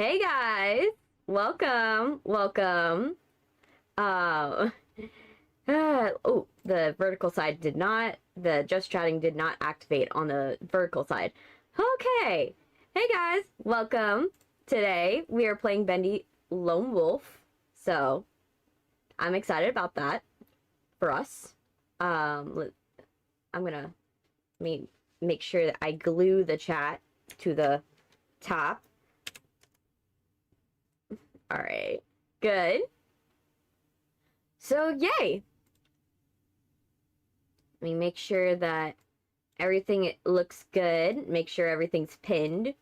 Hey guys, welcome. Uh, oh, the vertical side did not, the just chatting did not activate on the vertical side. Okay, hey guys, welcome. Today we are playing Bendy Lone Wolf, so I'm excited about that for us. I'm gonna make sure that I glue the chat to the top. Alright, good. So, yay! Let me make sure that everything looks good. Make sure everything's pinned.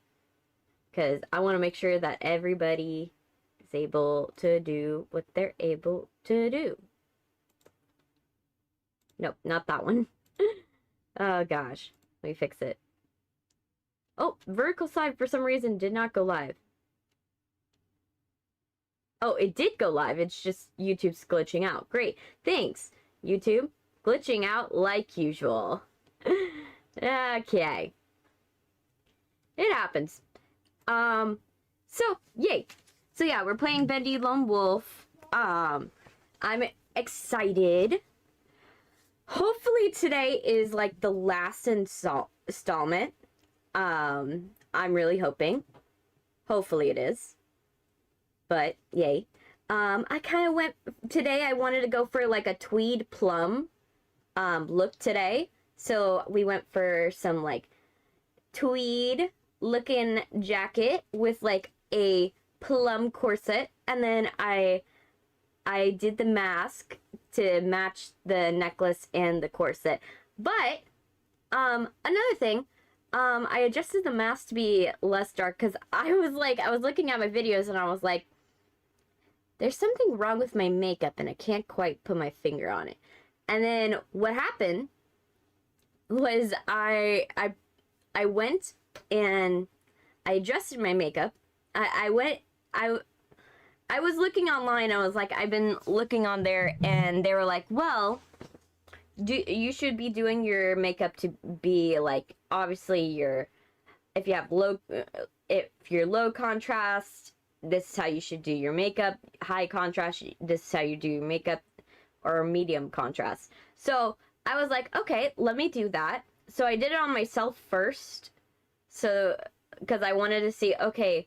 Because I want to make sure that everybody is able to do what they're able to do. Nope, not that one. Oh gosh, let me fix it. Oh, vertical side for some reason did not go live. Oh, it did go live. It's just YouTube's glitching out. Great. Thanks, YouTube. Glitching out like usual. Okay. It happens. So, yay. So yeah, we're playing Bendy Lone Wolf. I'm excited. Hopefully today is like the last installment. I'm really hoping. Hopefully it is. But, yay. I kind of went, today I wanted to go for like a tweed plum look today. So we went for some like tweed looking jacket with like a plum corset. And then I did the mask to match the necklace and the corset. But, another thing, I adjusted the mask to be less dark because I was looking at my videos and I was like, there's something wrong with my makeup and I can't quite put my finger on it. And then what happened was I went and I adjusted my makeup. I was looking online. I was like, I've been looking on there and they were like, well, you should be doing your makeup to be like, obviously if you're low contrast, this is how you should do your makeup. High contrast, this is how you do your makeup. Or medium contrast. So I was like, okay, let me do that. So I did it on myself first. So, because I wanted to see, okay,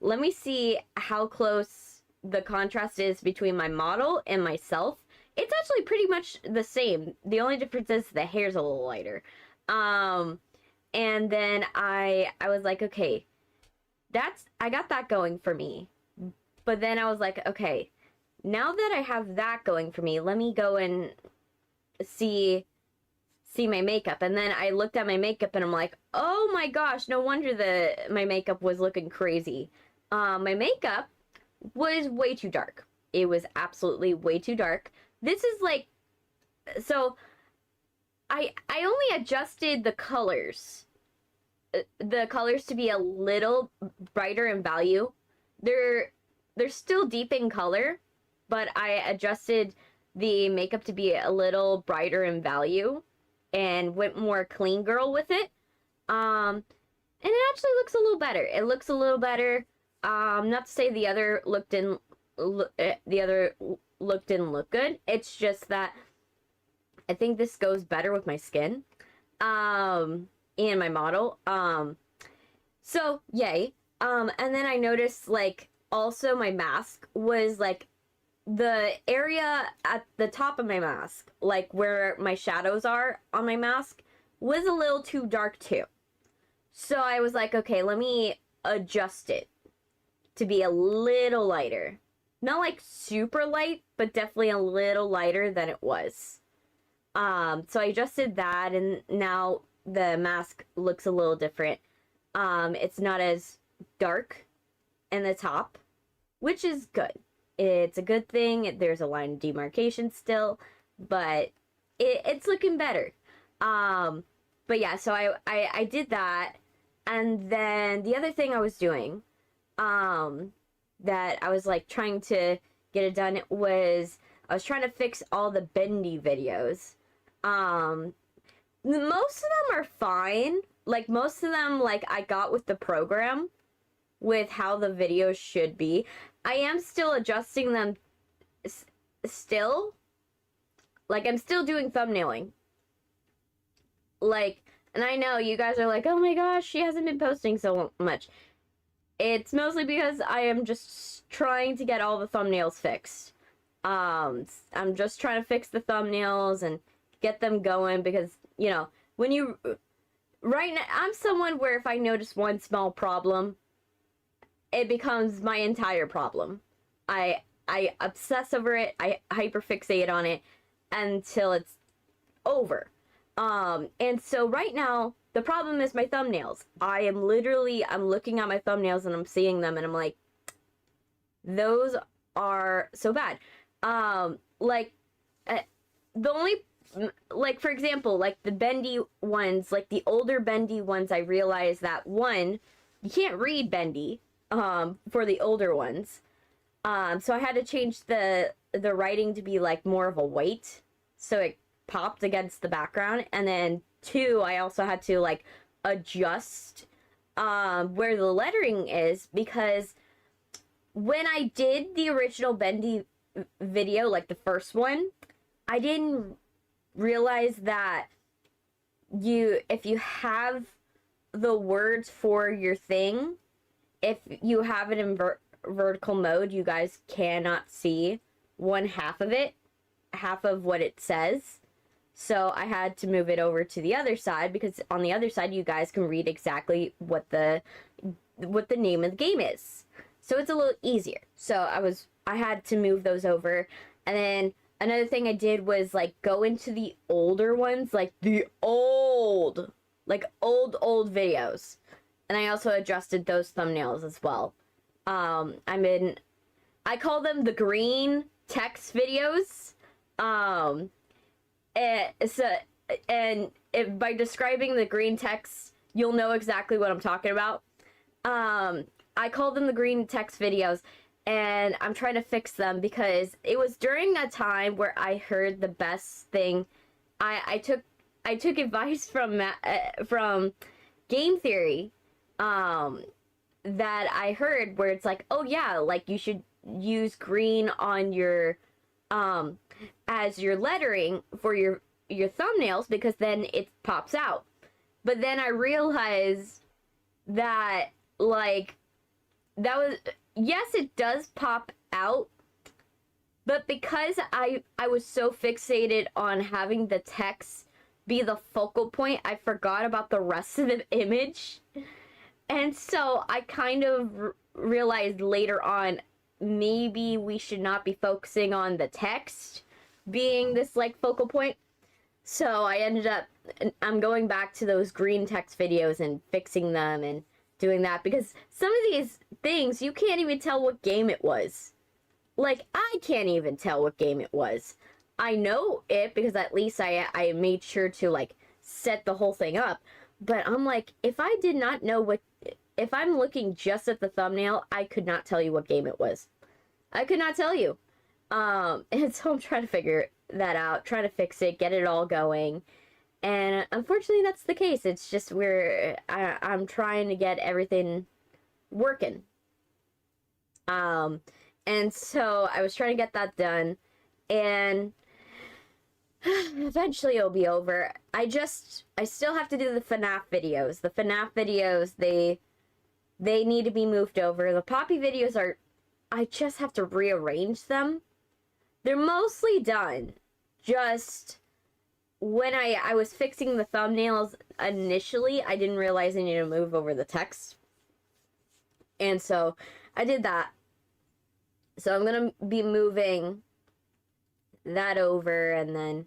let me see how close the contrast is between my model and myself. It's actually pretty much the same. The only difference is the hair's a little lighter. And then I was like, okay, I got that going for me. But then I was like, okay, now that I have that going for me, let me go and see my makeup. And then I looked at my makeup and I'm like, oh my gosh, no wonder my makeup was looking crazy. My makeup was way too dark. It was absolutely way too dark. This is like, so I only adjusted the colors to be a little brighter in value. They're still deep in color, but I adjusted the makeup to be a little brighter in value and went more clean girl with it. And it actually looks a little better. It looks a little better. Not to say the other didn't look good. It's just that I think this goes better with my skin. And my model. So yay. And then I noticed like also my mask was like the area at the top of my mask, like where my shadows are on my mask, was a little too dark too. So I was like, okay, let me adjust it to be a little lighter. Not like super light, but definitely a little lighter than it was. So I adjusted that and now the mask looks a little different. It's not as dark in the top, which is good. It's a good thing. There's a line of demarcation still, but it's looking better. But yeah, so I did that. And then the other thing I was doing, that I was like trying to get it done was I was trying to fix all the Bendy videos. Most of them are fine. Like most of them, like I got with the program with how the videos should be. I am still adjusting them still. Like, I'm still doing thumbnailing. Like, and I know you guys are like, oh my gosh, she hasn't been posting so much. It's mostly because I am just trying to get all the thumbnails fixed. I'm just trying to fix the thumbnails and get them going because, you know, when you... Right now, I'm someone where if I notice one small problem, it becomes my entire problem. I obsess over it, I hyperfixate on it until it's over. And so right now, the problem is my thumbnails. I'm looking at my thumbnails and I'm seeing them and I'm like, those are so bad. The only, like, for example, like the Bendy ones, like the older Bendy ones, I realized that one, you can't read Bendy, for the older ones. So I had to change the writing to be like more of a white, so it popped against the background. And then two, I also had to like adjust where the lettering is, because when I did the original Bendy video, like the first one, I didn't realize that if you have the words for your thing, if you have it in vertical mode, you guys cannot see one half of it, half of what it says. So I had to move it over to the other side, because on the other side you guys can read exactly what the name of the game is. So it's a little easier. So I had to move those over. And then another thing I did was like go into the older ones, like the old videos. And I also adjusted those thumbnails as well. I call them the green text videos. By describing the green text, you'll know exactly what I'm talking about. I call them the green text videos, and I'm trying to fix them because it was during that time where I heard the best thing. I took advice from game theory, that I heard, where it's like, oh yeah, like you should use green on your as your lettering for your thumbnails, because then it pops out. But then I realized that, like, that was, yes, it does pop out, but because I was so fixated on having the text be the focal point, I forgot about the rest of the image. And so I kind of realized later on, maybe we should not be focusing on the text being this like focal point. So I ended up, I'm going back to those green text videos and fixing them and doing that, because some of these things you can't even tell what game it was. Like, I can't even tell what game it was. I know it because at least I made sure to like set the whole thing up. But I'm like, if I did not know if I'm looking just at the thumbnail, I could not tell you what game it was. I could not tell you. And so I'm trying to figure that out, trying to fix it, get it all going. And unfortunately, that's the case. It's just I'm trying to get everything working. And so I was trying to get that done. And eventually it'll be over. I still have to do the FNAF videos. The FNAF videos, they need to be moved over. The Poppy videos I just have to rearrange them. They're mostly done. Just when I was fixing the thumbnails initially, I didn't realize I needed to move over the text. And so I did that. So I'm going to be moving that over, and then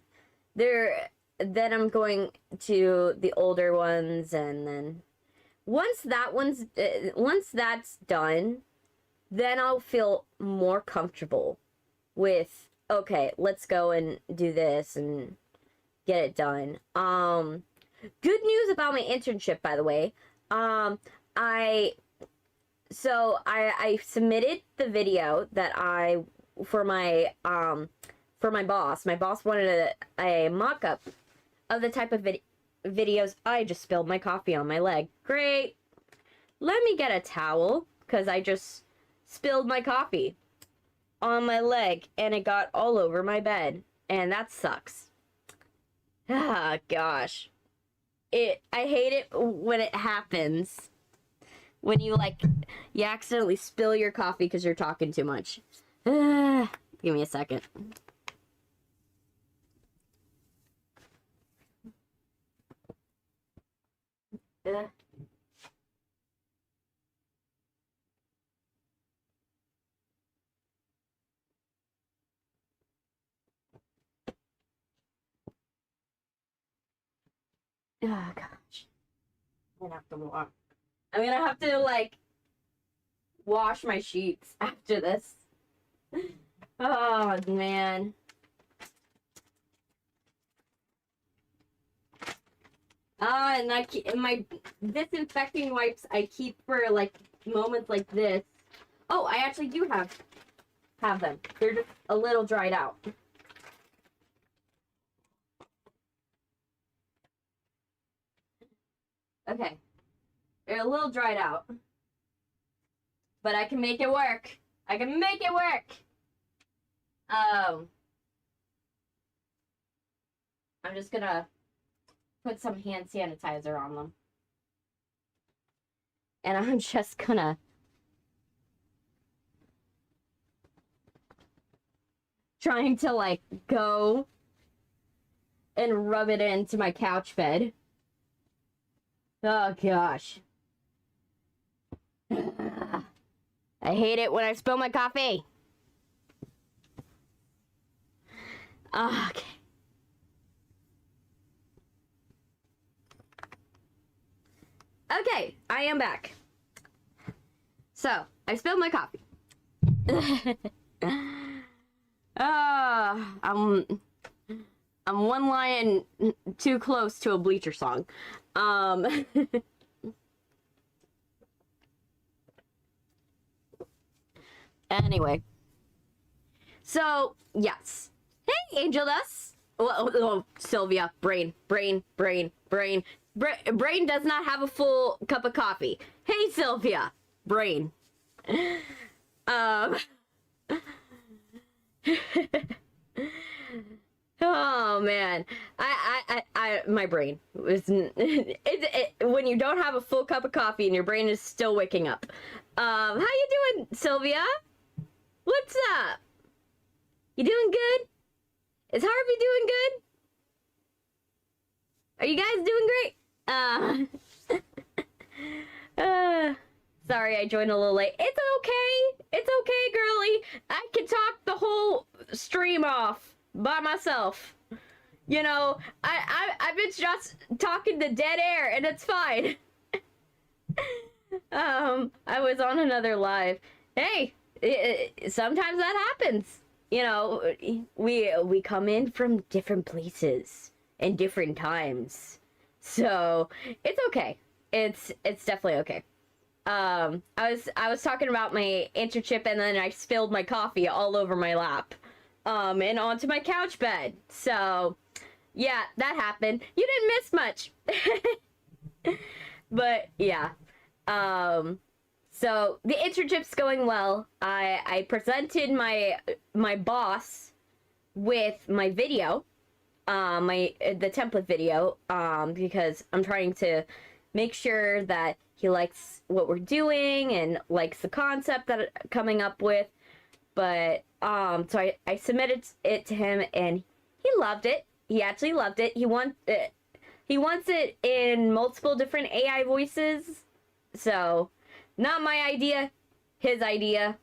I'm going to the older ones, and then once that's done, then I'll feel more comfortable with, okay, let's go and do this and get it done. Good news about my internship, by the way. I submitted the video that for my boss. My boss wanted a mock-up of the type of videos. I just spilled my coffee on my leg. Great. Let me get a towel. because I just spilled my coffee on my leg and it got all over my bed, and that sucks. Ah, gosh. I hate it when it happens. When you accidentally spill your coffee because you're talking too much. Give me a second. Oh gosh. I'm gonna have to wash my sheets after this. Oh man. And my disinfecting wipes I keep for moments like this. Oh, I actually do have them. They're just a little dried out. Okay. They're a little dried out. But I can make it work. I can make it work. I'm just gonna put some hand sanitizer on them. And I'm just gonna trying to go and rub it into my couch bed. Oh gosh. I hate it when I spill my coffee. Okay. Okay, I am back. So, I spilled my coffee. I'm one line too close to a Bleacher song. Anyway. So, yes. Hey, Angel Dust. Oh, Sylvia. Brain does not have a full cup of coffee. Hey, Sylvia. Brain. Oh man, my brain was when you don't have a full cup of coffee and your brain is still waking up. How you doing, Sylvia? What's up? You doing good? Is Harvey doing good? Are you guys doing great? Sorry, I joined a little late. It's okay. It's okay, girly. I can talk the whole stream off by myself. You know, I've been just talking to dead air, and it's fine. I was on another live. Hey, sometimes that happens. You know, we come in from different places and different times, so it's okay. It's definitely okay. I was talking about my internship, and then I spilled my coffee all over my lap, and onto my couch bed. So, yeah, that happened. You didn't miss much. But yeah, so the internship's going well. I presented my boss with my video, the template video, because I'm trying to make sure that he likes what we're doing and likes the concept that I'm coming up with. But so I submitted it to him, and he loved it. He actually loved it. He wants it in multiple different AI voices. So, not my idea, his idea.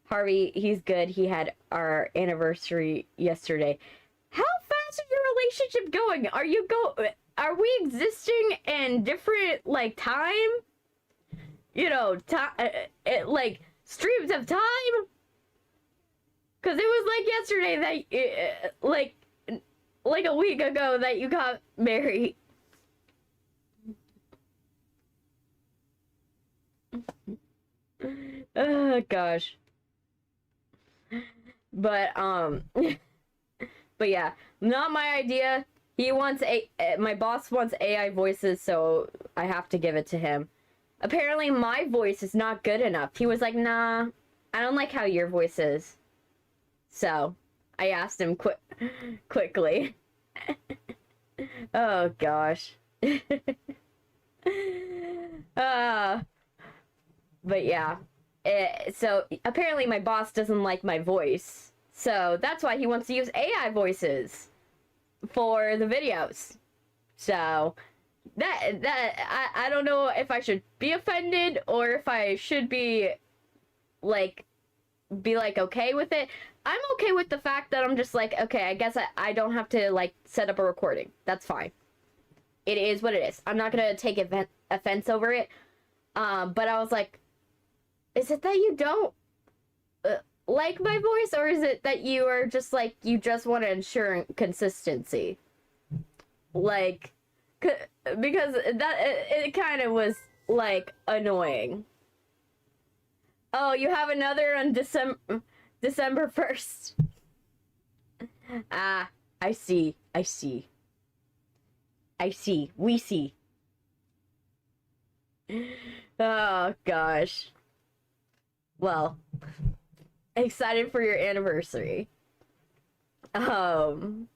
Harvey, he's good. He had our anniversary yesterday. How fast is your relationship going? Are we existing in different time? You know, streams of time? Cause it was yesterday that like a week ago that you got married. Oh gosh. But but yeah, not my idea. He wants my boss wants AI voices, so I have to give it to him. apparently my voice is not good enough. He was like, nah, I don't like how your voice is. So, I asked him quickly. Oh, gosh. But yeah. So, apparently my boss doesn't like my voice. So, that's why he wants to use AI voices for the videos. So, I don't know if I should be offended or if I should be like okay with it. I'm okay with the fact that I'm just like, okay, I guess I don't have to like set up a recording. That's fine. It is what it is. I'm not gonna take offense over it. But I was like, is it that you don't like my voice, or is it that you are just like, you just want to ensure consistency? Like, because it kind of was like annoying. Oh, you have another on December 1st. Ah, I see. We see. Oh, gosh. Well, excited for your anniversary. But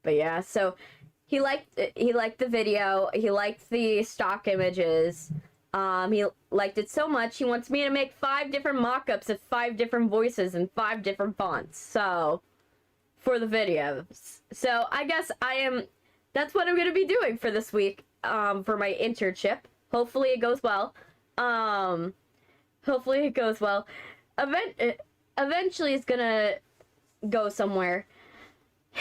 yeah, so he liked the video. He liked the stock images. He liked it so much, he wants me to make 5 different mock-ups of 5 different voices and 5 different fonts. So, for the videos. So, I guess that's what I'm going to be doing for this week, for my internship. Hopefully it goes well. Eventually it's going to go somewhere.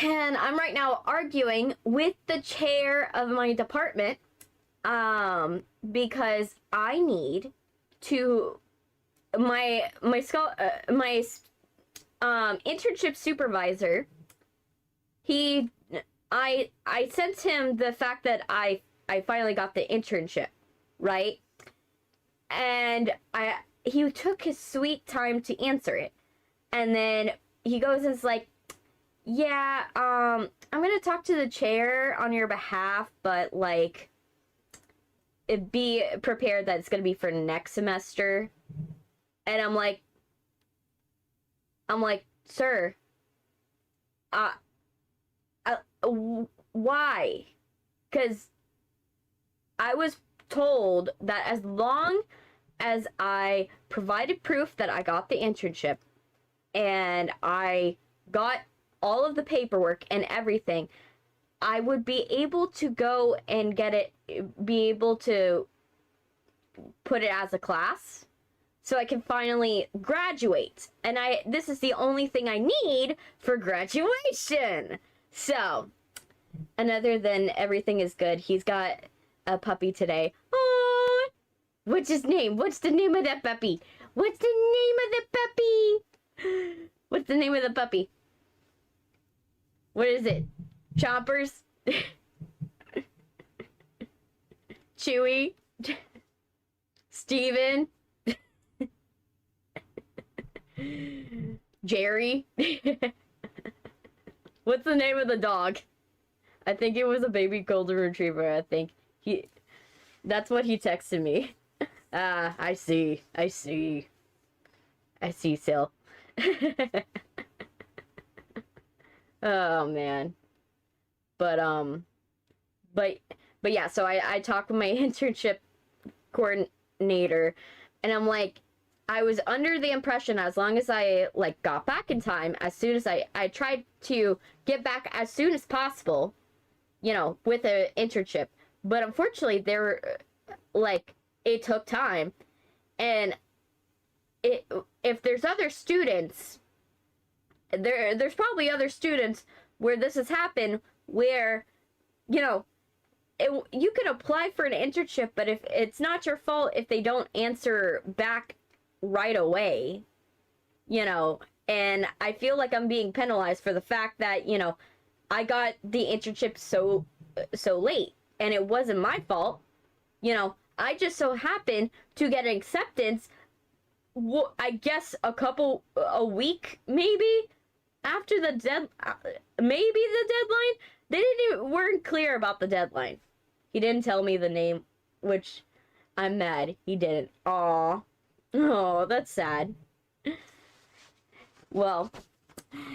And I'm right now arguing with the chair of my department, because I need to my internship supervisor, I sent him the fact that I finally got the internship, right? And he took his sweet time to answer it. And then he goes and is like, yeah, I'm gonna talk to the chair on your behalf, but like, be prepared that it's gonna be for next semester. And I'm like, sir, why? Because I was told that as long as I provided proof that I got the internship and I got all of the paperwork and everything, I would be able to go and get it, be able to put it as a class so I can finally graduate. And this is the only thing I need for graduation. So, and other than everything is good, he's got a puppy today. Aww. What's his name? What's the name of that puppy? What's the name of the puppy? What's the name of the puppy? What is it? Chompers? Chewy? Steven? Jerry? What's the name of the dog? I think it was a baby golden retriever. I think that's what he texted me. I see, Sil. Oh man. But yeah, so I talked with my internship coordinator, and I'm like, I was under the impression as long as I like got back in time, as soon as I tried to get back as soon as possible, you know, with an internship. But unfortunately, it took time, and if there's other students, there's probably other students where this has happened, where, you know, you could apply for an internship, but if it's not your fault if they don't answer back right away, you know, and I feel like I'm being penalized for the fact that, you know, I got the internship so late, and it wasn't my fault. You know, I just so happened to get an acceptance, I guess a week maybe after the maybe the deadline. They weren't clear about the deadline. He didn't tell me the name, which I'm mad he didn't. Aw. Oh, that's sad. Well,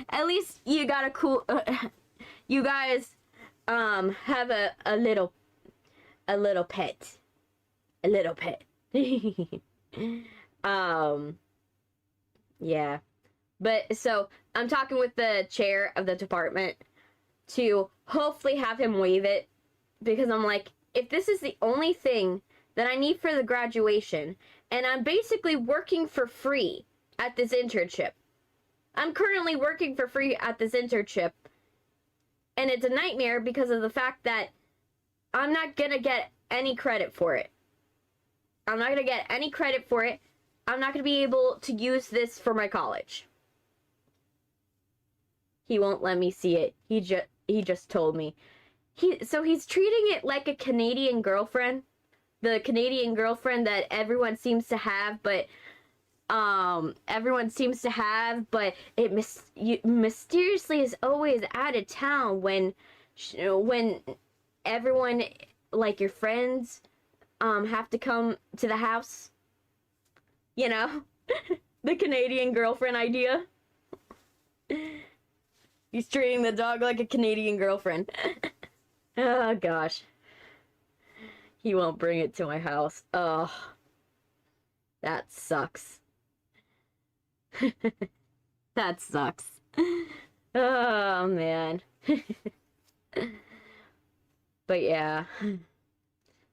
at least you got a cool... you guys, have a little pet. A little pet. Yeah. But, so, I'm talking with the chair of the department to hopefully have him waive it, because I'm like, if this is the only thing that I need for the graduation, and I'm basically working for free at this internship. I'm currently working for free at this internship, and it's a nightmare because of the fact that I'm not gonna get any credit for it. I'm not gonna get any credit for it. I'm not gonna be able to use this for my college. He won't let me see it. He just told me. So he's treating it like a Canadian girlfriend. The Canadian girlfriend that everyone seems to have, but it mysteriously is always out of town when everyone, like your friends, have to come to the house. You know? The Canadian girlfriend idea. He's treating the dog like a Canadian girlfriend. Oh, gosh. He won't bring it to my house. Oh. That sucks. That sucks. Oh, man. But yeah.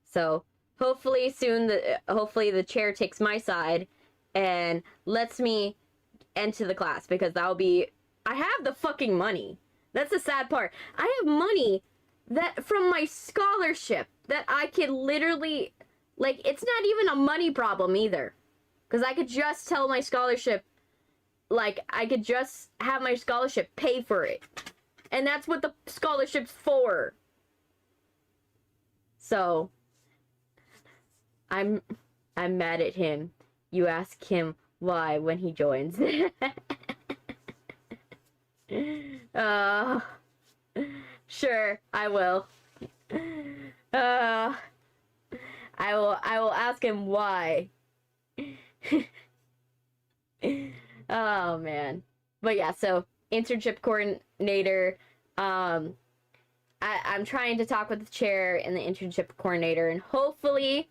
So, hopefully soon, hopefully the chair takes my side and lets me enter the class, because that'll be... I have the fucking money. That's the sad part. I have money that from my scholarship that I could literally... Like, it's not even a money problem either. Because I could just tell my scholarship... Like, I could just have my scholarship pay for it. And that's what the scholarship's for. So... I'm mad at him. You ask him why when he joins. Sure, I will. I will ask him why. Oh, man. But yeah, so, internship coordinator, I'm trying to talk with the chair and the internship coordinator, and hopefully,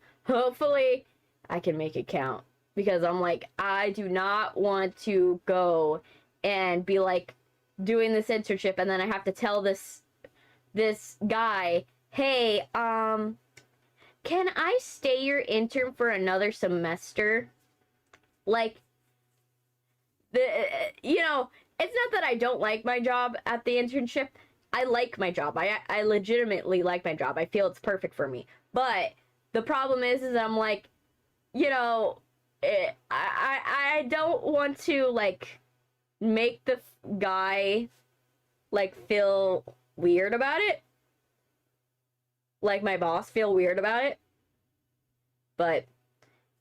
I can make it count. Because I'm like, I do not want to go and be like, doing this internship, and then I have to tell this guy, hey, can I stay your intern for another semester? Like, you know, it's not that I don't like my job at the internship. I like my job. I legitimately like my job. I feel it's perfect for me. But the problem is I'm like, you know, I don't want to, like, make the guy, like, feel weird about it. Like, my boss feel weird about it. But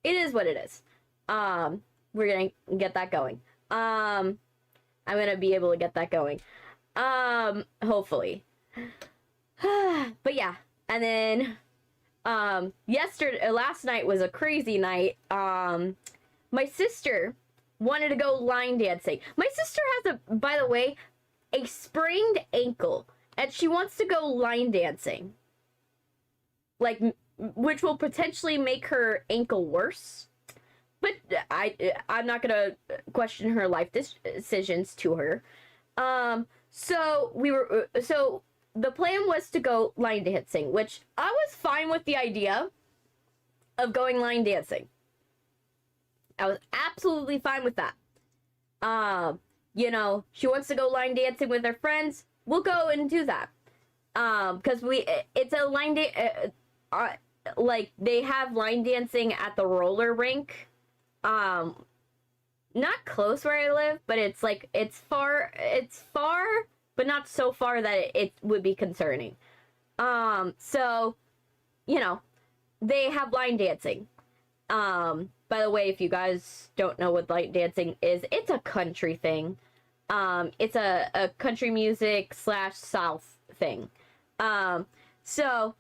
it is what it is. We're gonna get that going. I'm gonna be able to get that going. Hopefully. But yeah. And then, last night was a crazy night. My sister wanted to go line dancing. My sister has by the way, a sprained ankle, and she wants to go line dancing. Like, which will potentially make her ankle worse. But I'm not gonna question her life decisions to her. So the plan was to go line dancing, which I was fine with the idea of going line dancing. I was absolutely fine with that. You know, she wants to go line dancing with her friends. We'll go and do that. Because it's a line like, they have line dancing at the roller rink. Not close where I live, but it's like, it's far, but not so far that it would be concerning. So, you know, they have line dancing. By the way, if you guys don't know what line dancing is, it's a country thing. It's a country music / South thing. So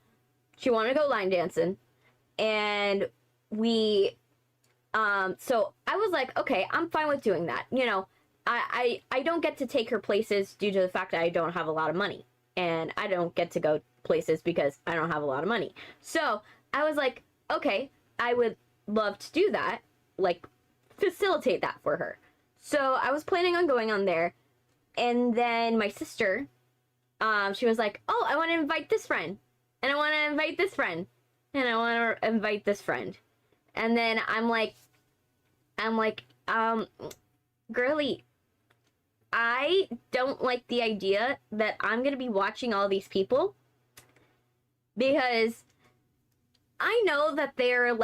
she wanted to go line dancing, and so I was like, okay, I'm fine with doing that. You know, I don't get to take her places due to the fact that I don't have a lot of money. And I don't get to go places because I don't have a lot of money. So I was like, okay, I would love to do that. Like, facilitate that for her. So I was planning on going on there. And then my sister, she was like, oh, I want to invite this friend. And I want to invite this friend. And I want to invite this friend. And then I'm like, girly, I don't like the idea that I'm going to be watching all these people. Because I know that they're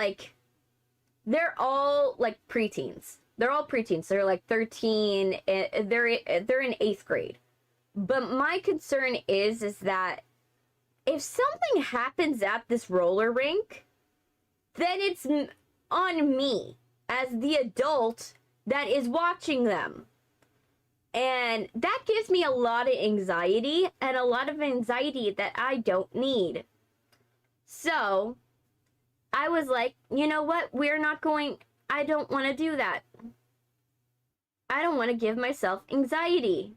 all like preteens. They're all preteens. They're like 13. They're in 8th grade. But my concern is that if something happens at this roller rink, then it's on me as the adult that is watching them. And that gives me a lot of anxiety, and a lot of anxiety that I don't need. So I was like, you know what? I don't want to do that. I don't want to give myself anxiety.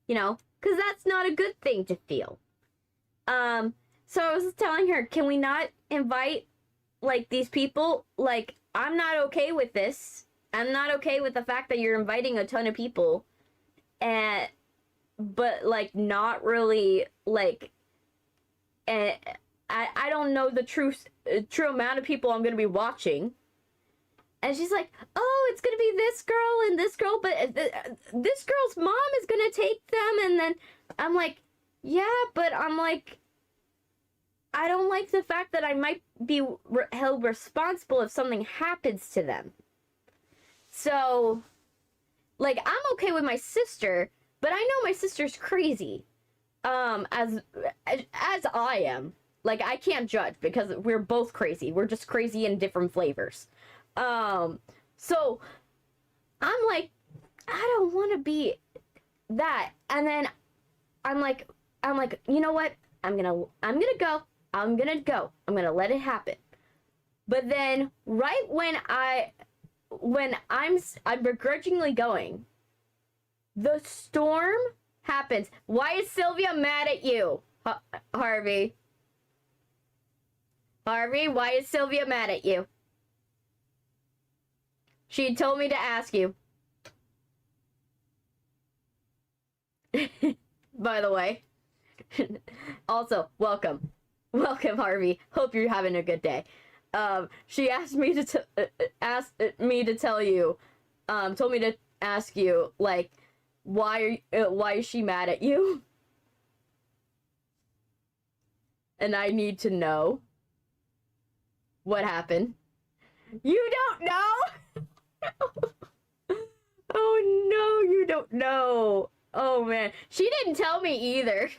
You know, because that's not a good thing to feel. So I was telling her, can we not invite, like, these people? Like, I'm not okay with this. I'm not okay with the fact that you're inviting a ton of people. But, like, not really, like, I don't know the true amount of people I'm going to be watching. And she's like, oh, it's going to be this girl and this girl, but this girl's mom is going to take them. And then I'm like, yeah, but I'm like, I don't like the fact that I might be held responsible if something happens to them. So, like, I'm okay with my sister, but I know my sister's crazy. As I am. Like, I can't judge because we're both crazy. We're just crazy in different flavors. So I'm like, I don't want to be that. And then I'm like, you know what? I'm gonna go. I'm gonna let it happen. But then right when I'm begrudgingly going, the storm happens. Why is Sylvia mad at you, Harvey? Harvey, why is Sylvia mad at you? She told me to ask you. By the way. Also, welcome. Welcome, Harvey. Hope you're having a good day. She asked me to tell you, told me to ask you, like, why is she mad at you? And I need to know what happened. You don't know? Oh no, you don't know. Oh man, she didn't tell me either.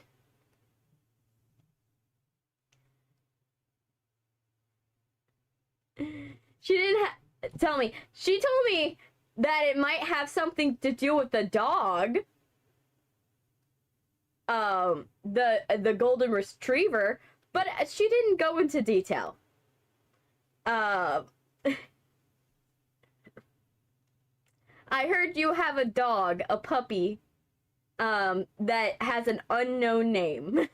She didn't tell me. She told me that it might have something to do with the dog. The golden retriever, but she didn't go into detail. I heard you have a dog, a puppy, that has an unknown name.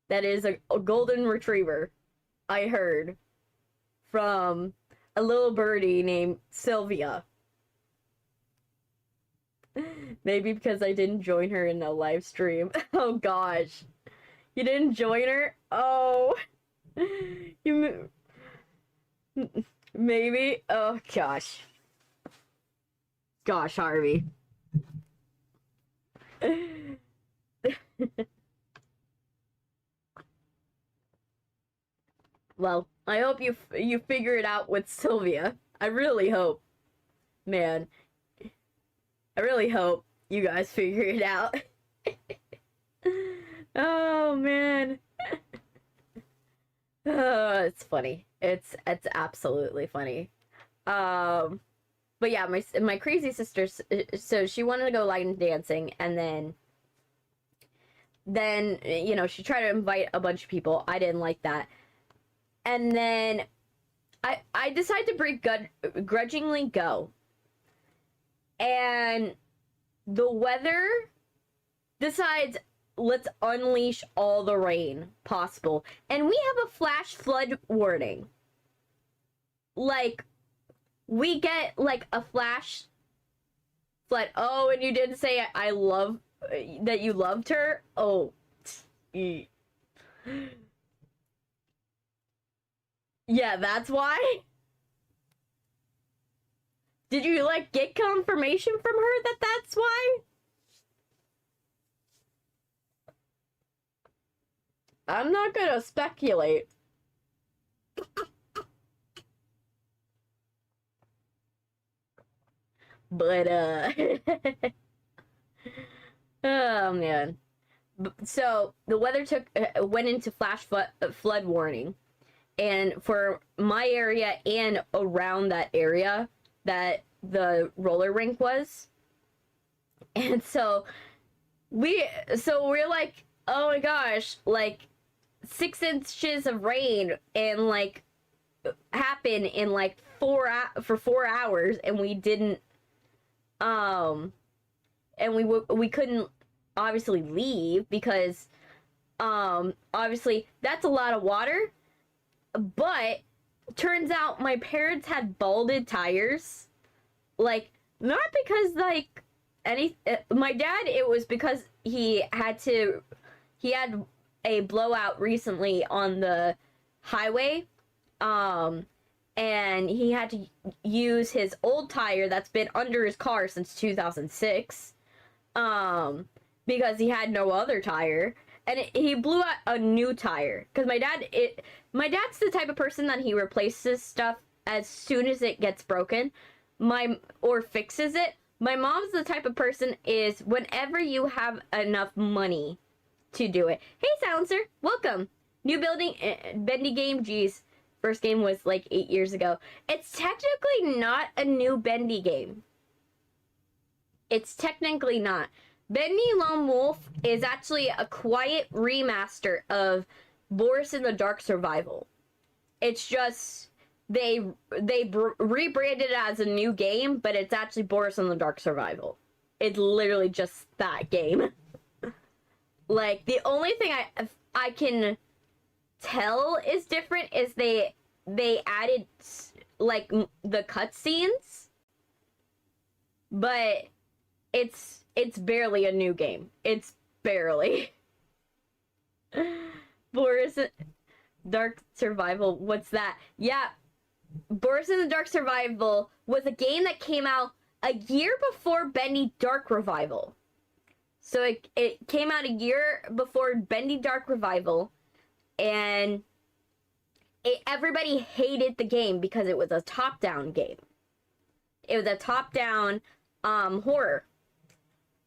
That is a golden retriever. I heard from a little birdie named Sylvia. Maybe because I didn't join her in a live stream. Oh gosh. You didn't join her? Oh. You... Maybe? Oh gosh. Gosh, Harvey. Well, I hope you figure it out with Sylvia. I really hope. Man. I really hope you guys figure it out. Oh, man. Oh, it's funny. It's absolutely funny. But yeah, my crazy sister, so she wanted to go line dancing, and then then, you know, she tried to invite a bunch of people. I didn't like that. And then I decided to begrudgingly go. And the weather decides, let's unleash all the rain possible. And we have a flash flood warning. Like, we get, like, a flash flood. Oh, and you didn't say I love, that you loved her? Oh. Yeah, that's why? Did you, like, get confirmation from her that that's why? I'm not gonna speculate. But, oh, man. So, the weather went into flash flood warning. And for my area and around that area that the roller rink was. And so, we're like, oh my gosh, like, 6 inches of rain and, like, happen in, like, 4 hours, and we didn't, and we couldn't obviously leave because, obviously that's a lot of water, but turns out my parents had balded tires, like, not because, like, my dad, it was because he had a blowout recently on the highway, and he had to use his old tire that's been under his car since 2006, because he had no other tire, and he blew out a new tire, because my dad's the type of person that he replaces stuff as soon as it gets broken, or fixes it. My mom's the type of person is whenever you have enough money to do it. Hey, Silencer, welcome. New building, Bendy game. Geez, first game was like 8 years ago. It's technically not a new Bendy game. It's technically not. Bendy Lone Wolf is actually a quiet remaster of Boris the Dark Survival. It's just they rebranded it as a new game, but it's actually Boris and the Dark Survival. It's literally just that game. Like, the only thing I can tell is different is they added, like, the cutscenes, but it's barely a new game. It's barely. Boris Dark Survival, what's that? Yeah, Boris in the Dark Survival was a game that came out a year before Bendy Dark Revival. So it came out a year before Bendy Dark Revival, and everybody hated the game because it was a top-down game. It was a top-down horror.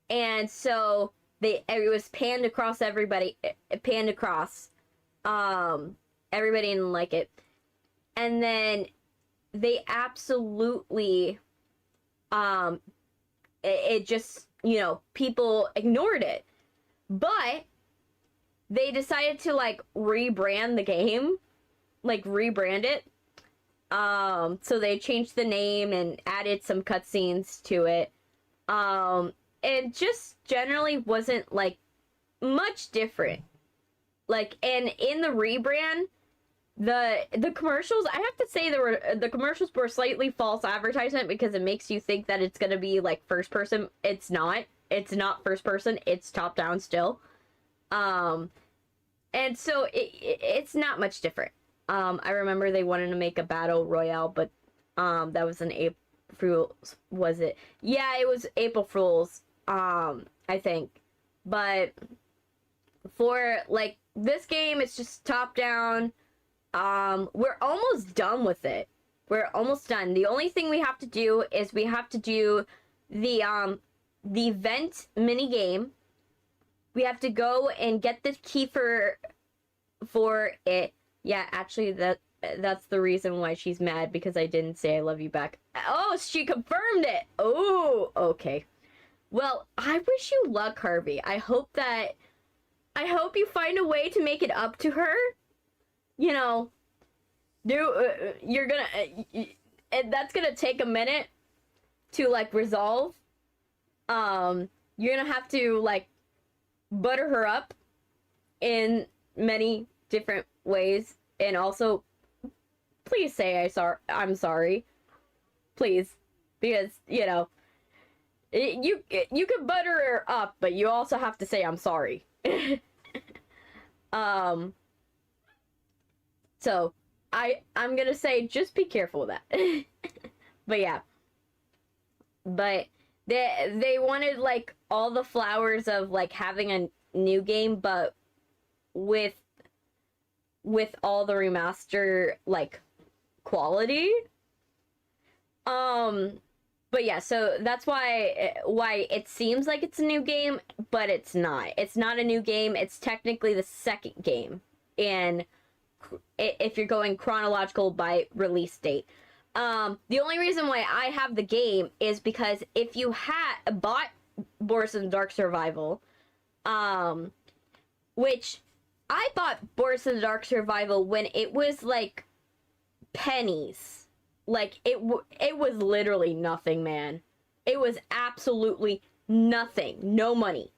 And so it was panned across everybody. Panned across. Everybody didn't like it. And then they absolutely, it just, you know, people ignored it. But they decided to, like, rebrand the game. Like, rebrand it. So they changed the name and added some cutscenes to it. It just generally wasn't, like, much different. Like, and in the rebrand, the commercials, I have to say the commercials were slightly false advertisement because it makes you think that it's gonna be, like, first person. It's not. It's not first person. It's top down still. And so it's not much different. I remember they wanted to make a battle royale, but that was an April Fool's, was it? Yeah, it was April Fool's, I think. But for, like, this game, it's just top down. We're almost done with it. We're almost done. The only thing we have to do is we have to do the vent mini game. We have to go and get the key for it. Yeah, actually, that's the reason why she's mad, because I didn't say I love you back. Oh, she confirmed it. Oh, okay. Well, I wish you luck, Harvey. I hope that I hope you find a way to make it up to her. You know, you're gonna, and that's gonna take a minute to like resolve. You're gonna have to like butter her up in many different ways, and also please say I'm sorry, please, because you know you can butter her up, but you also have to say I'm sorry. So I'm gonna say just be careful with that. But yeah, but they wanted like all the flowers of like having a new game, but with all the remaster like quality. But yeah, so that's why it seems like it's a new game, but it's not. It's not a new game. It's technically the second game, and if you're going chronological by release date. The only reason why I have the game is because if you had bought Boris the Dark Survival, which I bought Boris the Dark Survival when it was like pennies. Like it was literally nothing, man. It was absolutely nothing. No money.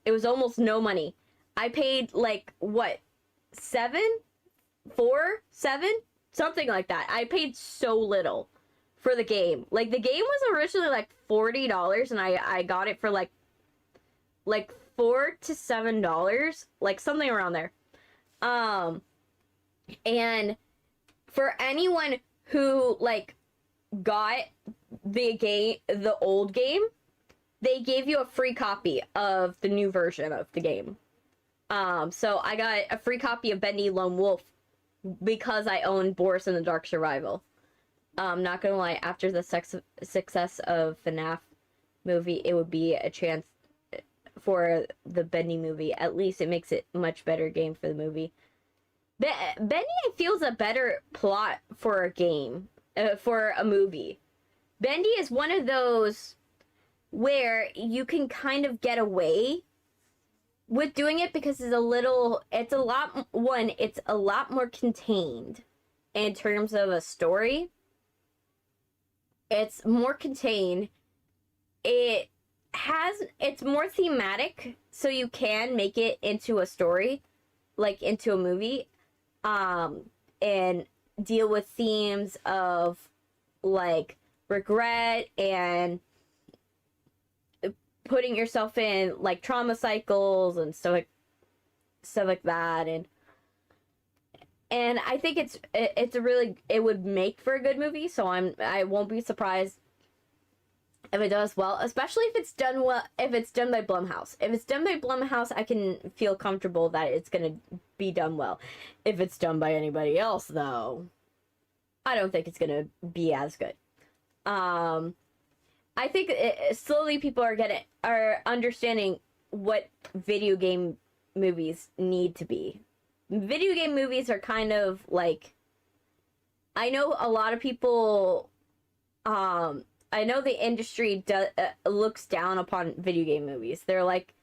It was almost no money. I paid like what, $7? $7? Something like that. I paid so little for the game. Like the game was originally like $40, and I got it for like $4 to $7, like something around there. And for anyone who like got the old game, they gave you a free copy of the new version of the game. So I got a free copy of Bendy Lone Wolf because I own Boris and the Dark Survival. Not gonna lie, after the success of FNAF movie, it would be a chance for the Bendy movie. At least it makes it a much better game for the movie. Bendy feels a better plot for a game, for a movie. Bendy is one of those where you can kind of get away with doing it because it's a lot more contained in terms of a story. It's more contained. It's more thematic, so you can make it into a story, like into a movie, and deal with themes of like regret and putting yourself in like trauma cycles and stuff like that, and I think it would make for a good movie, so I won't be surprised if it does well, especially if it's done well, if it's done by Blumhouse. If it's done by Blumhouse, I can feel comfortable that it's gonna be done well. If it's done by anybody else, though, I don't think it's gonna be as good. I think slowly people are understanding what video game movies need to be. Video game movies are kind of like, I know a lot of people, I know the industry looks down upon video game movies. They're like,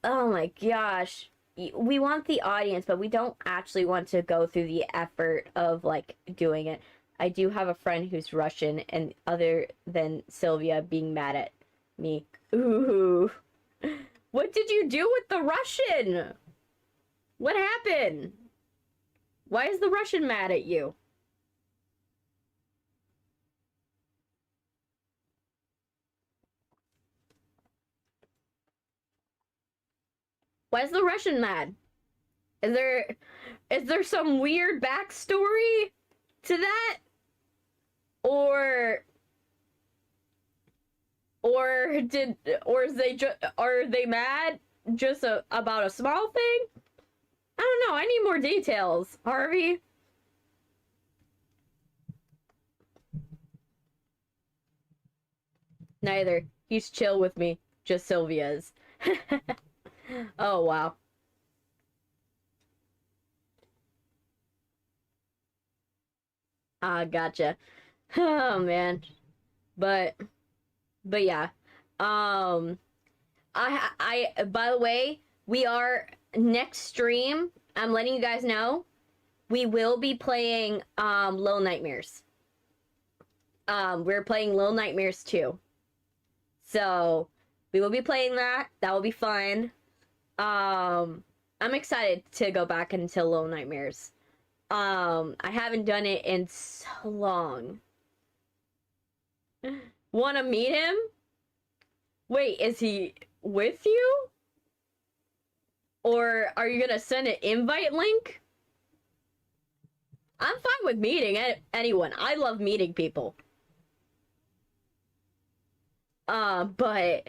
oh my gosh, we want the audience, but we don't actually want to go through the effort of like doing it. I do have a friend who's Russian, and other than Sylvia being mad at me, ooh, what did you do with the Russian? What happened? Why is the Russian mad at you? Why is the Russian mad? Is there some weird backstory to that? Or are they mad just about a small thing? I don't know. I need more details, Harvey. Neither. He's chill with me. Just Sylvia's. Oh, wow. Ah, gotcha. Oh, man. But yeah. By the way, we are next stream. I'm letting you guys know. We will be playing Little Nightmares. We're playing Little Nightmares 2. So we will be playing that. That will be fun. I'm excited to go back into Little Nightmares. I haven't done it in so long. Wanna meet him? Wait, is he with you? Or are you gonna send an invite link? I'm fine with meeting anyone. I love meeting people. But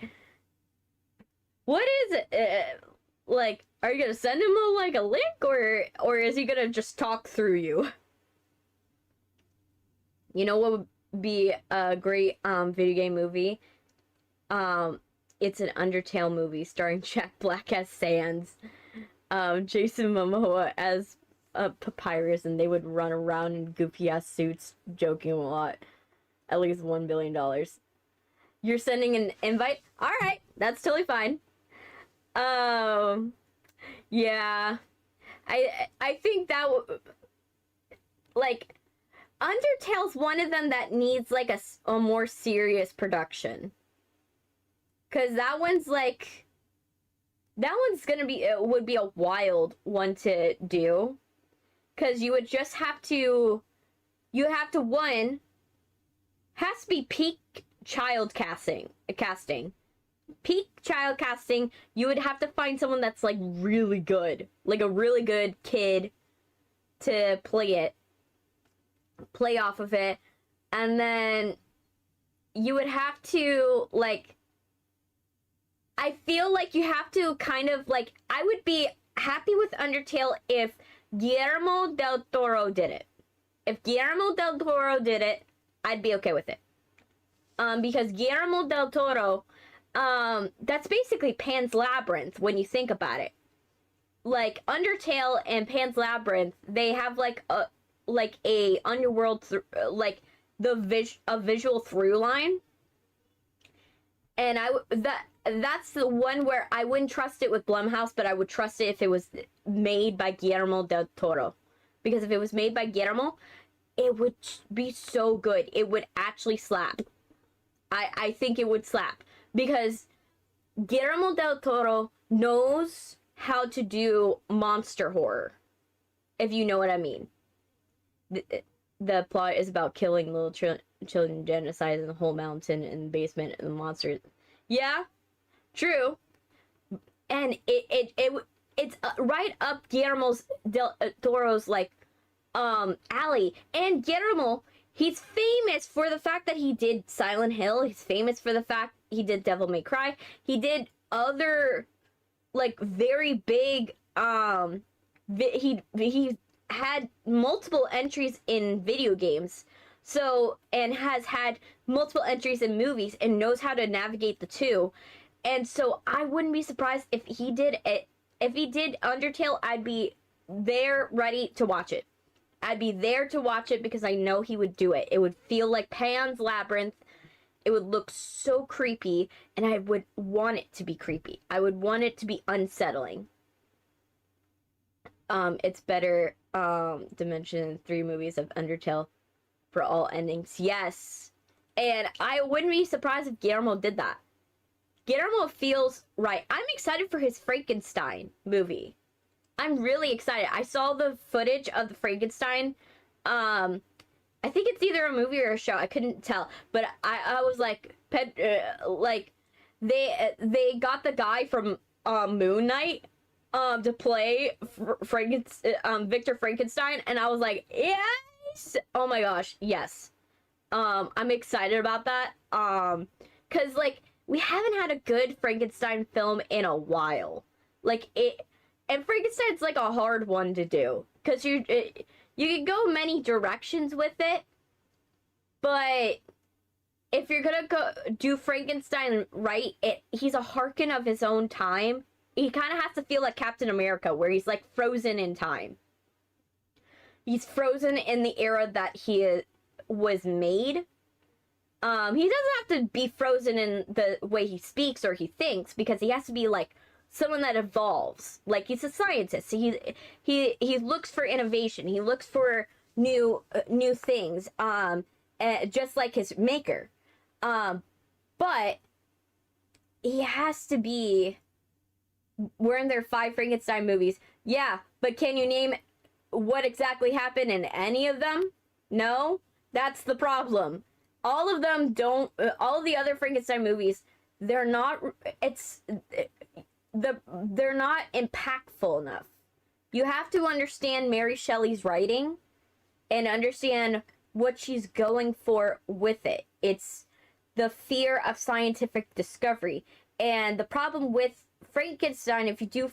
what is it? Like, are you gonna send him a link, or is he gonna just talk through you? You know what would be a great video game movie? It's an Undertale movie starring Jack Black as Sans, Jason Momoa as Papyrus, and they would run around in goofy ass suits, joking a lot. At least $1 billion. You're sending an invite? Alright, that's totally fine. Yeah. I think that like, Undertale's one of them that needs, like, a more serious production. Because that one's, like, that one's gonna be, it would be a wild one to do. Because you would just have to, one, has to be peak child casting. Peak child casting, you would have to find someone that's, like, really good. Like, a really good kid to play off of it. And then you would have to, like, I feel like you have to kind of, like, I would be happy with Undertale if Guillermo del Toro did it. If Guillermo del Toro did it, I'd be okay with it. Because Guillermo del Toro, that's basically Pan's Labyrinth when you think about it. Like, Undertale and Pan's Labyrinth, they have, like, a underworld, like, a visual through line. And that's the one where I wouldn't trust it with Blumhouse, but I would trust it if it was made by Guillermo del Toro. Because if it was made by Guillermo, it would be so good. It would actually slap. I think it would slap. Because Guillermo del Toro knows how to do monster horror. If you know what I mean. The plot is about killing little children, genocide in the whole mountain and basement and the monsters. Yeah, true. And it's right up Guillermo del Toro's, like, alley. And Guillermo, he's famous for the fact that he did Silent Hill. He's famous for the fact he did Devil May Cry. He did other, like, very big, he had multiple entries in video games, so, and has had multiple entries in movies and knows how to navigate the two. And so I wouldn't be surprised if he did it. If he did Undertale, I'd be there ready to watch it. I'd be there to watch it because I know he would do it. It would feel like Pan's Labyrinth. It would look so creepy, and I would want it to be creepy. I would want it to be unsettling. It's better to mention 3 movies of Undertale for all endings. Yes. And I wouldn't be surprised if Guillermo did that. Guillermo feels right. I'm excited for his Frankenstein movie. I'm really excited. I saw the footage of the Frankenstein. I think it's either a movie or a show. I couldn't tell. But I was like, like, they got the guy from Moon Knight to play Victor Frankenstein, and I was like, yes! Oh my gosh, yes. I'm excited about that. Cause, like, we haven't had a good Frankenstein film in a while. Like, and Frankenstein's, like, a hard one to do. Cause you can go many directions with it, but if you're gonna do Frankenstein right, he's a harken of his own time. He kind of has to feel like Captain America, where he's, like, frozen in time. He's frozen in the era that he was made. He doesn't have to be frozen in the way he speaks or he thinks, because he has to be, like, someone that evolves. Like, he's a scientist. He looks for innovation. He looks for new things. Just like his maker. But he has to be. We're in their 5 Frankenstein movies. Yeah, but can you name what exactly happened in any of them? No, that's the problem. All of them don't. All of the other Frankenstein movies, they're not. They're not impactful enough. You have to understand Mary Shelley's writing, and understand what she's going for with it. It's the fear of scientific discovery, and the problem with Frankenstein, if you do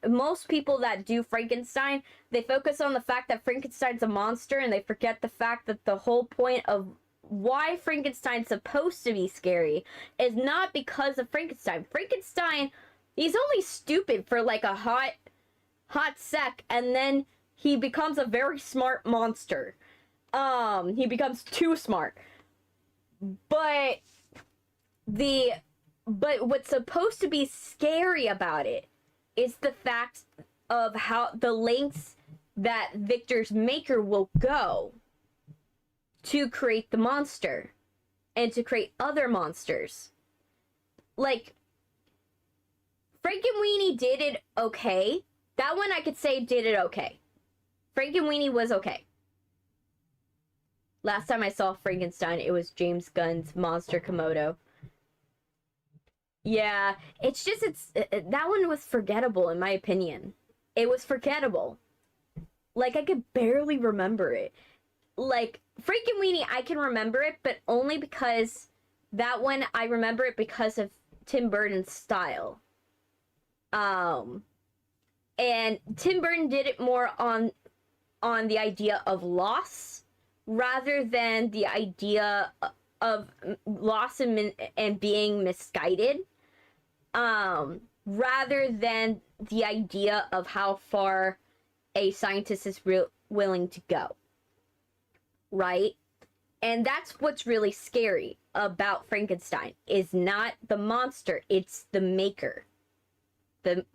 most people that do Frankenstein, they focus on the fact that Frankenstein's a monster, and they forget the fact that the whole point of why Frankenstein's supposed to be scary is not because of Frankenstein. Frankenstein, he's only stupid for like a hot sec, and then he becomes a very smart monster. He becomes too smart. But what's supposed to be scary about it is the fact of how the lengths that Victor's maker will go to create the monster and to create other monsters. Like, Frankenweenie did it okay. That one I could say did it okay. Frankenweenie was okay. Last time I saw Frankenstein, it was James Gunn's Monster Komodo. Yeah, it's just, that one was forgettable in my opinion. It was forgettable. Like, I could barely remember it. Like, Frankenweenie, I can remember it, but only because that one, I remember it because of Tim Burton's style. And Tim Burton did it more on the idea of loss, rather than the idea of loss and being misguided, rather than the idea of how far a scientist is willing to go, right? And that's what's really scary about Frankenstein, is not the monster, it's the maker. The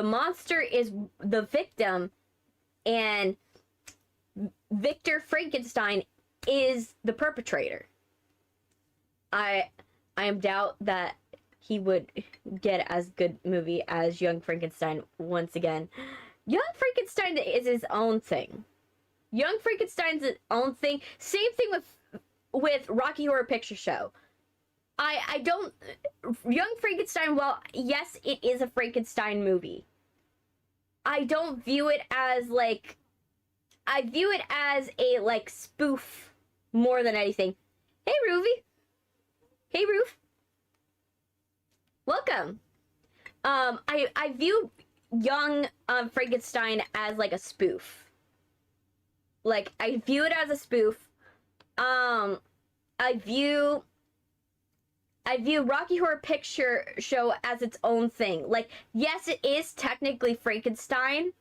monster is the victim, and Victor Frankenstein is the perpetrator. I doubt that he would get as good movie as Young Frankenstein once again. Young Frankenstein is his own thing. Young Frankenstein's his own thing. Same thing with Rocky Horror Picture Show. I don't... Young Frankenstein, well, yes, it is a Frankenstein movie. I don't view it as, like... I view it as a, like, spoof more than anything. Hey, Ruby. Hey, Roof. Welcome. I view Young Frankenstein as, like, a spoof. Like, I view it as a spoof. I view Rocky Horror Picture Show as its own thing. Like, yes, it is technically Frankenstein,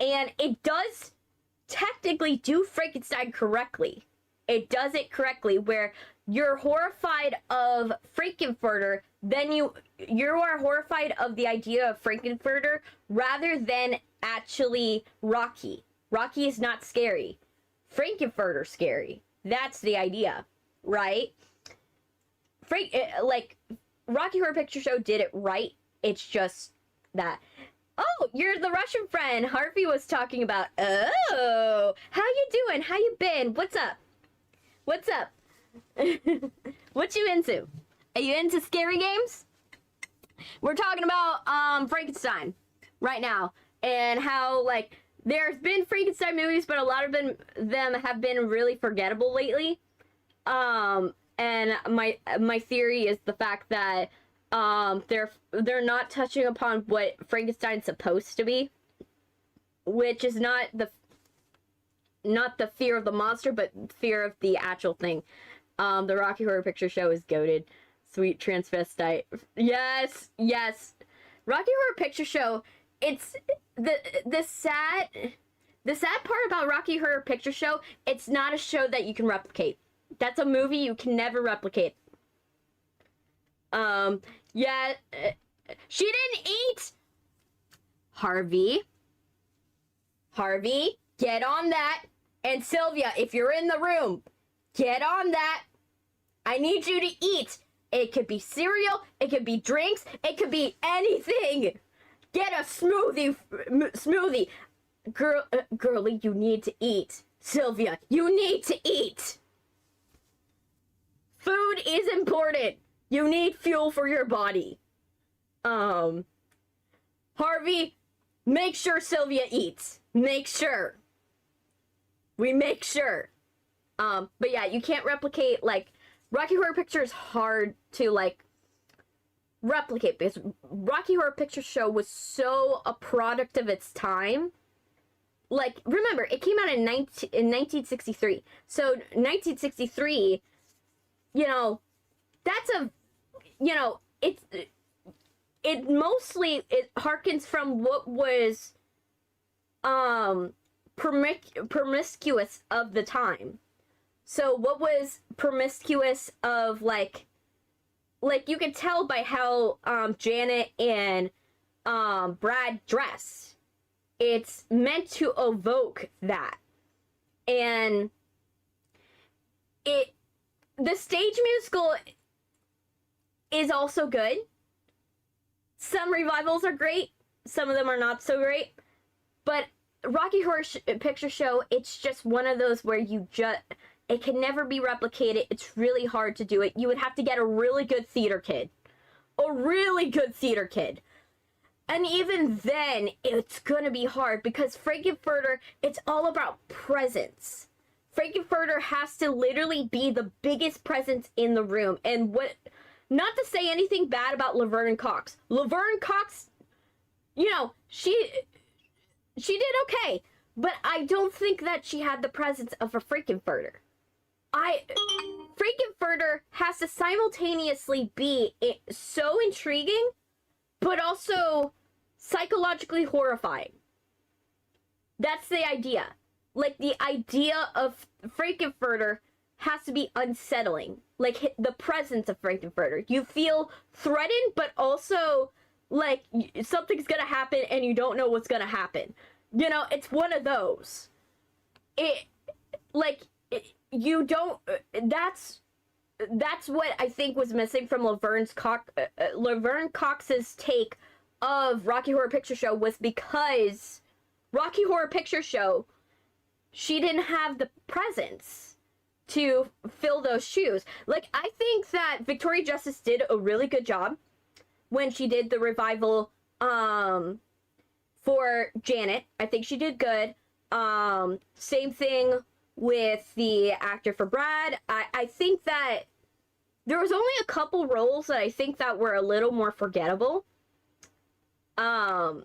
and it does technically do Frankenstein correctly. It does it correctly, where you're horrified of Frankenfurter, then you are horrified of the idea of Frankenfurter rather than actually Rocky. Rocky is not scary. Frankenfurter's scary. That's the idea, right? Like, Rocky Horror Picture Show did it right. It's just that. Oh, you're the Russian friend Harvey was talking about. Oh, how you doing? How you been? What's up? What's up? What you into? Are you into scary games? We're talking about Frankenstein right now, and how, like, there's been Frankenstein movies, but a lot of them have been really forgettable lately. And my theory is the fact that they're not touching upon what Frankenstein's supposed to be, which is not the fear of the monster, but fear of the actual thing. The Rocky Horror Picture Show is goated. Sweet transvestite. Yes, yes. Rocky Horror Picture Show, it's the sad part about Rocky Horror Picture Show, it's not a show that you can replicate. That's a movie you can never replicate. Yeah, She didn't eat! Harvey, get on that. And Sylvia, if you're in the room, get on that. I need you to eat. It could be cereal, it could be drinks, it could be anything. Get a smoothie. Girlie, you need to eat. Sylvia, you need to eat. Food is important. You need fuel for your body. Harvey, make sure Sylvia eats. Make sure. We make sure. But yeah, you can't replicate, like, Rocky Horror Picture is hard to, like, replicate because Rocky Horror Picture Show was so a product of its time. Like, remember, it came out in 1963. So, 1963, you know, that's a, you know, it mostly, it harkens from what was, promiscuous of the time. So what was promiscuous of, like you could tell by how Janet and Brad dress. It's meant to evoke that. And the stage musical is also good. Some revivals are great, some of them are not so great, but Rocky Horror Picture Show, it's just one of those where it can never be replicated. It's really hard to do it. You would have to get a really good theater kid. And even then, it's gonna be hard because Frankenfurter, it's all about presence. Frankenfurter has to literally be the biggest presence in the room. And not to say anything bad about Laverne Cox. Laverne Cox, you know, she did okay, but I don't think that she had the presence of a Frankenfurter. Frankenfurter has to simultaneously be so intriguing, but also psychologically horrifying. That's the idea. Like, the idea of Frankenfurter has to be unsettling. Like, the presence of Frankenfurter. You feel threatened, but also, like, something's gonna happen and you don't know what's gonna happen. You know, it's one of those. You don't, that's what I think was missing from Laverne Cox's take of Rocky Horror Picture Show, was because Rocky Horror Picture Show, she didn't have the presence to fill those shoes. Like, I think that Victoria Justice did a really good job when she did the revival, for Janet. I think she did good. Same thing with the actor for Brad. I think that there was only a couple roles that I think that were a little more forgettable. But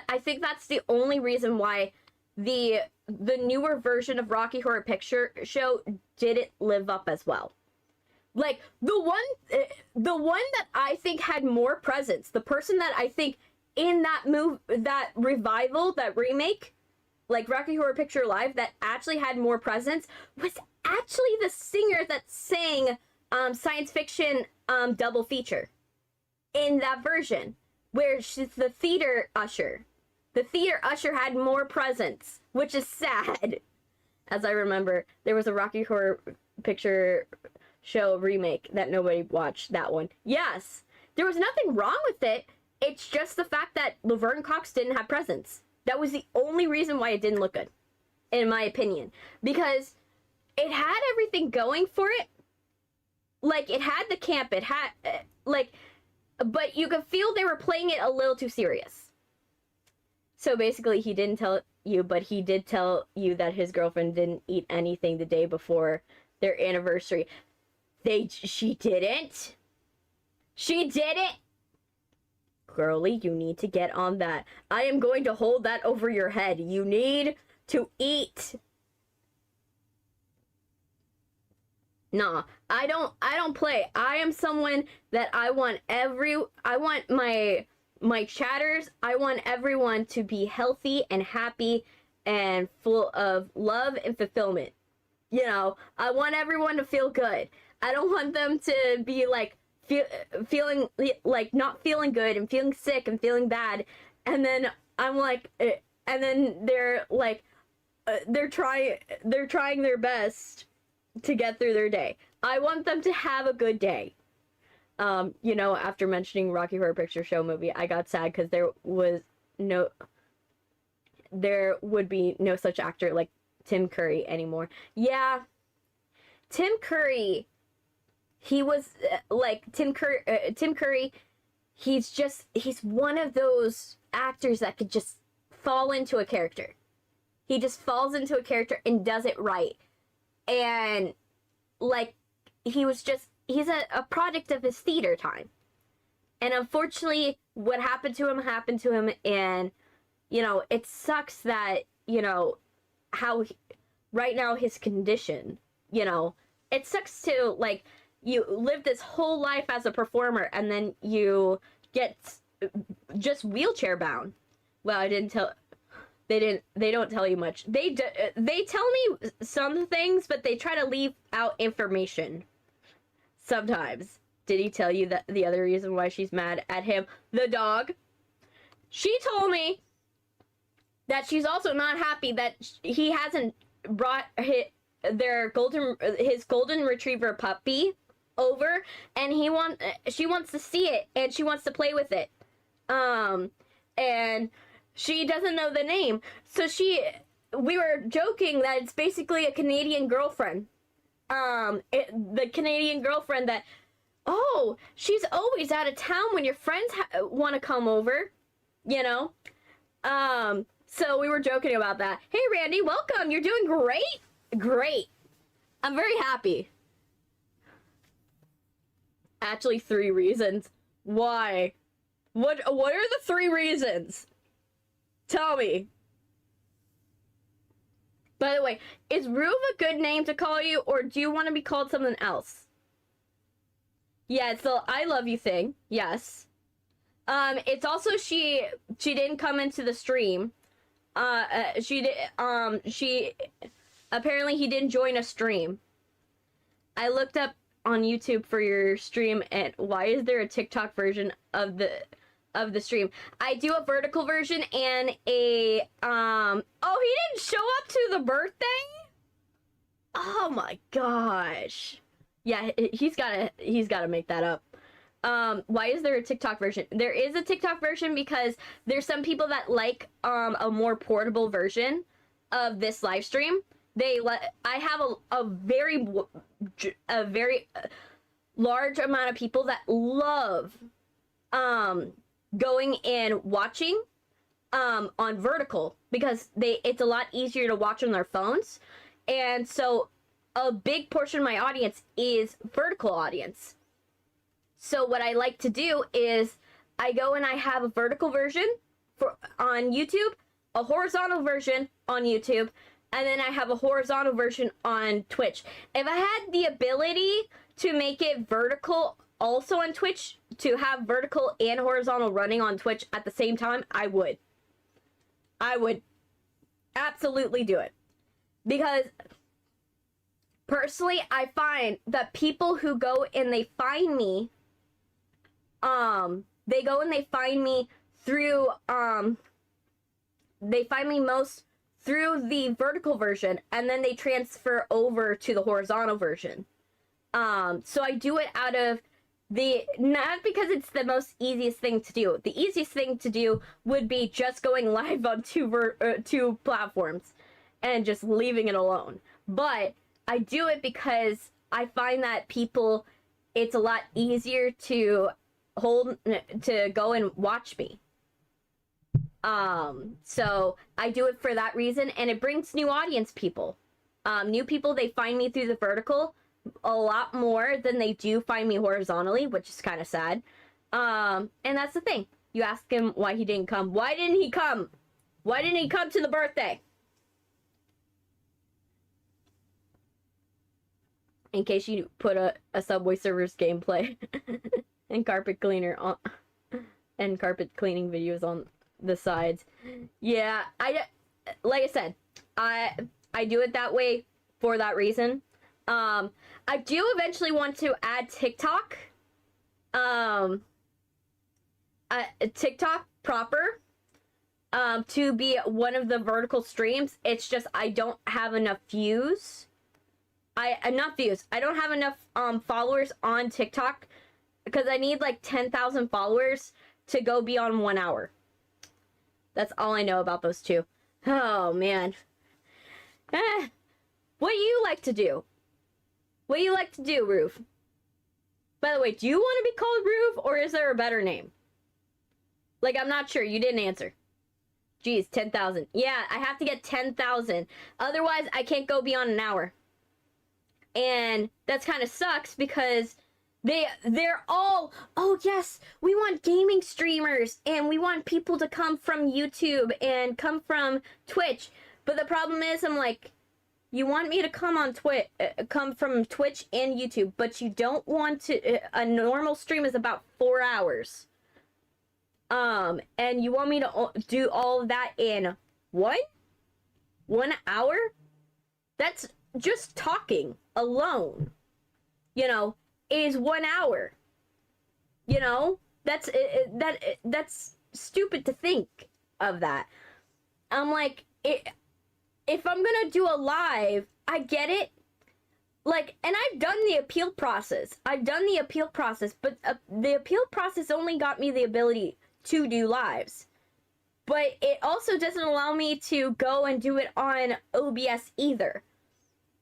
I think that's the only reason why the newer version of Rocky Horror Picture Show didn't live up as well. Like, the one that I think had more presence, the person that I think in that revival, that remake, like Rocky Horror Picture Live, that actually had more presence, was actually the singer that sang science fiction double feature in that version, where she's the theater usher. The theater usher had more presence, which is sad. As I remember, there was a Rocky Horror Picture Show remake that nobody watched, that one. Yes, there was nothing wrong with it. It's just the fact that Laverne Cox didn't have presence. That was the only reason why it didn't look good, in my opinion. Because it had everything going for it. Like, it had the camp, it had, but you could feel they were playing it a little too serious. So basically, he didn't tell you, but he did tell you that his girlfriend didn't eat anything the day before their anniversary. She didn't? She didn't? Girlie, you need to get on that. I am going to hold that over your head. You need to eat. Nah, I don't play. I am someone that I want my chatters, I want everyone to be healthy and happy and full of love and fulfillment. You know, I want everyone to feel good. I don't want them to be, like, feeling like not feeling good and feeling sick and feeling bad, and then I'm like, and then they're like, they're trying their best to get through their day. I want them to have a good day. You know, after mentioning Rocky Horror Picture Show movie, I got sad because there would be no such actor like Tim Curry anymore. Yeah, Tim Curry, he was like Tim Curry, he's one of those actors that could just fall into a character. He just falls into a character and does it right. And like, he's a product of his theater time. And unfortunately, what happened to him, and, you know, it sucks that, you know, right now his condition, you know, it sucks to, like, you live this whole life as a performer and then you get just wheelchair bound. Well, they don't tell you much. They tell me some things, but they try to leave out information sometimes. Did he tell you that the other reason why she's mad at him? The dog. She told me that she's also not happy that he hasn't brought his golden retriever puppy over, and she wants to see it and she wants to play with it. And she doesn't know the name. So we were joking that it's basically a Canadian girlfriend. The Canadian girlfriend that, oh, she's always out of town when your friends want to come over, you know? So we were joking about that. Hey, Randy, welcome. You're doing great. Great. I'm very happy. Actually, 3 reasons. Why? What are the 3 reasons? Tell me. By the way, is Rube a good name to call you, or do you want to be called something else? Yeah, it's the I love you thing. Yes. It's also she didn't come into the stream. She apparently he didn't join a stream. I looked up on YouTube for your stream, and why is there a TikTok version of the stream? I do a vertical version and a oh, he didn't show up to the birthday? Oh my gosh. Yeah, he's gotta make that up. Why is there a TikTok version? There is a TikTok version because there's some people that like a more portable version of this live stream. I have a very large amount of people that love going and watching on vertical because it's a lot easier to watch on their phones. And so a big portion of my audience is vertical audience. So what I like to do is I go and I have a vertical version on YouTube, a horizontal version on YouTube, and then I have a horizontal version on Twitch. If I had the ability to make it vertical also on Twitch, to have vertical and horizontal running on Twitch at the same time, I would. I would absolutely do it. Because personally, I find that people who go and they find me, they go and they find me through, they find me most through the vertical version, and then they transfer over to the horizontal version. So I do it out of not because it's the most easiest thing to do. The easiest thing to do would be just going live on two platforms and just leaving it alone. But I do it because I find that it's a lot easier to go and watch me. So I do it for that reason, and it brings new audience people. New people, they find me through the vertical a lot more than they do find me horizontally, which is kind of sad. And that's the thing. You ask him why he didn't come. Why didn't he come? Why didn't he come to the birthday? In case you put a Subway Surfers gameplay and carpet cleaner on and carpet cleaning videos on the sides. Yeah, like I said, I do it that way for that reason. I do eventually want to add TikTok TikTok proper to be one of the vertical streams. It's just I don't have enough views. I don't have enough followers on TikTok because I need like 10,000 followers to go beyond 1 hour. That's all I know about those two. Oh man. What do you like to do? What do you like to do, Roof? By the way, do you want to be called Roof, or is there a better name? Like, I'm not sure. You didn't answer. Jeez, 10,000. Yeah, I have to get 10,000. Otherwise, I can't go beyond an hour. And that's kind of sucks because they're all, oh yes, we want gaming streamers and we want people to come from YouTube and come from Twitch. But the problem is, I'm like, you want me to come on come from Twitch and YouTube, but you don't want to. A normal stream is about 4 hours. And you want me to do all of that in 1 hour? That's just talking alone. You know, is 1 hour. You know, that's stupid to think of that. I'm like, if I'm gonna do a live, I get it. Like, and I've done the appeal process. But the appeal process only got me the ability to do lives. But it also doesn't allow me to go and do it on OBS either.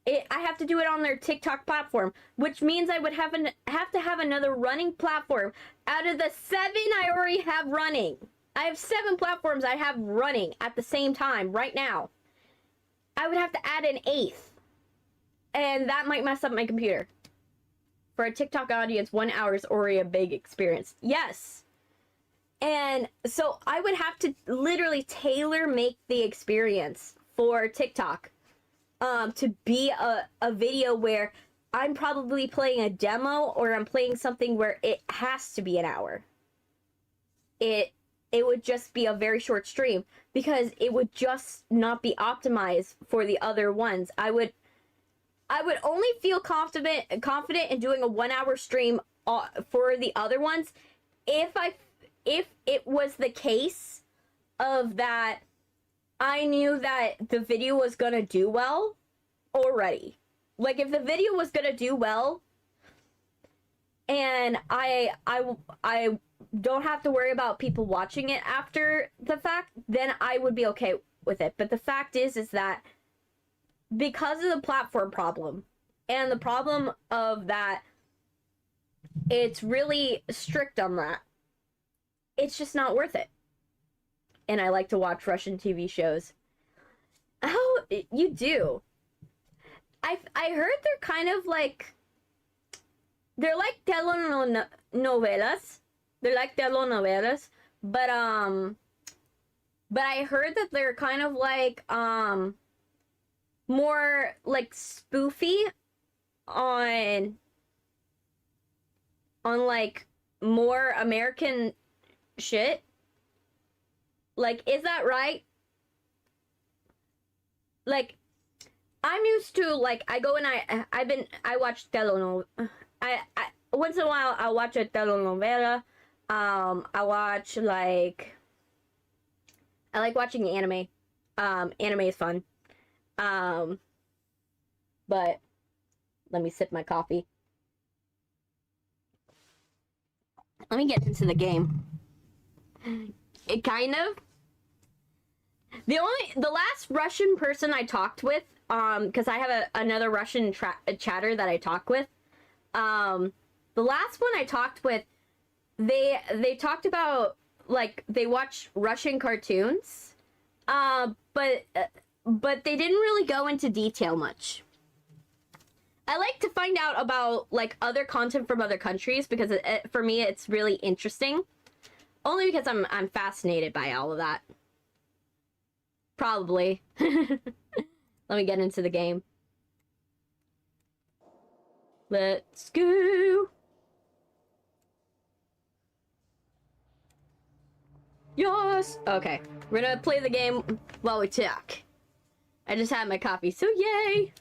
I have to do it on their TikTok platform, which means I would have to have another running platform out of the 7 I already have running. I have 7 platforms I have running at the same time right now. I would have to add an 8th. And that might mess up my computer. For a TikTok audience, 1 hour is already a big experience. Yes. And so I would have to literally tailor make the experience for TikTok to be a video where I'm probably playing a demo or I'm playing something where it has to be an hour. It would just be a very short stream because it would just not be optimized for the other ones. I would only feel confident in doing a 1 hour stream for the other ones if it was the case of that I knew that the video was gonna do well already. Like, if the video was gonna do well and I don't have to worry about people watching it after the fact, then I would be okay with it. But the fact is that because of the platform problem and the problem of that it's really strict on that, it's just not worth it. And I like to watch Russian TV shows. Oh, you do? I heard they're kind of like, they're like telenovelas. They're like telenovelas, but I heard that they're kind of like more like spoofy on like more American shit. Like, is that right? Like, I'm used to, like, I go and I watch telenovelas. I once in a while I'll watch a telenovela. I watch, like, I like watching anime. Anime is fun. But let me sip my coffee. Let me get into the game. It kind of. The last Russian person I talked with, because I have another Russian chatter that I talk with. The last one I talked with, they talked about, like, they watch Russian cartoons, but they didn't really go into detail much. I like to find out about, like, other content from other countries because for me it's really interesting. Only because I'm fascinated by all of that. Probably. Let me get into the game. Let's go. Yes. Okay. We're gonna play the game while we talk. I just had my coffee, so yay.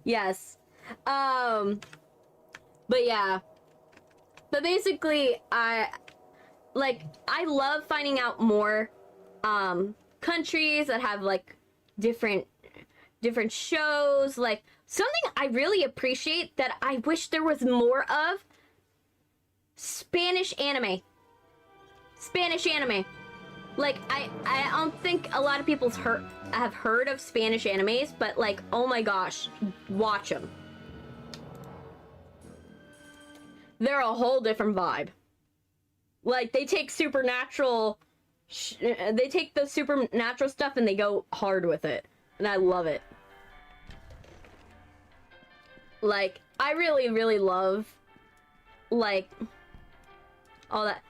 Yes. But yeah. But basically, I love finding out more countries that have like different shows. Like something I really appreciate that I wish there was more of: Spanish anime. Like I don't think a lot of people's have heard of Spanish animes, but like, oh my gosh, watch them. They're a whole different vibe. Like they take supernatural, they take the supernatural stuff and they go hard with it, and I love it. Like I really love like all that.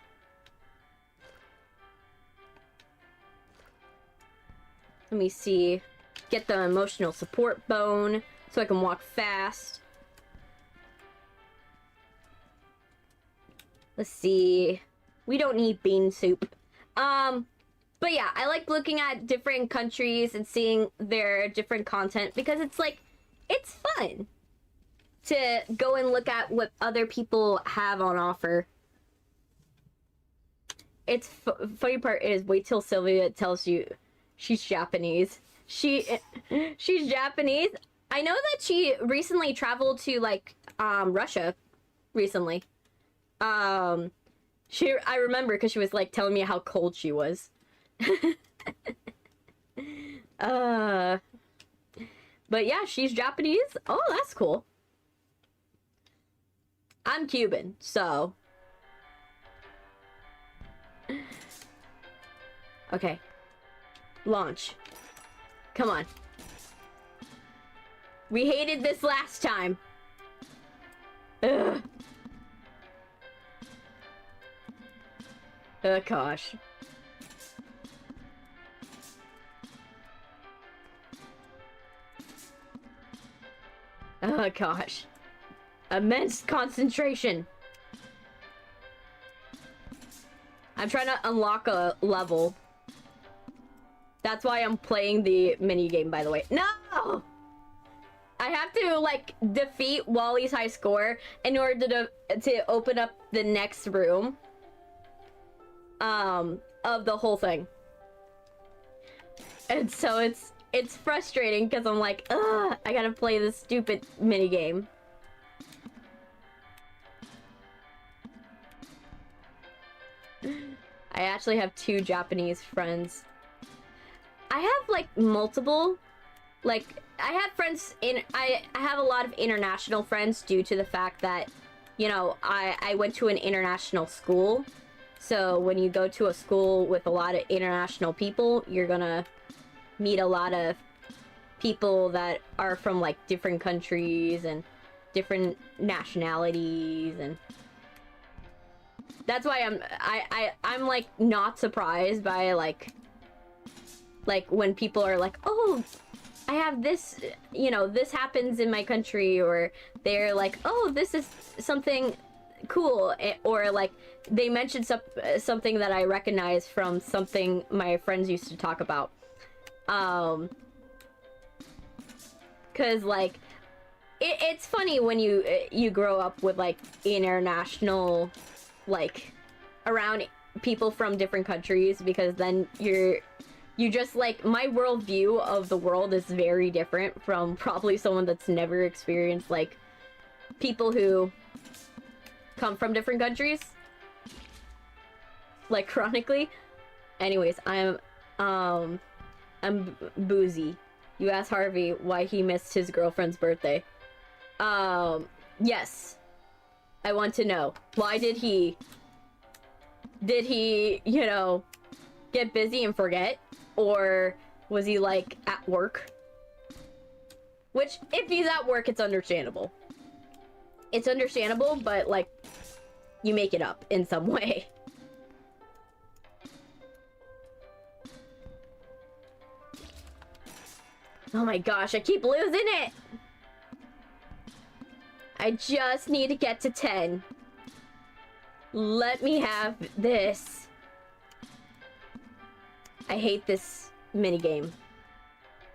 Let me see. Get the emotional support bone so I can walk fast. Let's see. We don't need bean soup. But yeah, I like looking at different countries and seeing their different content because it's like, it's fun to go and look at what other people have on offer. It's funny part is, wait till Sylvia tells you she's Japanese. She's Japanese. I know that she recently traveled to like Russia recently. I remember because she was like telling me how cold she was. But yeah, she's Japanese. Oh, that's cool. I'm Cuban, so okay. Launch. Come on. We hated this last time. Ugh. Oh gosh. Oh gosh. Immense concentration. I'm trying to unlock a level. That's why I'm playing the mini game, by the way. No! I have to like defeat Wally's high score in order to open up the next room of the whole thing. And so it's frustrating because I'm like, ugh, I gotta play this stupid mini game. I actually have 2 Japanese friends. I have like multiple, like I have friends I have a lot of international friends due to the fact that, you know, I went to an international school. So when you go to a school with a lot of international people, you're gonna meet a lot of people that are from like different countries and different nationalities, and that's why I'm like not surprised by like when people are like, oh, I have this, you know, this happens in my country, or they're like, oh, this is something cool, or like they mentioned something that I recognize from something my friends used to talk about. Cause like it's funny when you grow up with like international, like around people from different countries, because then you just like, my worldview of the world is very different from probably someone that's never experienced like people who come from different countries, like chronically. Anyways, I'm boozy. You asked Harvey why he missed his girlfriend's birthday. Yes, I want to know, why did he, you know, get busy and forget? Or was he like at work? Which, if he's at work, it's understandable. It's understandable, but like, you make it up in some way. Oh my gosh, I keep losing it! I just need to get to 10. Let me have this. I hate this minigame.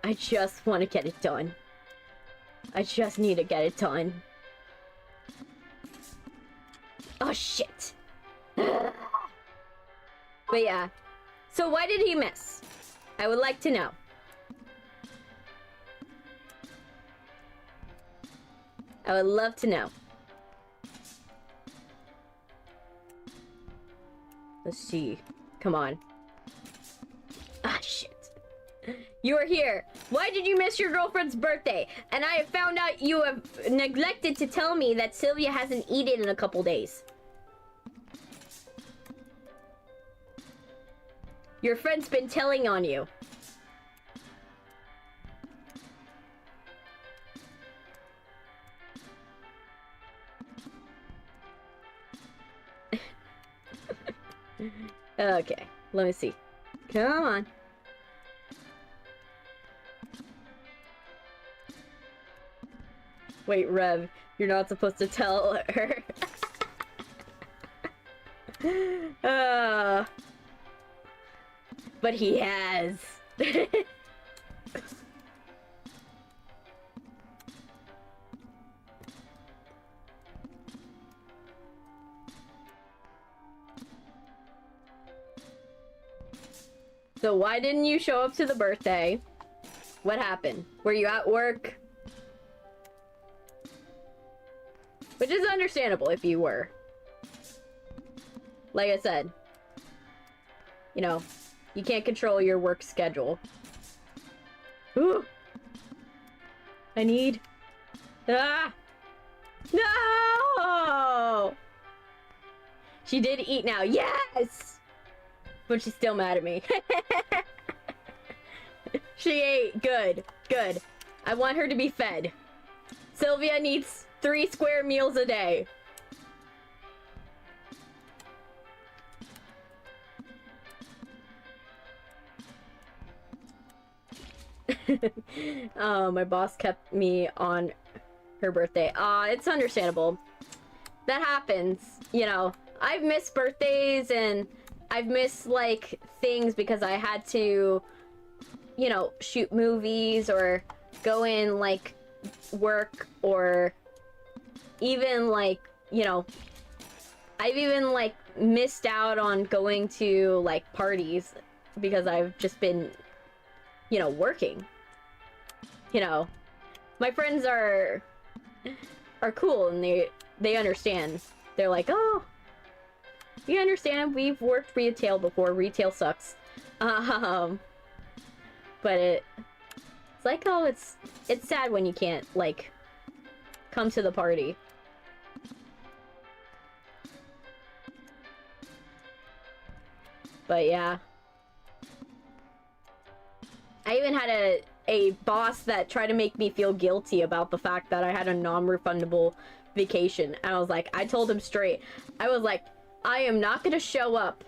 I just want to get it done. I just need to get it done. Oh, shit. But yeah. So why did he miss? I would like to know. I would love to know. Let's see. Come on. Ah, shit. You are here. Why did you miss your girlfriend's birthday? And I have found out you have neglected to tell me that Sylvia hasn't eaten in a couple days. Your friend's been telling on you. Okay, let me see. Come on. Wait, Rev, you're not supposed to tell her. But he has. So why didn't you show up to the birthday? What happened? Were you at work? Which is understandable if you were. Like I said, you know, you can't control your work schedule. Ooh! I need... Ah! No! She did eat now. Yes! But she's still mad at me. She ate. Good. Good. I want her to be fed. Sylvia needs 3 square meals a day. Oh, my boss kept me on her birthday. It's understandable. That happens. You know, I've missed birthdays and I've missed, like, things because I had to, you know, shoot movies or go in, like, work, or even, like, you know, I've even, like, missed out on going to, like, parties because I've just been, you know, working. You know, my friends are cool and they understand. They're like, oh, you understand, we've worked retail before. Retail sucks. But it's like, oh, it's sad when you can't, like, come to the party. But yeah. I even had a boss that tried to make me feel guilty about the fact that I had a non-refundable vacation. And I was like, I told him straight. I was like, I am not gonna show up.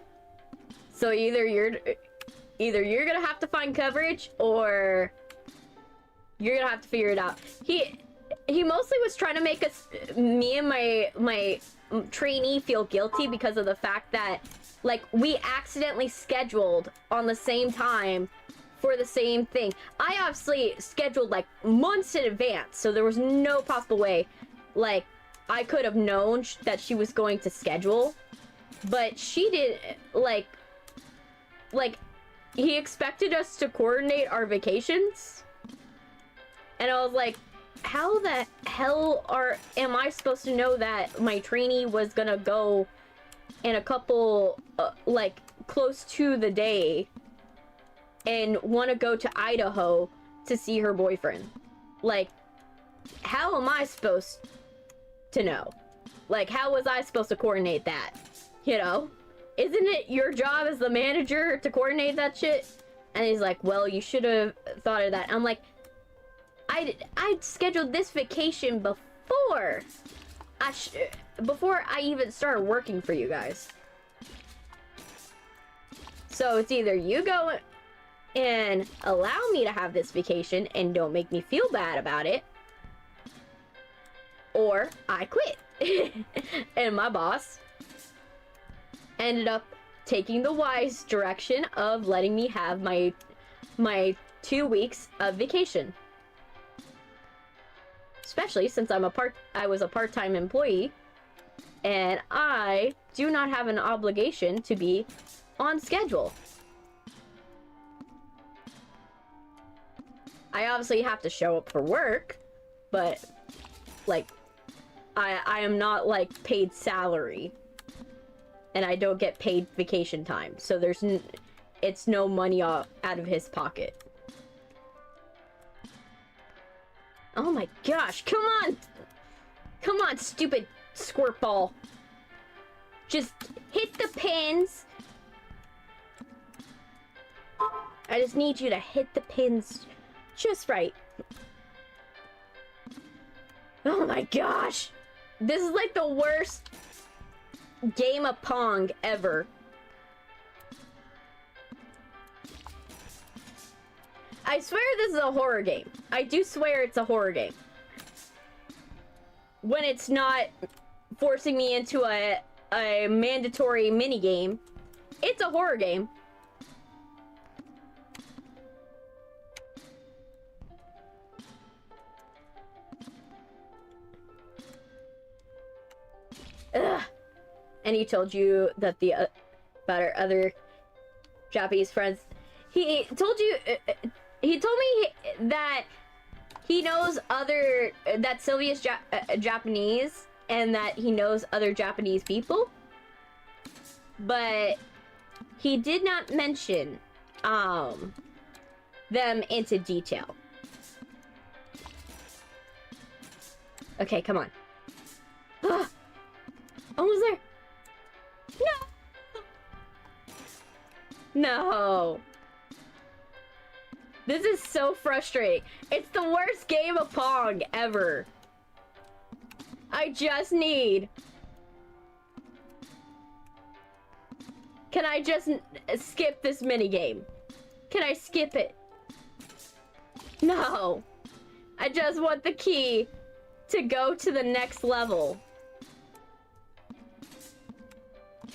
So either you're gonna have to find coverage, or you're gonna have to figure it out. He mostly was trying to make me and my trainee feel guilty because of the fact that, like, we accidentally scheduled on the same time for the same thing. I obviously scheduled, like, months in advance, so there was no possible way, like, I could have known that she was going to schedule. But she did, like, he expected us to coordinate our vacations. And I was like, how the hell am I supposed to know that my trainee was gonna go in a couple, like, close to the day and want to go to Idaho to see her boyfriend? Like, how am I supposed to know? Like, how was I supposed to coordinate that? You know? Isn't it your job as the manager to coordinate that shit? And he's like, well, you should have thought of that. I'm like, I scheduled this vacation before I even started working for you guys. So it's either you go and allow me to have this vacation and don't make me feel bad about it, or I quit. And my boss ended up taking the wise direction of letting me have my 2 weeks of vacation. Especially since I was a part-time employee. and I do not have an obligation to be on schedule. I obviously have to show up for work, but like I am not like paid salary, and I don't get paid vacation time, so it's no money out of his pocket. Oh my gosh, come on! Come on, stupid squirt ball. Just hit the pins. I just need you to hit the pins just right. Oh my gosh. This is like the worst game of Pong ever. I swear this is a horror game. I do swear it's a horror game. When it's not forcing me into a mandatory mini game, it's a horror game. Ugh. And he told you that about our other Japanese friends. He told you. He told me that he knows that Sylvia's Japanese, and that he knows other Japanese people, but he did not mention them into detail. Okay, come on. Almost there. No. This is so frustrating. It's the worst game of Pong ever. I just need... Can I just skip this minigame? Can I skip it? No. I just want the key to go to the next level.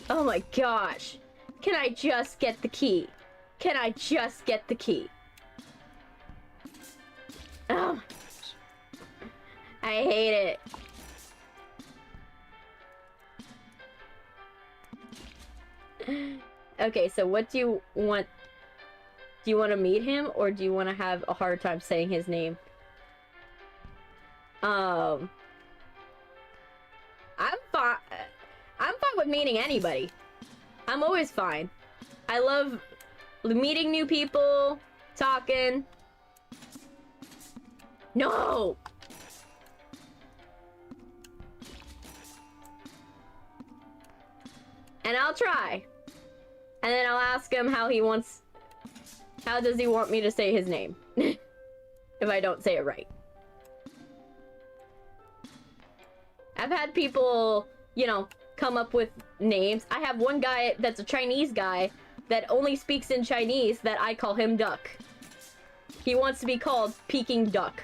Oh my gosh. Can I just get the key? Can I just get the key? Oh my gosh. I hate it. Okay, so what do you want? Do you want to meet him, or do you want to have a hard time saying his name? I'm fine. I'm fine with meeting anybody. I'm always fine. I love meeting new people, talking. No! And I'll try. And then I'll ask him how does he want me to say his name? If I don't say it right. I've had people, you know, come up with names. I have one guy that's a Chinese guy that only speaks in Chinese that I call him Duck. He wants to be called Peking Duck.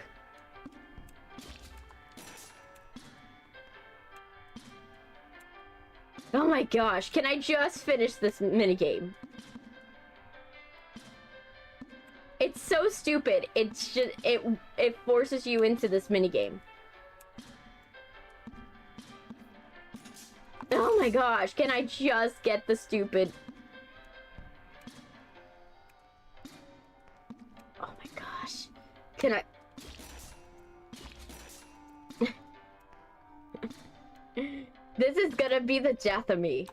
Oh my gosh, can I just finish this minigame? It's so stupid. It's just, it forces you into this minigame. Oh my gosh, can I just get the stupid... Oh my gosh. Can I... This is gonna be the death of me.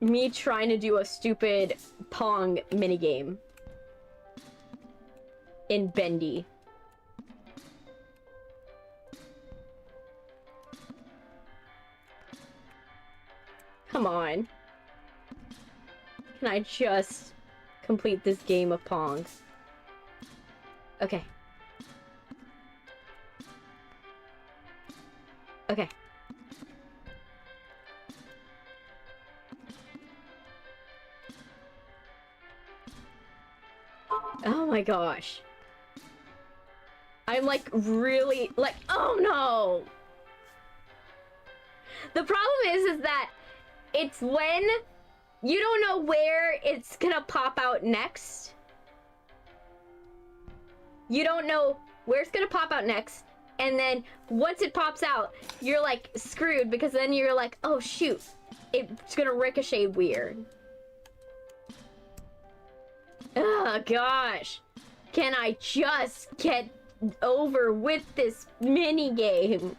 Me trying to do a stupid Pong minigame. In Bendy. Come on. Can I just complete this game of Pong? Okay. Okay. Oh my gosh. I'm like really like, oh no. The problem is that it's when you don't know where it's gonna pop out next. You don't know where it's gonna pop out next, And then once it pops out, you're like screwed because then you're like, oh shoot, it's gonna ricochet weird. Oh gosh. Can I just get over with this mini game?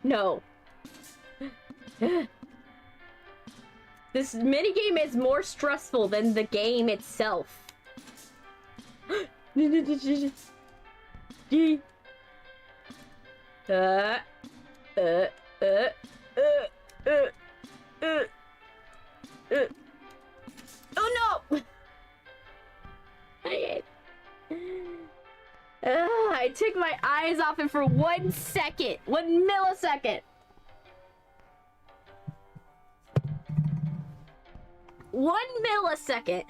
No. This minigame is more stressful than the game itself. Oh no! I took my eyes off it for 1 second. 1 millisecond. 1 millisecond,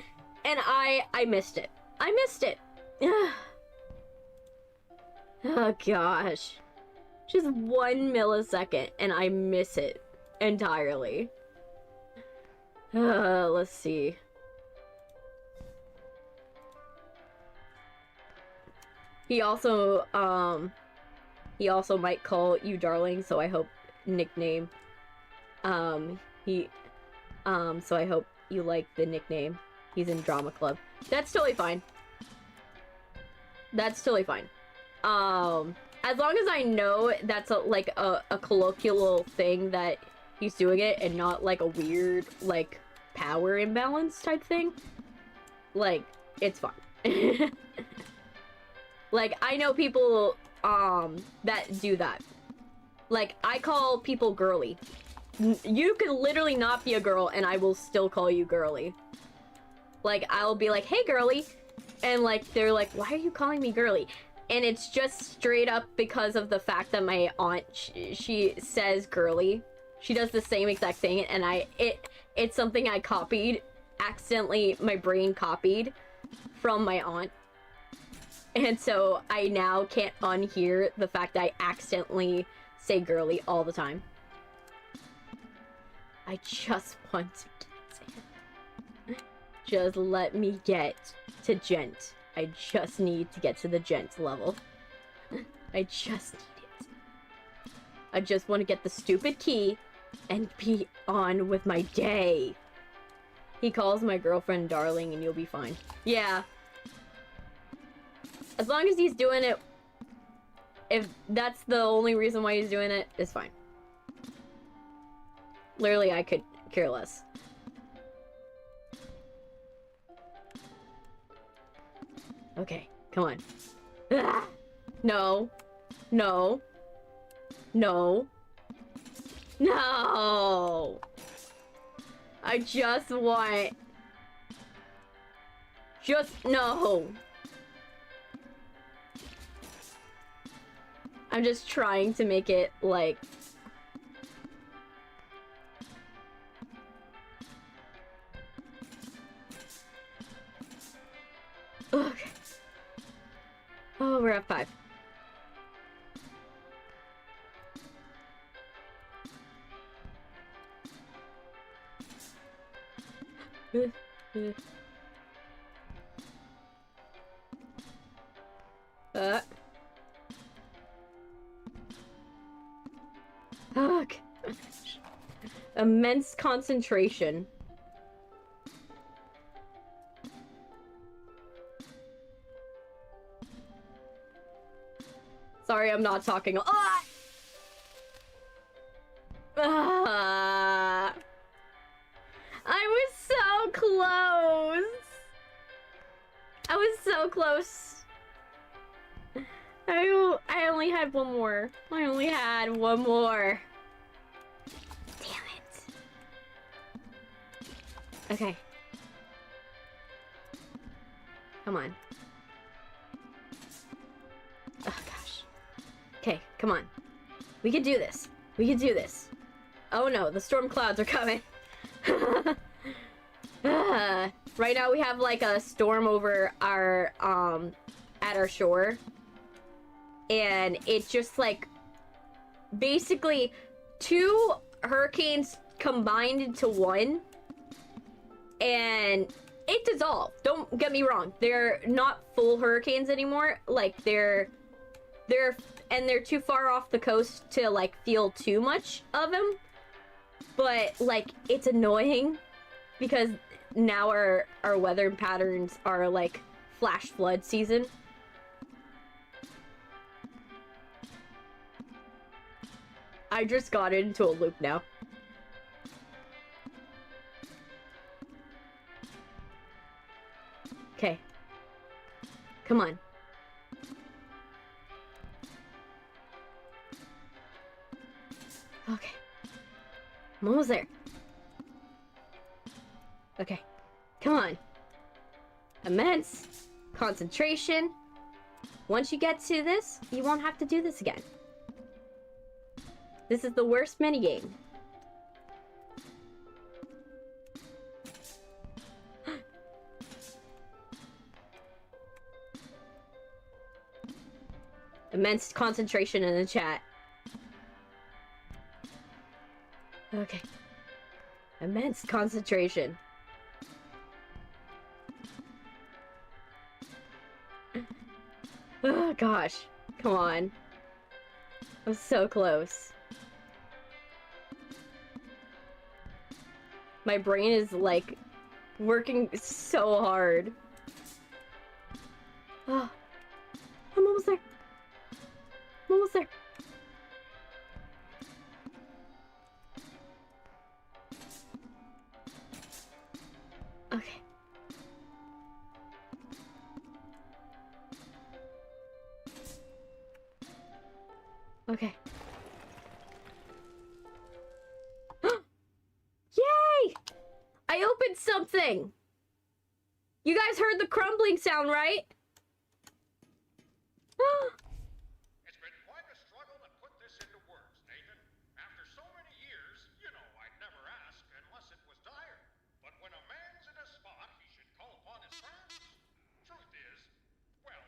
and I missed it. I missed it. Oh gosh. Just 1 millisecond, and I miss it entirely. Let's see. He also might call you darling, so I hope nickname. So I hope you like the nickname. He's in drama club. That's totally fine. That's totally fine. As long as I know that's a colloquial thing that he's doing it and not like a weird like power imbalance type thing, like it's fine. Like I know people that do that. Like I call people girly. You could literally not be a girl and I will still call you girly. Like I'll be like, hey girly, and like they're like, why are you calling me girly? And it's just straight up because of the fact that my aunt, she says girly. She does the same exact thing, and it's something I copied accidentally. My brain copied from my aunt, and so I now can't unhear the fact that I accidentally say girly all the time. I just want to get it. Just let me get to Gent. I just need to get to the Gent level. I just need it. I just want to get the stupid key and be on with my day. He calls my girlfriend darling and you'll be fine. Yeah. As long as he's doing it, if that's the only reason why he's doing it, it's fine. Literally, I could care less. Okay, come on. Ah! No. No. No. No! I just want... Just... No! I'm just trying to make it, like... Okay. Oh, we're at 5. Oh, gosh. Immense concentration. Sorry, I'm not talking. Ah! Ah! I was so close. I was so close. I only had one more. I only had one more. Damn it. Okay. Come on. Oh gosh. Okay, come on. We can do this. We can do this. Oh no, the storm clouds are coming. Right now we have like a storm over our at our shore, and it's just like basically 2 hurricanes combined into one, and it dissolved. Don't get me wrong. They're not full hurricanes anymore. Like, they're too far off the coast to, like, feel too much of them. But, like, it's annoying because now our weather patterns are, like, flash flood season. I just got into a loop now. Okay. Come on. Okay. I'm almost there. Okay. Come on. Immense. Concentration. Once you get to this, you won't have to do this again. This is the worst minigame. Immense concentration in the chat. Okay. Immense concentration. Oh gosh. Come on. I'm so close. My brain is like working so hard. Oh, I'm almost there. I'm almost there. Okay. Okay. Yay! I opened something! You guys heard the crumbling sound, right? It's been quite a struggle to put this into words, Nathan. After so many years, you know I'd never ask unless it was dire. But when a man's in a spot, he should call upon his friends. Truth is, well,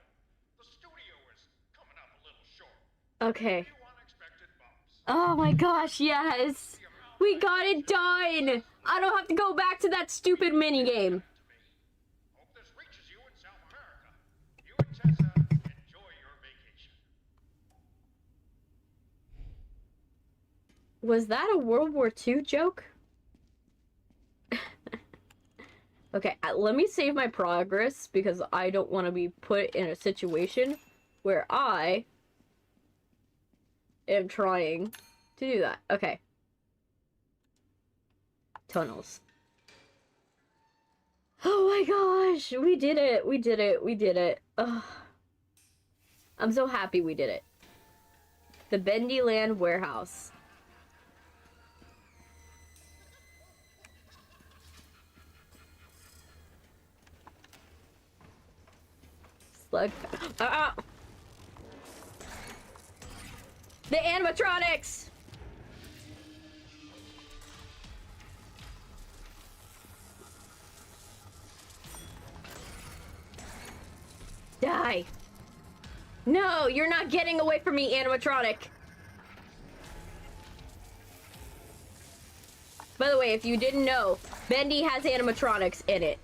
the studio is coming up a little short. Okay. A few unexpected bumps. Oh my gosh, yes! We got it done! I don't have to go back to that stupid minigame. Hope this reaches you in South America. You and Tessa enjoy your vacation. Was that a World War II joke? Okay, let me save my progress because I don't want to be put in a situation where I am trying to do that. Okay. Tunnels. Oh my gosh, we did it. We did it. We did it. Ugh. I'm so happy we did it. The Bendy Land Warehouse. Slug. The animatronics! Die! No, you're not getting away from me, animatronic! By the way, if you didn't know, Bendy has animatronics in it.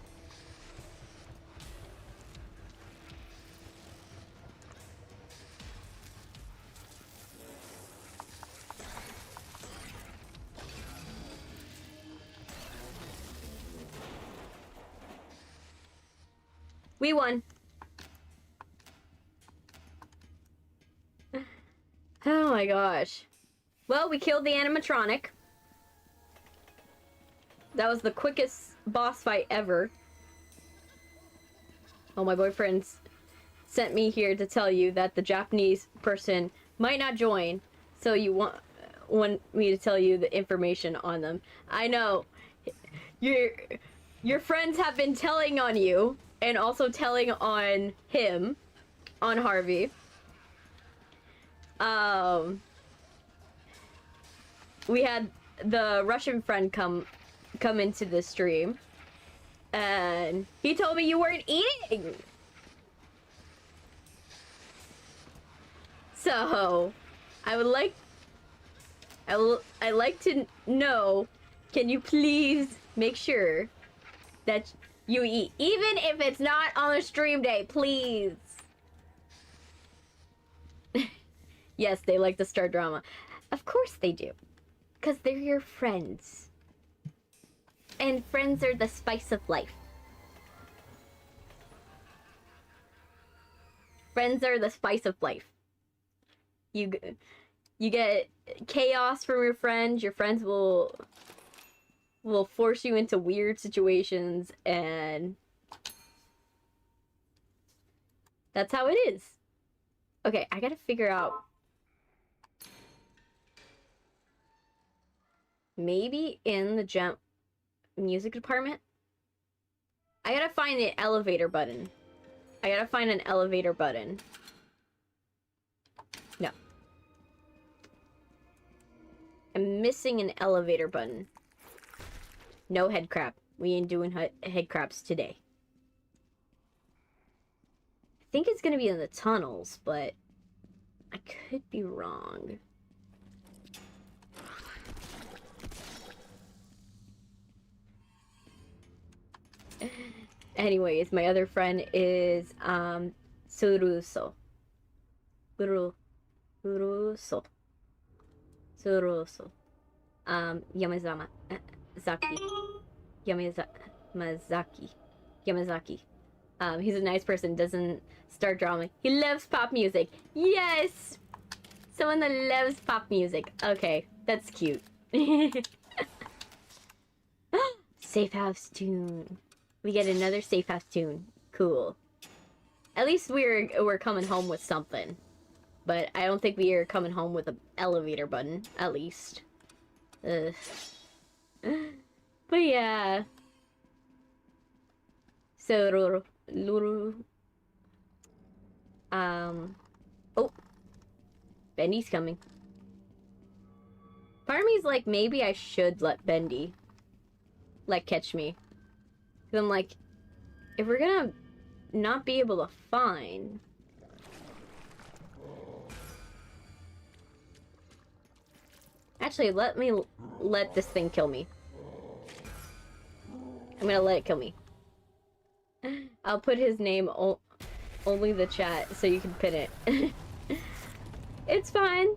We won. Oh my gosh. Well, we killed the animatronic. That was the quickest boss fight ever. Oh, my boyfriend's sent me here to tell you that the Japanese person might not join, so you want me to tell you the information on them. I know. Your friends have been telling on you, and also telling on him, on Harvey. We had the Russian friend come into the stream, and he told me you weren't eating. So, I'd like to know, can you please make sure that you eat. Even if it's not on a stream day, please. Yes, they like to start drama. Of course they do. Because they're your friends. And friends are the spice of life. Friends are the spice of life. You get chaos from your friends. Your friends will force you into weird situations, and that's how it is. Okay, I gotta figure out. Maybe in the Gent music department? I gotta find an elevator button. I gotta find an elevator button. No. I'm missing an elevator button. No head crab. We ain't doing head crabs today. I think it's gonna be in the tunnels, but I could be wrong. Anyways, my other friend is Suruso. Suruso. Yamazaki. Yamazaki. He's a nice person, doesn't start drama. He loves pop music. Yes! Someone that loves pop music. Okay, that's cute. Safe house tune. We get another safe house tune. Cool. At least we're coming home with something. But I don't think we are coming home with an elevator button, at least. Ugh. But yeah. So, oh. Bendy's coming. Part of me is like, maybe I should let Bendy, like, catch me. Because I'm like, if we're gonna not be able to find... Actually, let this thing kill me. I'm gonna let it kill me. I'll put his name only the chat so you can pin it. It's fine.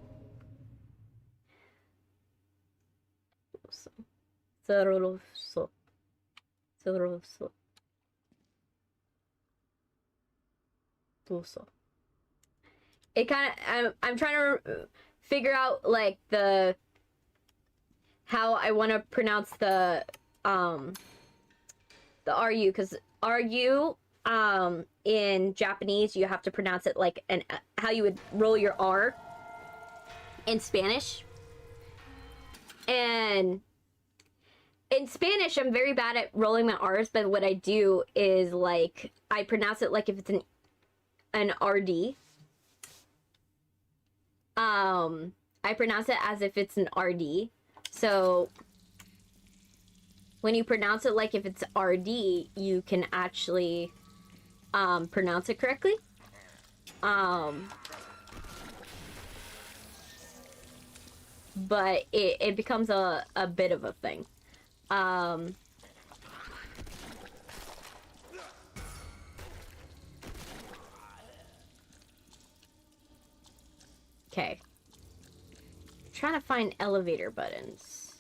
Soroso. It kind of, I'm trying to figure out like how I want to pronounce the RU, because RU in Japanese you have to pronounce it like how you would roll your R in Spanish. And in Spanish, I'm very bad at rolling my R's, but what I do is, like, I pronounce it like if it's an RD. I pronounce it as if it's an RD. So, when you pronounce it like if it's RD, you can actually, pronounce it correctly. But it becomes a bit of a thing. Okay. Trying to find elevator buttons.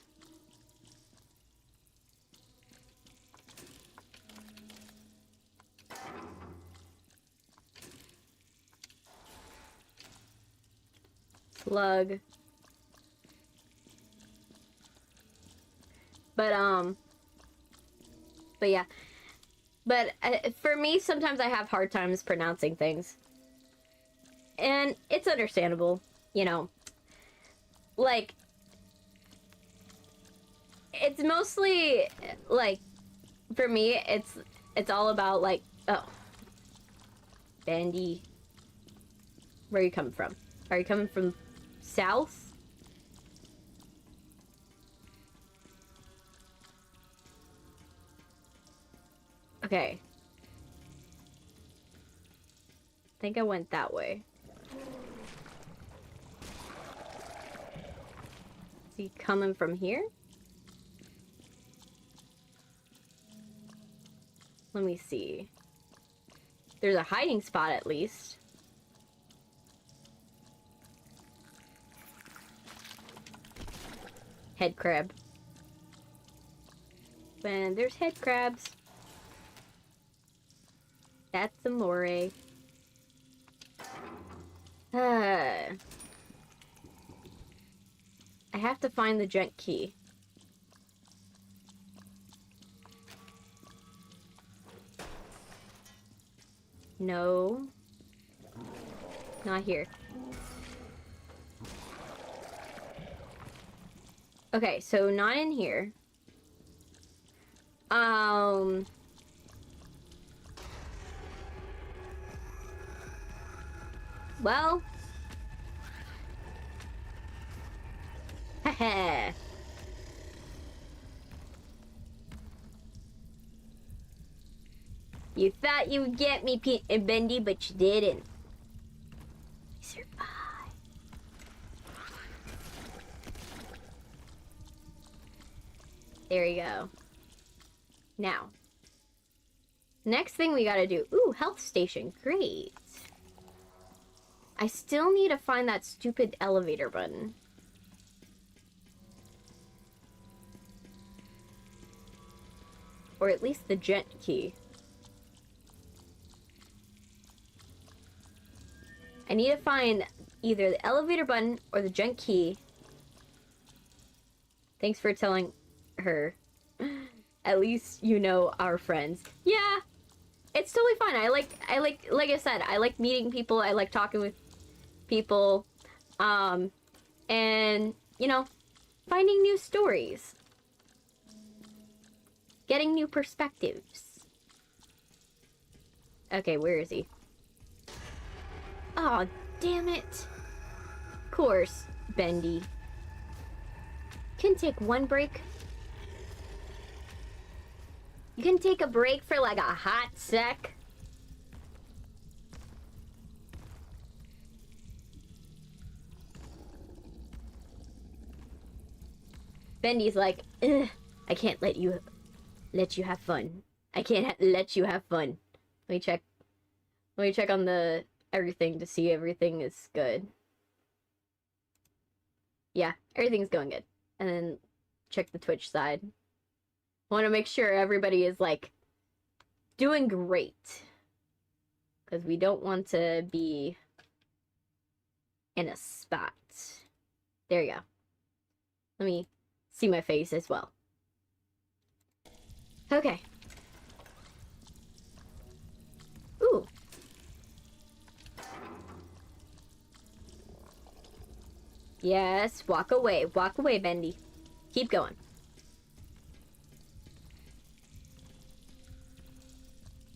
Slug. But yeah. But for me, sometimes I have hard times pronouncing things. And it's understandable, you know. Like, it's mostly, like, for me, it's all about, like, oh. Bendy. Where are you coming from? Are you coming from south? Okay. I think I went that way. Is he coming from here? Let me see. There's a hiding spot at least. Head crab. And there's head crabs. That's amore. I have to find the Gent key. No. Not here. Okay, so not in here. Well. Haha. You thought you would get me, Pete and Bendy, but you didn't. Survive. There you go. Now. Next thing we gotta do. Ooh, health station. Great. I still need to find that stupid elevator button. Or at least the Gent key. I need to find either the elevator button or the Gent key. Thanks for telling her. At least you know our friends. Yeah, it's totally fine. Like I said, I like meeting people. I like talking with people. And, you know, finding new stories. Getting new perspectives. Okay, where is he? Aw, damn it. Of course, Bendy. Can take one break. You can take a break for like a hot sec. Bendy's like, ugh, I can't let you have fun. I can't let you have fun. Let me check. Let me check on the everything to see everything is good. Yeah, everything's going good. And then check the Twitch side. Want to make sure everybody is like doing great, because we don't want to be in a spot. There you go. Let me see my face as well. Okay. Ooh. Yes, walk away, Bendy. Keep going.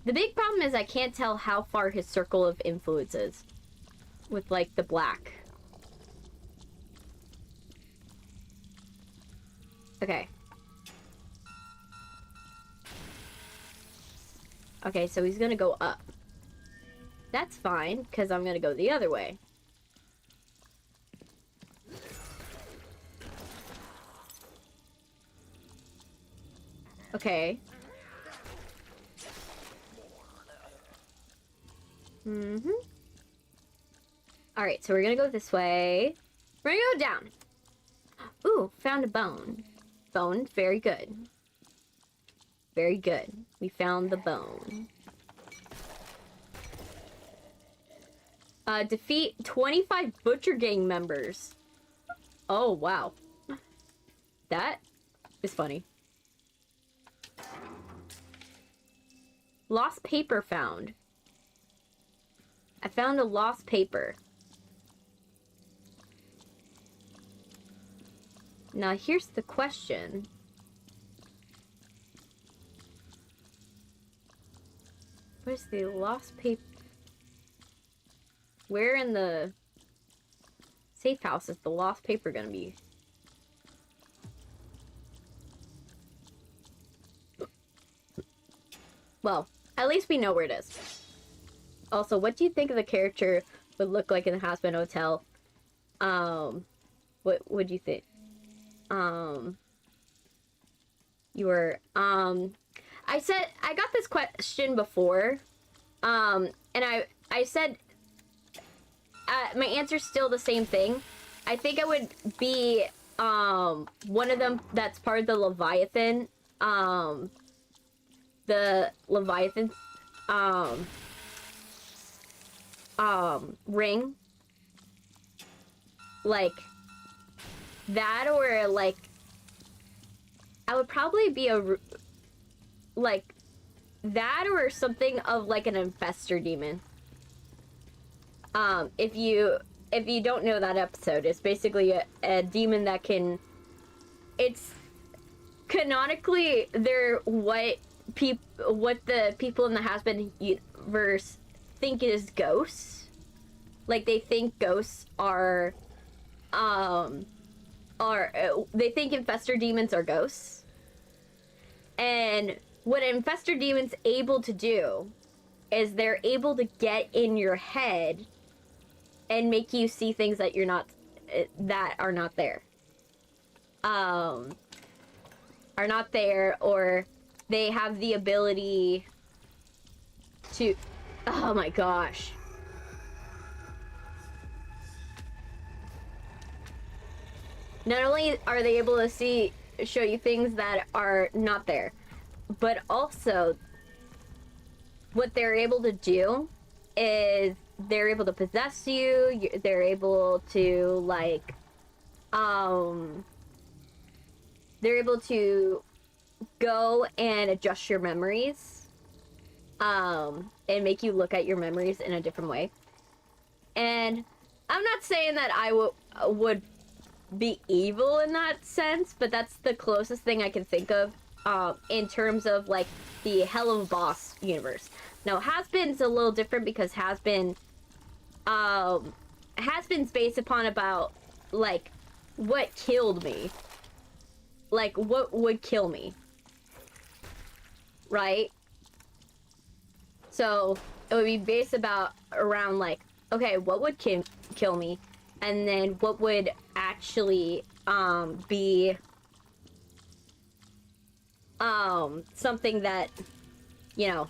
The big problem is I can't tell how far his circle of influence is with, like, the black. Okay. Okay, so he's gonna go up. That's fine, because I'm gonna go the other way. Okay. Mm-hmm. Alright, so we're gonna go this way. We're gonna go down. Ooh, found a bone. Bone, very good. Very good. We found the bone. Defeat 25 Butcher Gang members. Oh, wow. That is funny. Lost paper found. I found a lost paper. Now, here's the question. Where's the lost paper? Where in the safe house is the lost paper gonna be? Well, at least we know where it is. Also, what do you think of the character would look like in the Hazbin Hotel? What would you think? I got this question before, and I said my answer's still the same thing. I think I would be one of them that's part of the Leviathan, ring, like that, or like I would probably be like that, or something of like an infestor demon. If you don't know that episode, it's basically a demon that can, it's canonically they're what the people in the Has-Been universe think is ghosts. Like they think ghosts are they think infestor demons are ghosts. And what an infestor demon's able to do is they're able to get in your head and make you see things that are not there. Or they have the ability to, oh my gosh. Not only are they able to show you things that are not there, but also what they're able to do is they're able to possess you. They're able to like, they're able to go and adjust your memories, and make you look at your memories in a different way. And I'm not saying that I would be evil in that sense, but that's the closest thing I can think of in terms of like the Hell of a Boss universe. Now Has-Been's a little different because Has-Been's based upon about like what killed me, like what would kill me, right? So it would be based around like, okay, what would kill me, and then what would actually be something that, you know,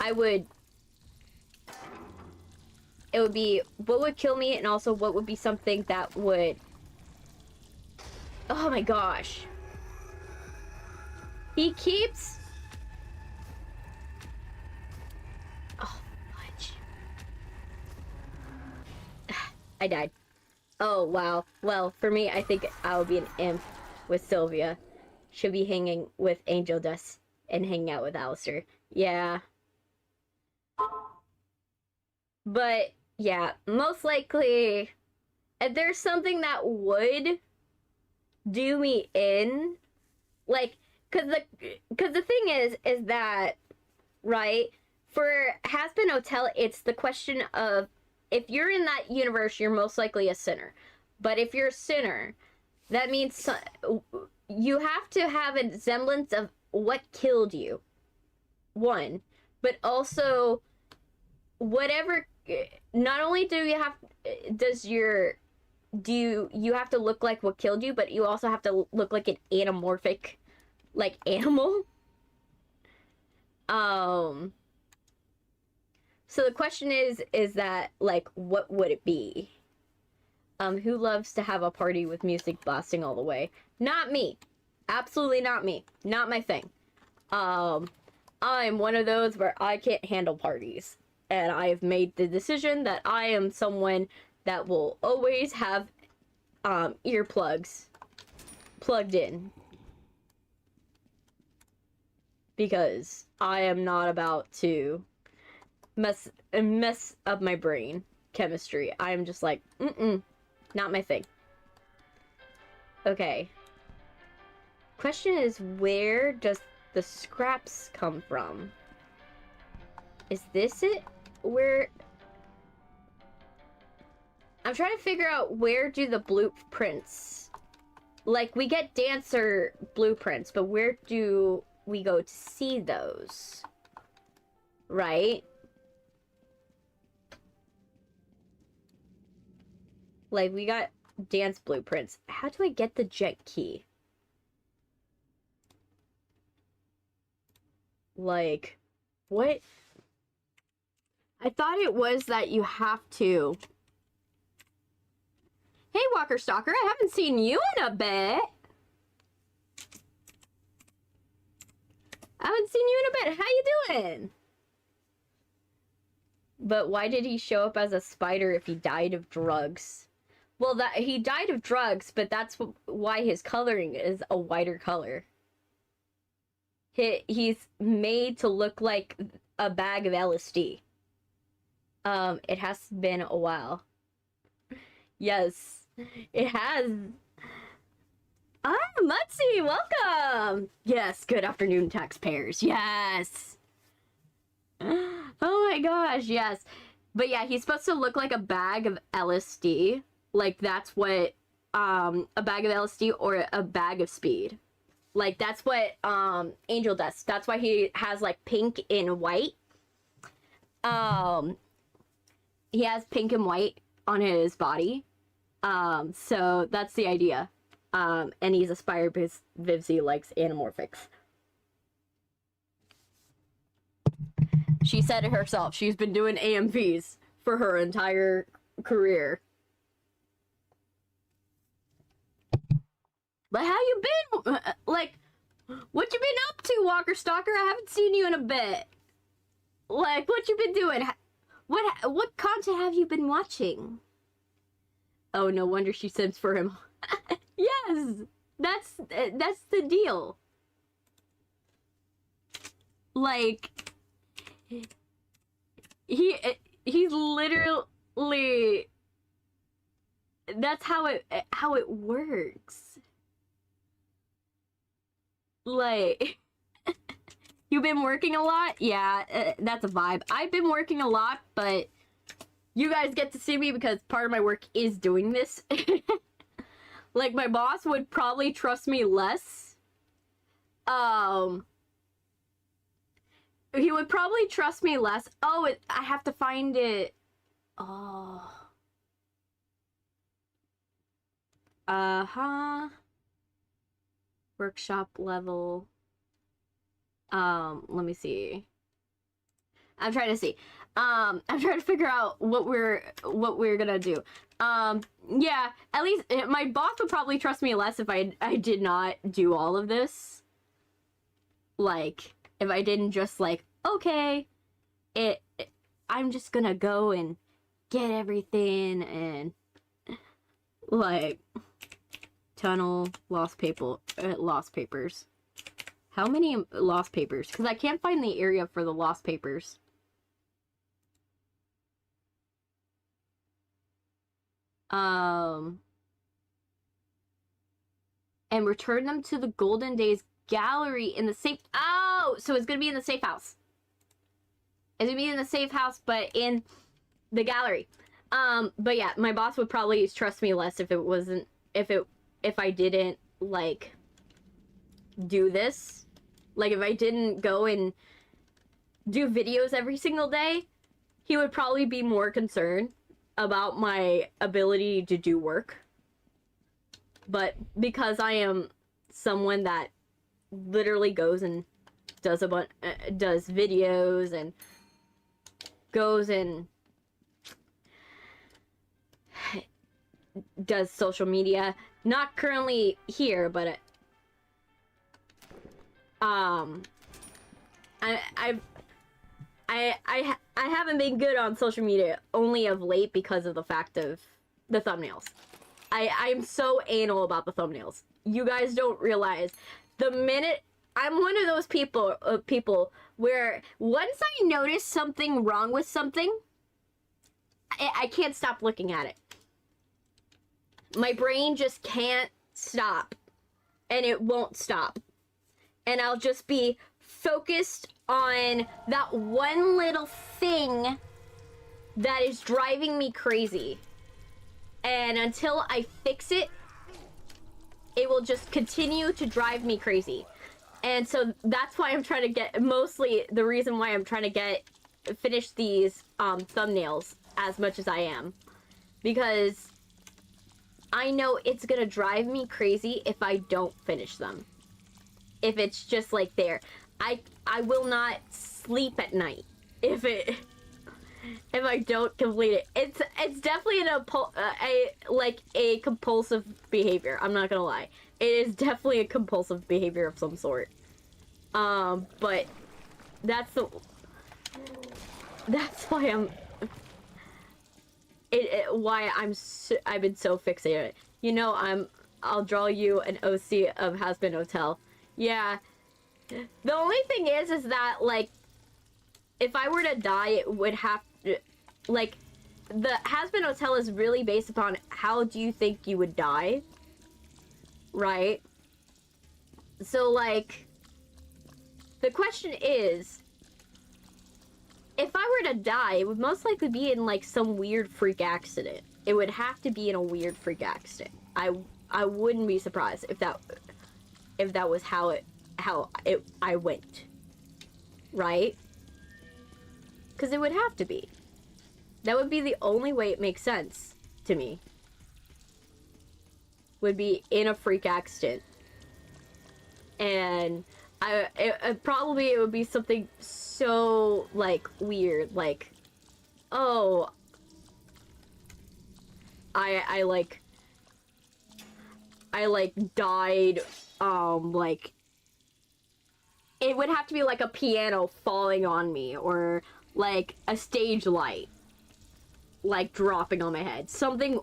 it would be what would kill me, and also what would be something that would, oh my gosh, he keeps, oh fudge, I died. Oh wow. Well, for me, I think I would be an imp with Sylvia. Should be hanging with Angel Dust and hanging out with Alistair. Yeah. But yeah, most likely, if there's something that would do me in, like, cause the thing is that, right, for Has-Been Hotel, it's the question of, if you're in that universe, you're most likely a sinner. But if you're a sinner, that means you have to have a semblance of what killed you. One, but also whatever. Not only do you have to look like what killed you, but you also have to look like an anamorphic, like, animal. So the question is that, like, what would it be? Who loves to have a party with music blasting all the way? Not me. Absolutely not me. Not my thing. I'm one of those where I can't handle parties. And I've made the decision that I am someone that will always have earplugs plugged in. Because I am not about to mess up my brain chemistry. I'm just like, not my thing. Okay. Question is, where does the scraps come from? Is this it? Where? I'm trying to figure out, where do the blueprints, like, we get dancer blueprints, but where do we go to see those? Right? Like, we got dance blueprints. How do I get the Gent key? Like, what? I thought it was that you have to. Hey, Walker Stalker, I haven't seen you in a bit. I haven't seen you in a bit. How you doing? But why did he show up as a spider if he died of drugs? Well, that he died of drugs, but that's why his coloring is a whiter color. He's made to look like a bag of LSD. It has been a while. Yes, it has. Ah, Mutsy, welcome! Yes, good afternoon, taxpayers. Yes! Oh my gosh, yes. But yeah, he's supposed to look like a bag of LSD. Like, that's what, a bag of LSD or a bag of speed. Like, that's what, Angel does. That's why he has, like, pink and white. He has pink and white on his body. So that's the idea. And he's a spider because Vivzy likes anamorphics. She said it herself. She's been doing AMVs for her entire career. But how you been? Like, what you been up to, Walker Stalker? I haven't seen you in a bit. Like, what you been doing? What content have you been watching? Oh, no wonder she sims for him. Yes, that's the deal. Like, he's literally, that's how it works. Like, you've been working a lot? Yeah, that's a vibe. I've been working a lot, but you guys get to see me because part of my work is doing this. Like, my boss would probably trust me less. He would probably trust me less. Oh, I have to find it. Oh. Uh-huh. Workshop level. Let me see. I'm trying to see. I'm trying to figure out what we're gonna do. Yeah, at least my boss would probably trust me less if I did not do all of this. Like, if I didn't just like, okay, I'm just gonna go and get everything and like tunnel lost papers. How many lost papers? Because I can't find the area for the lost papers. And return them to the Golden Days gallery in the safe. Oh, so it's gonna be in the safe house. It's gonna be in the safe house, but in the gallery. But yeah, my boss would probably trust me less if it wasn't, if I didn't like do this. Like, if I didn't go and do videos every single day, he would probably be more concerned about my ability to do work. But because I am someone that literally goes and does does videos and goes and does social media, not currently here, but I haven't been good on social media only of late because of the fact of the thumbnails. I'm so anal about the thumbnails. You guys don't realize the minute I'm one of those people where once I notice something wrong with something, I can't stop looking at it. My brain just can't stop, and it won't stop. And I'll just be focused on that one little thing that is driving me crazy. And until I fix it, it will just continue to drive me crazy. And so that's why I'm trying to get, mostly the reason why I'm trying to finish these thumbnails as much as I am. Because I know it's gonna drive me crazy if I don't finish them. If it's just like there. I will not sleep at night if I don't complete it. It's definitely a compulsive behavior. I'm not gonna lie. It is definitely a compulsive behavior of some sort. But that's why I've been so fixated. You know, I'll draw you an OC of Has-Been Hotel. Yeah. The only thing is that, like, if I were to die, it would have to, like, the Has-Been Hotel is really based upon how do you think you would die, right? So, like, the question is, if I were to die, it would most likely be in, like, some weird freak accident. It would have to be in a weird freak accident. I wouldn't be surprised if that was how I went, right? Because it would have to be. That would be the only way it makes sense to me. Would be in a freak accident. And it would be something so, like, weird, like, oh, I died, like, it would have to be like a piano falling on me, or like a stage light, like, dropping on my head. Something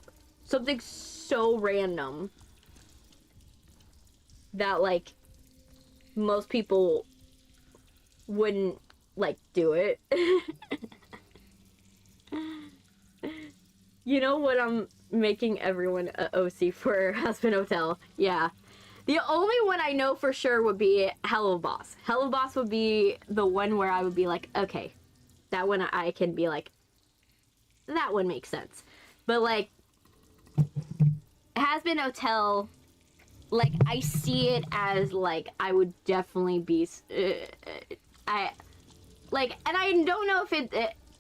so random that, like, most people wouldn't, like, do it. You know what, I'm making everyone a OC for Has-Been Hotel. Yeah. The only one I know for sure would be Hello Boss. Hello Boss would be the one where I would be like, okay, that one I can be like, that one makes sense. But, like, Has-Been Hotel, like, I see it as, like, I would definitely be, and I don't know if and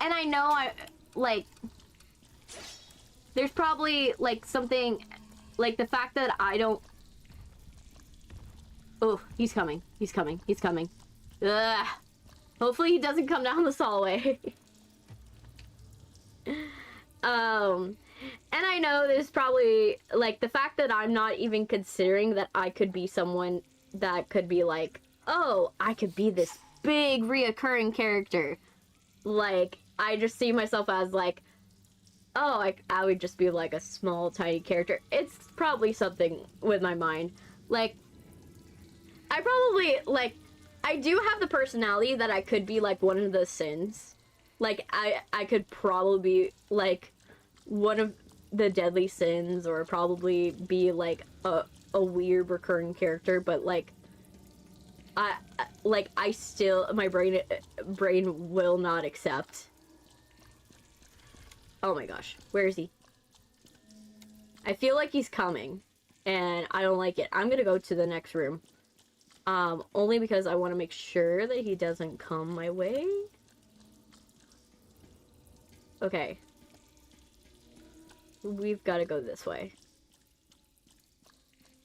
I know there's probably, like, something, like, the fact that I don't... Oh, he's coming. He's coming. He's coming. Ugh. Hopefully he doesn't come down this hallway. And I know there's probably, like, the fact that I'm not even considering that I could be someone that could be like, oh, I could be this big reoccurring character. Like, I just see myself as, like, oh, I would just be, like, a small, tiny character. It's probably something with my mind. Like, I probably, like, I do have the personality that I could be, like, one of the sins. Like, I could probably be, like, one of the deadly sins, or probably be, like, a weird recurring character, but, like, I still, my brain will not accept. Oh my gosh, where is he? I feel like he's coming, and I don't like it. I'm gonna go to the next room. Only because I want to make sure that he doesn't come my way. Okay. We've got to go this way.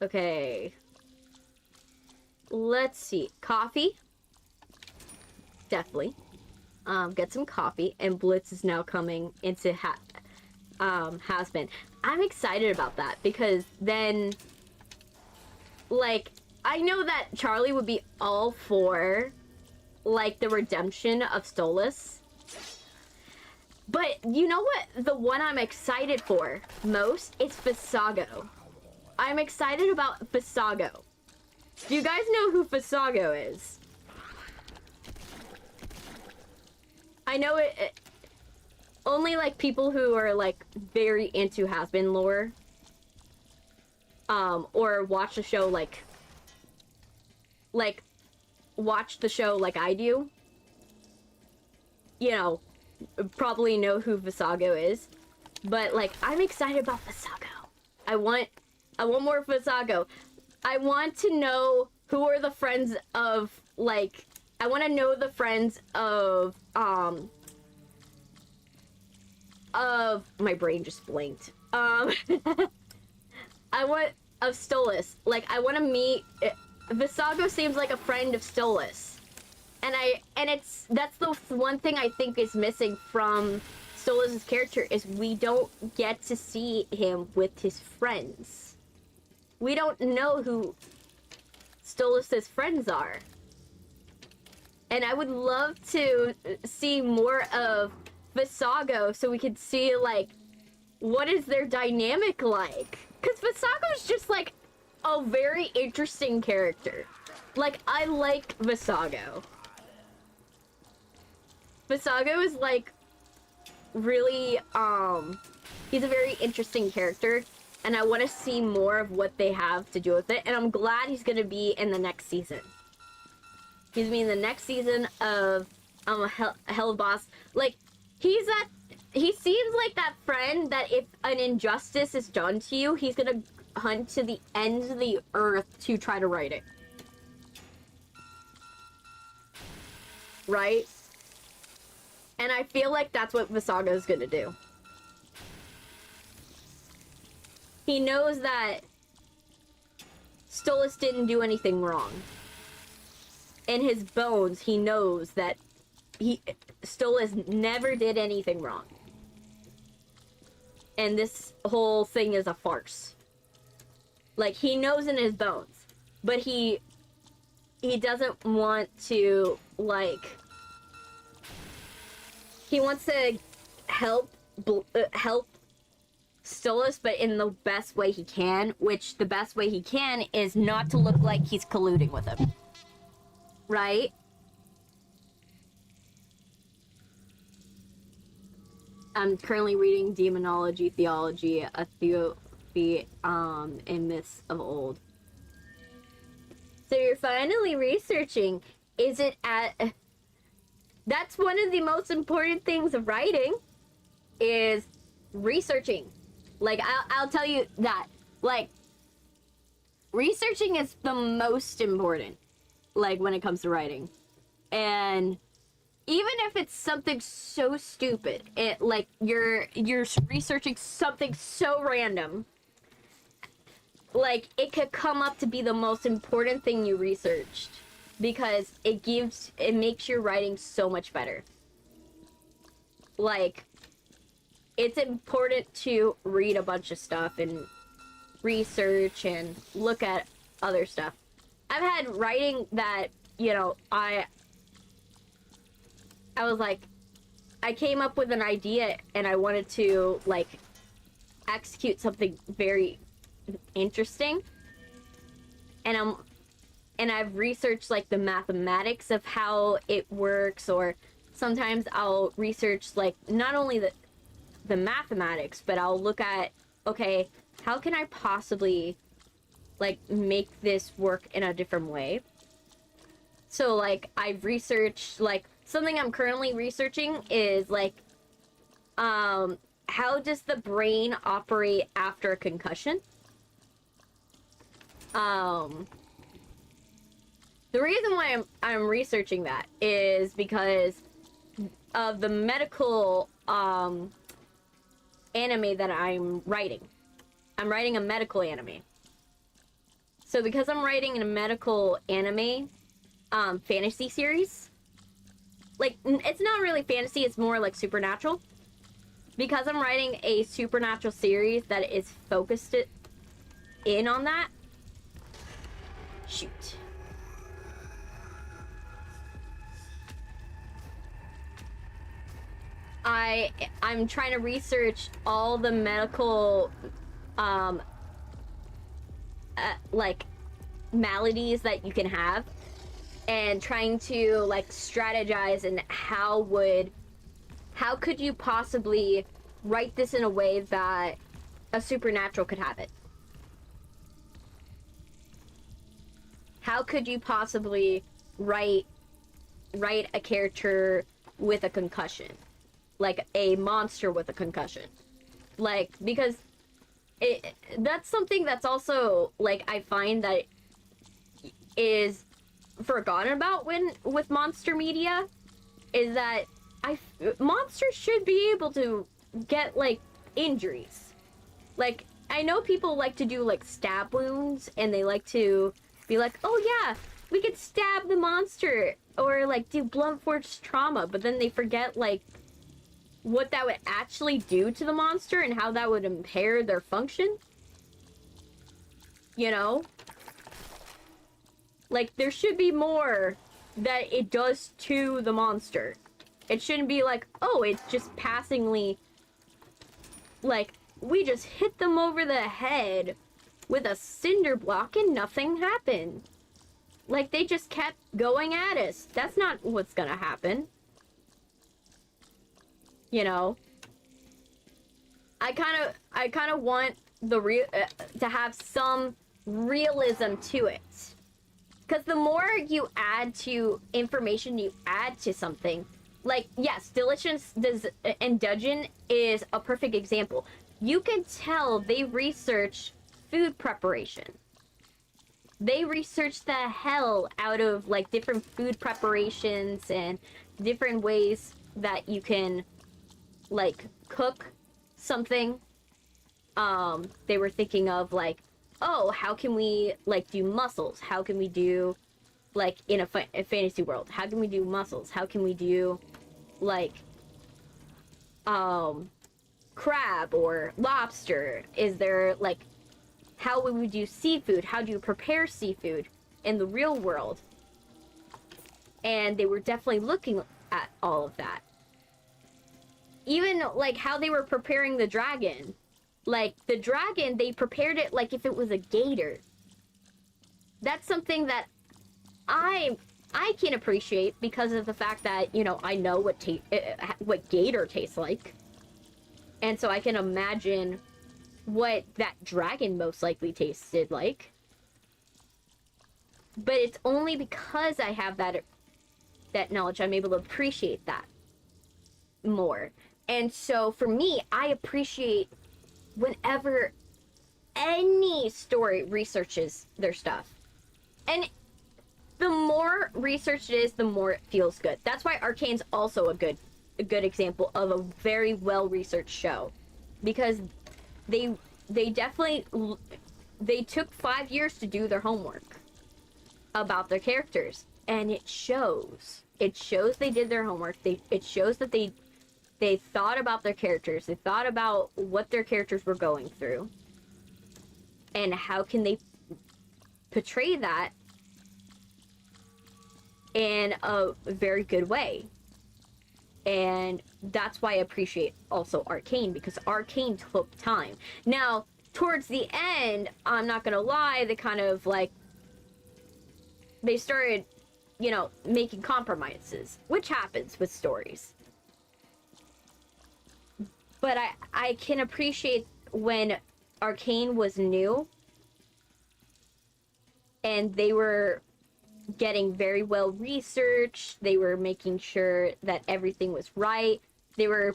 Okay. Let's see. Coffee. Definitely. Get some coffee, and Blitz is now coming into Has-Been. I'm excited about that, because then, like, I know that Charlie would be all for, like, the redemption of Stolas. But you know what? The one I'm excited for most is Visago. I'm excited about Visago. Do you guys know who Visago is? I know it only, like, people who are, like, very into Has-Been lore, or watch the show, like, watch the show like I do, you know, probably know who Visago is. But, like, I'm excited about Visago. I want more Visago. I want to know who are the friends of, like, I want to know the friends of my brain just blinked. I want, of Stolas. Like, I want to meet, Visago seems like a friend of Stolas. And that's the one thing I think is missing from Stolas' character is we don't get to see him with his friends. We don't know who Stolas' friends are. And I would love to see more of Visago so we could see, like, what is their dynamic like? Because Visago's just, like, a very interesting character. Like, I like Visago. Visago is, like, really, he's a very interesting character, and I want to see more of what they have to do with it, and I'm glad he's gonna be in the next season. He's gonna be in the next season of, Hell Boss. Like, he seems like that friend that if an injustice is done to you, he's gonna hunt to the ends of the earth to try to right it. Right? And I feel like that's what Visago is gonna do. He knows that Stolas didn't do anything wrong. In his bones, he knows that Stolas never did anything wrong. And this whole thing is a farce. Like, he knows in his bones. But he doesn't want to, like... He wants to help Stolas, but in the best way he can, which the best way he can is not to look like he's colluding with him. Right? I'm currently reading Demonology, Theology, a Theophy, and Myths of Old. So you're finally researching. Is it at... That's one of the most important things of writing, is researching. Like, I'll tell you that. Like, researching is the most important, like, when it comes to writing. And even if it's something so stupid, like, you're researching something so random, like, it could come up to be the most important thing you researched. Because it makes your writing so much better. Like, it's important to read a bunch of stuff and research and look at other stuff. I've had writing that, you know, I was like, I came up with an idea and I wanted to, like, execute something very interesting. And I've researched, like, the mathematics of how it works, or sometimes I'll research, like, not only the mathematics, but I'll look at, okay, how can I possibly, like, make this work in a different way? So, like, I've researched, like, something I'm currently researching is, like, how does the brain operate after a concussion? The reason why I'm researching that is because of the medical anime that I'm writing. I'm writing a medical anime. So because I'm writing a medical anime fantasy series, like, it's not really fantasy, it's more like supernatural. Because I'm writing a supernatural series that is focused in on that. Shoot. I'm trying to research all the medical, like, maladies that you can have, and trying to, like, strategize and how could you possibly write this in a way that a supernatural could have it? How could you possibly write a character with a concussion? Like, a monster with a concussion. Like, because that's something that's also, like, I find that is forgotten about with monster media, is that monsters should be able to get, like, injuries. Like, I know people like to do, like, stab wounds, and they like to be like, oh yeah, we could stab the monster or like do blunt force trauma, but then they forget like what that would actually do to the monster and how that would impair their function. You know? Like, there should be more that it does to the monster. It shouldn't be like, oh, it's just passingly, like, we just hit them over the head with a cinder block and nothing happened. Like, they just kept going at us. That's not what's gonna happen. You know? I kind of want the to have some realism to it. Because the more you add to information, you add to something. Like, yes, Delicious and Dungeon is a perfect example. You can tell they research food preparation. They research the hell out of, like, different food preparations and different ways that you can, like, cook something. They were thinking of, like, oh, how can we, like, do mussels? How can we do, like, in a fantasy world? How can we do mussels? How can we do, like, crab or lobster? Is there, like, how would we do seafood? How do you prepare seafood in the real world? And they were definitely looking at all of that. Even, like, how they were preparing the dragon. Like, the dragon, they prepared it like if it was a gator. That's something that I can appreciate because of the fact that, you know, I know what gator tastes like. And so I can imagine what that dragon most likely tasted like. But it's only because I have that knowledge I'm able to appreciate that more. And so for me, I appreciate whenever any story researches their stuff. And the more research it is, the more it feels good. That's why Arcane's also a good example of a very well-researched show. Because they definitely, they took 5 years to do their homework about their characters. And it shows. It shows they did their homework. It shows that they thought about their characters. They thought about what their characters were going through. And how can they portray that in a very good way. And that's why I appreciate also Arcane, because Arcane took time. Now, towards the end, I'm not gonna lie, they kind of like, they started, you know, making compromises, which happens with stories. But I can appreciate when Arcane was new and they were getting very well researched. They were making sure that everything was right. They were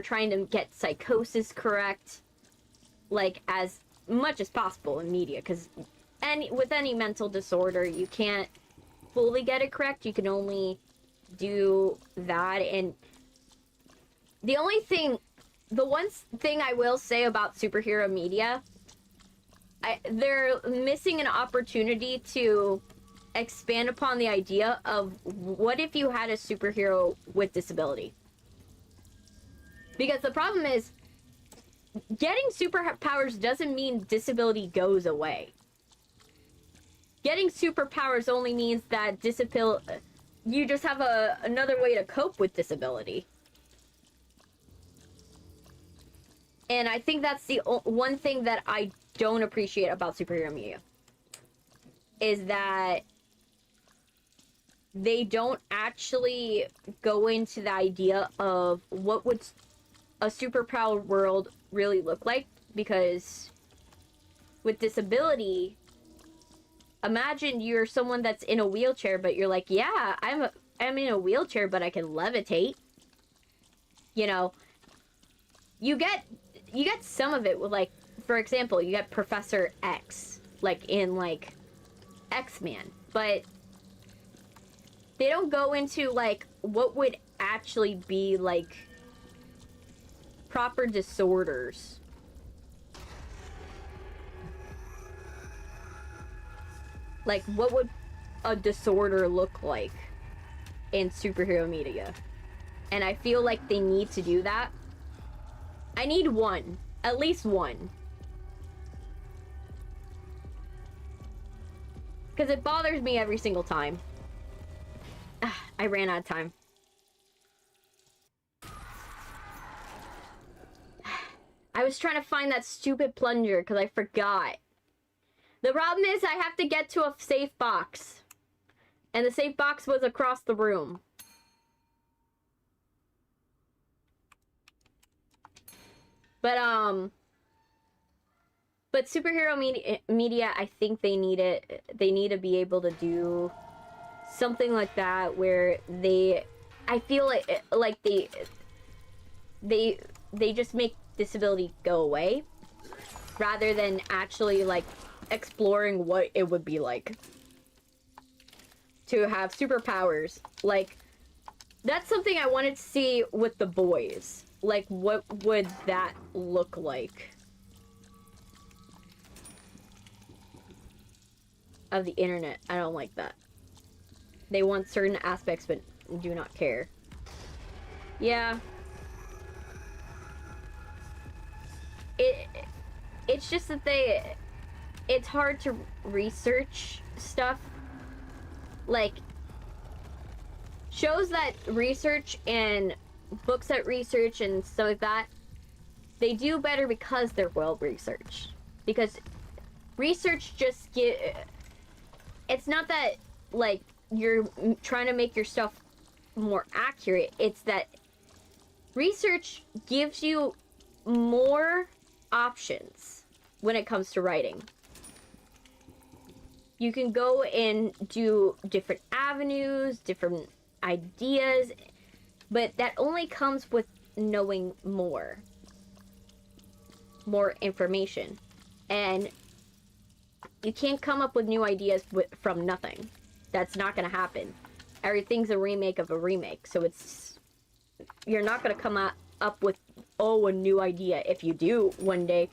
trying to get psychosis correct, like, as much as possible in media, because with any mental disorder, you can't fully get it correct. You can only do that. And the one thing I will say about superhero media, they're missing an opportunity to expand upon the idea of what if you had a superhero with disability. Because the problem is, getting superpowers doesn't mean disability goes away. Getting superpowers only means that you just have another way to cope with disability. And I think that's the one thing that I don't appreciate about superhero media. Is that they don't actually go into the idea of what would a superpower world really look like. Because with disability, imagine you're someone that's in a wheelchair, but you're like, yeah, I'm in a wheelchair, but I can levitate. You know, you get some of it with, like, for example, you get Professor X, like in, like, X-Men, but they don't go into, like, what would actually be, like, proper disorders. Like, what would a disorder look like? in superhero media. And I feel like they need to do that. I need one. At least one. Because it bothers me every single time. I ran out of time. I was trying to find that stupid plunger because I forgot. The problem is I have to get to a safe box. And the safe box was across the room. But superhero media, I think they need it. They need to be able to do something like that where I feel like they just make disability go away rather than actually like exploring what it would be like to have superpowers. Like, that's something I wanted to see with the boys. Like, what would that look like? Of the internet. I don't like that. They want certain aspects but do not care. Yeah. It's just that it's hard to research stuff. Like, shows that research and books that research and stuff like that, they do better because they're well researched. Because research just it's not that like you're trying to make your stuff more accurate, it's that research gives you more options when it comes to writing. You can go and do different avenues, different ideas, but that only comes with knowing more information. And you can't come up with new ideas from nothing. That's not going to happen. Everything's a remake of a remake, so you're not going to come up with a new idea. If you do one day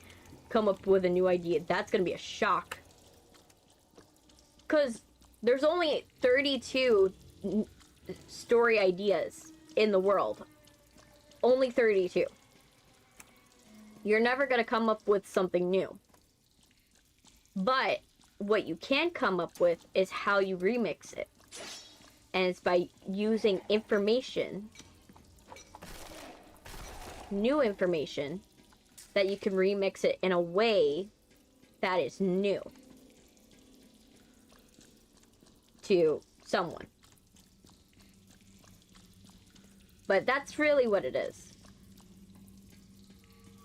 come up with a new idea, that's going to be a shock. Because there's only 32 story ideas in the world. Only 32. You're never going to come up with something new. But what you can come up with is how you remix it. And it's by using information, new information, that you can remix it in a way that is new to someone. But that's really what it is.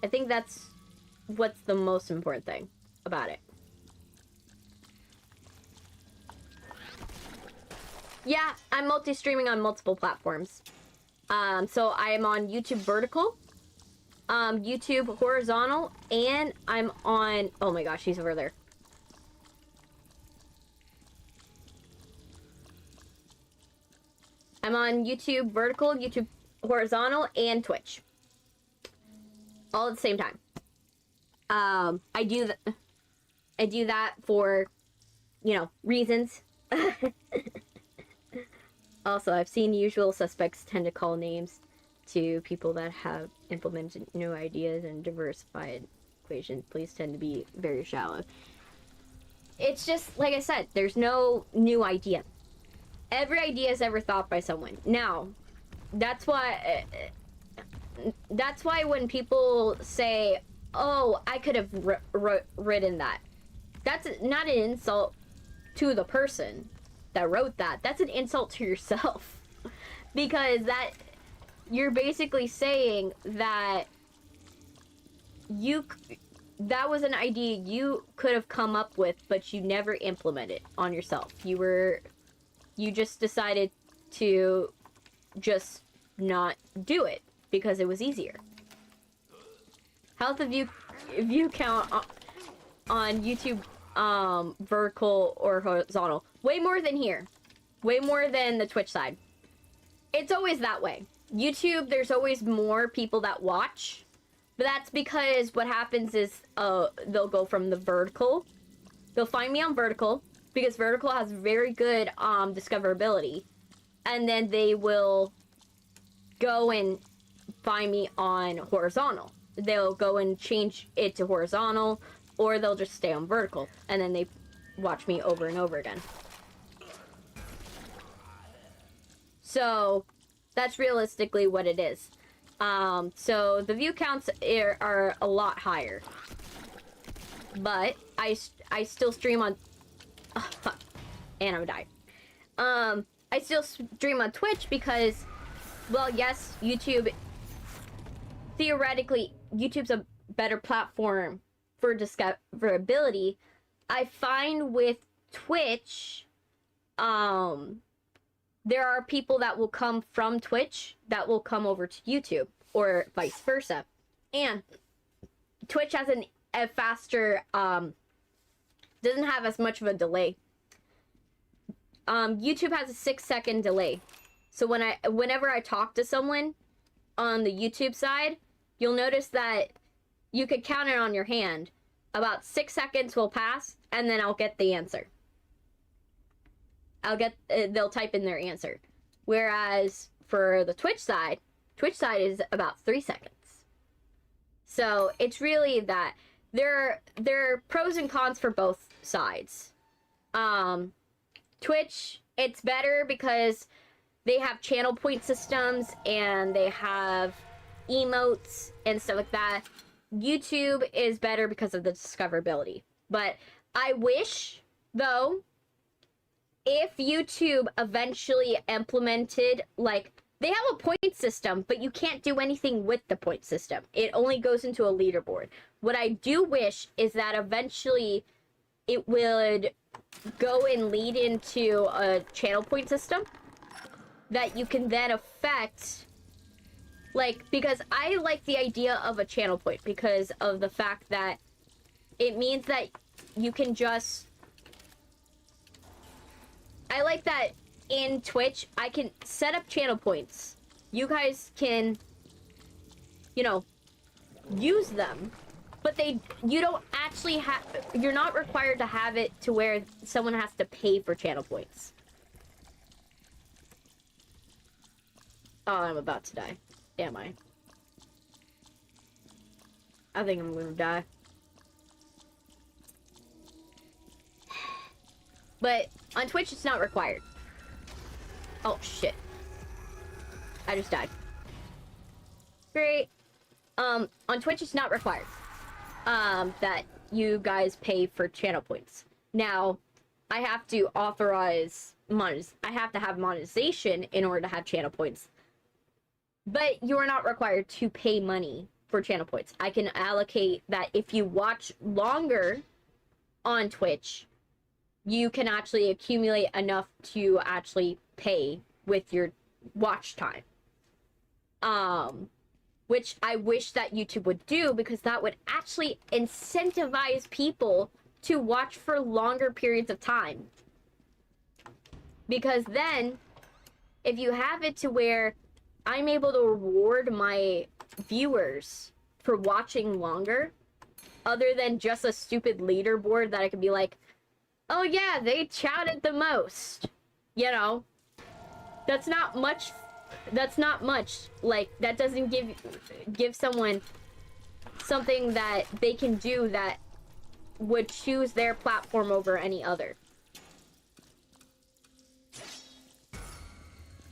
I think that's what's the most important thing about it. Yeah, I'm multi-streaming on multiple platforms. So I am on YouTube vertical, YouTube horizontal, and I'm on... Oh my gosh, he's over there. I'm on YouTube vertical, YouTube horizontal, and Twitch. All at the same time. I do that for, you know, reasons. Also, I've seen usual suspects tend to call names to people that have implemented new ideas and diversified equations. Please tend to be very shallow. It's just, like I said, there's no new idea. Every idea is ever thought by someone. Now, that's why when people say, oh, I could have written that. That's not an insult to the person that wrote that. That's an insult to yourself. Because you're basically saying that that was an idea you could have come up with, but you never implemented on yourself. You just decided to just not do it because it was easier. How's the view count on YouTube vertical or horizontal? Way more than here. Way more than the Twitch side. It's always that way. YouTube, there's always more people that watch. But that's because what happens is they'll go from the vertical. They'll find me on vertical because vertical has very good discoverability. and then they will go and find me on horizontal. They'll go and change it to horizontal, or they'll just stay on vertical, and then they watch me over and over again. So that's realistically what it is. So the view counts are a lot higher, but I still stream on, oh, fuck, and I'm dying. I still stream on Twitch because, well, yes, YouTube, theoretically, YouTube's a better platform for discoverability. I find with Twitch, there are people that will come from Twitch that will come over to YouTube, or vice versa. And Twitch has a faster, doesn't have as much of a delay. YouTube has a 6-second delay. So whenever I talk to someone on the YouTube side, you'll notice that you could count it on your hand. About 6 seconds will pass, and then I'll get the answer. They'll type in their answer. Whereas for the Twitch side is about 3 seconds. So it's really that there are pros and cons for both sides. Twitch, it's better because they have channel point systems and they have emotes and stuff like that. YouTube is better because of the discoverability. But I wish, though, if YouTube eventually implemented, like, they have a point system, but you can't do anything with the point system. It only goes into a leaderboard. What I do wish is that eventually it would go and lead into a channel point system that you can then affect, like, because I like the idea of a channel point because of the fact that it means that you can just, I like that in Twitch, I can set up channel points. You guys can, you know, use them, but you don't actually have, you're not required to have it to where someone has to pay for channel points. Oh, I'm about to die. Am I? I think I'm gonna die. But on Twitch, it's not required. Oh, shit. I just died. Great. On Twitch, it's not required that you guys pay for channel points. Now, I have to authorize I have to have monetization in order to have channel points. But you are not required to pay money for channel points. I can allocate that if you watch longer on Twitch, you can actually accumulate enough to actually pay with your watch time. Which I wish that YouTube would do, because that would actually incentivize people to watch for longer periods of time. Because then, if you have it to where I'm able to reward my viewers for watching longer, other than just a stupid leaderboard that I could be like, oh yeah, they chatted the most. You know, that's not much. That's not much. Like, that doesn't give someone something that they can do that would choose their platform over any other.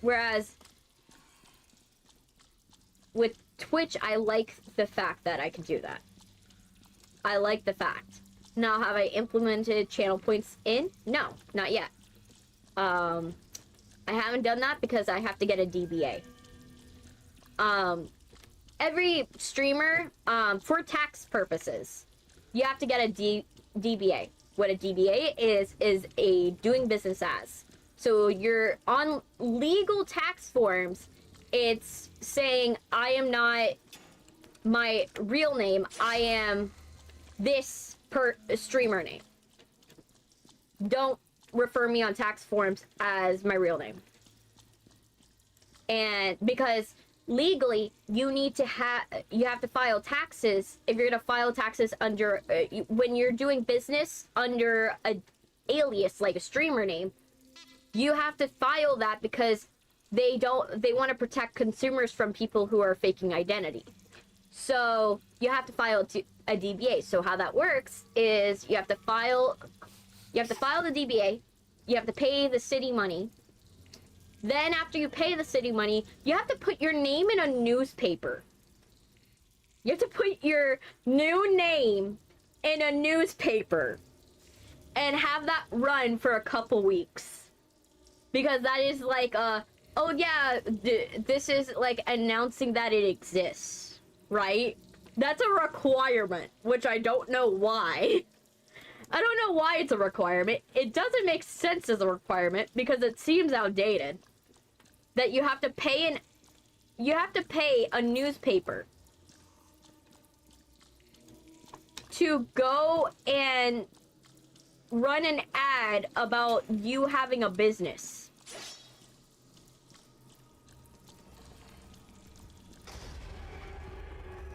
Whereas with Twitch, I like the fact that I can do that. I like the fact. Now, have I implemented channel points in? No, not yet. I haven't done that because I have to get a DBA. Every streamer, for tax purposes, you have to get a DBA. What a DBA is a doing business as. So you're on legal tax forms. It's saying, I am not my real name. I am this streamer name. Don't refer me on tax forms as my real name. And because legally, you need to you have to file taxes. If you're going to file taxes under, when you're doing business under a alias, like a streamer name, you have to file that because they want to protect consumers from people who are faking identity. So you have to file a DBA. So how that works is you have to file the DBA, you have to pay the city money. Then after you pay the city money, you have to put your name in a newspaper. You have to put your new name in a newspaper and have that run for a couple weeks. Because that is like oh yeah, this is like announcing that it exists, right? That's a requirement, which I don't know why. I don't know why it's a requirement. It doesn't make sense as a requirement because it seems outdated. That you have to pay a newspaper to go and run an ad about you having a business.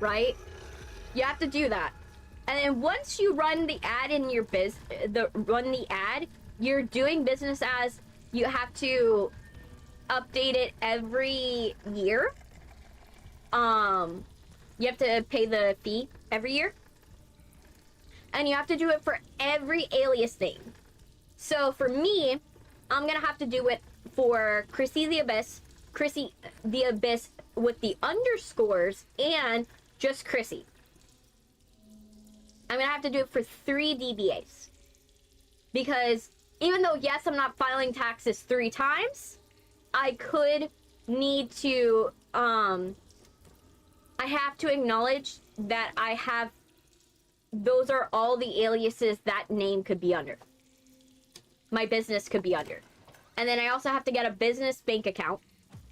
Right? You have to do that. And then once you run the ad in your you're doing business as, you have to update it every year. You have to pay the fee every year. And you have to do it for every alias name. So for me, I'm gonna have to do it for Chrise the Abyss, Chrise the Abyss with the underscores, and just Chrise. I'm gonna have to do it for 3 DBAs. Because even though, yes, I'm not filing taxes 3 times, I could need to, I have to acknowledge that those are all the aliases that name could be under. My business could be under. And then I also have to get a business bank account.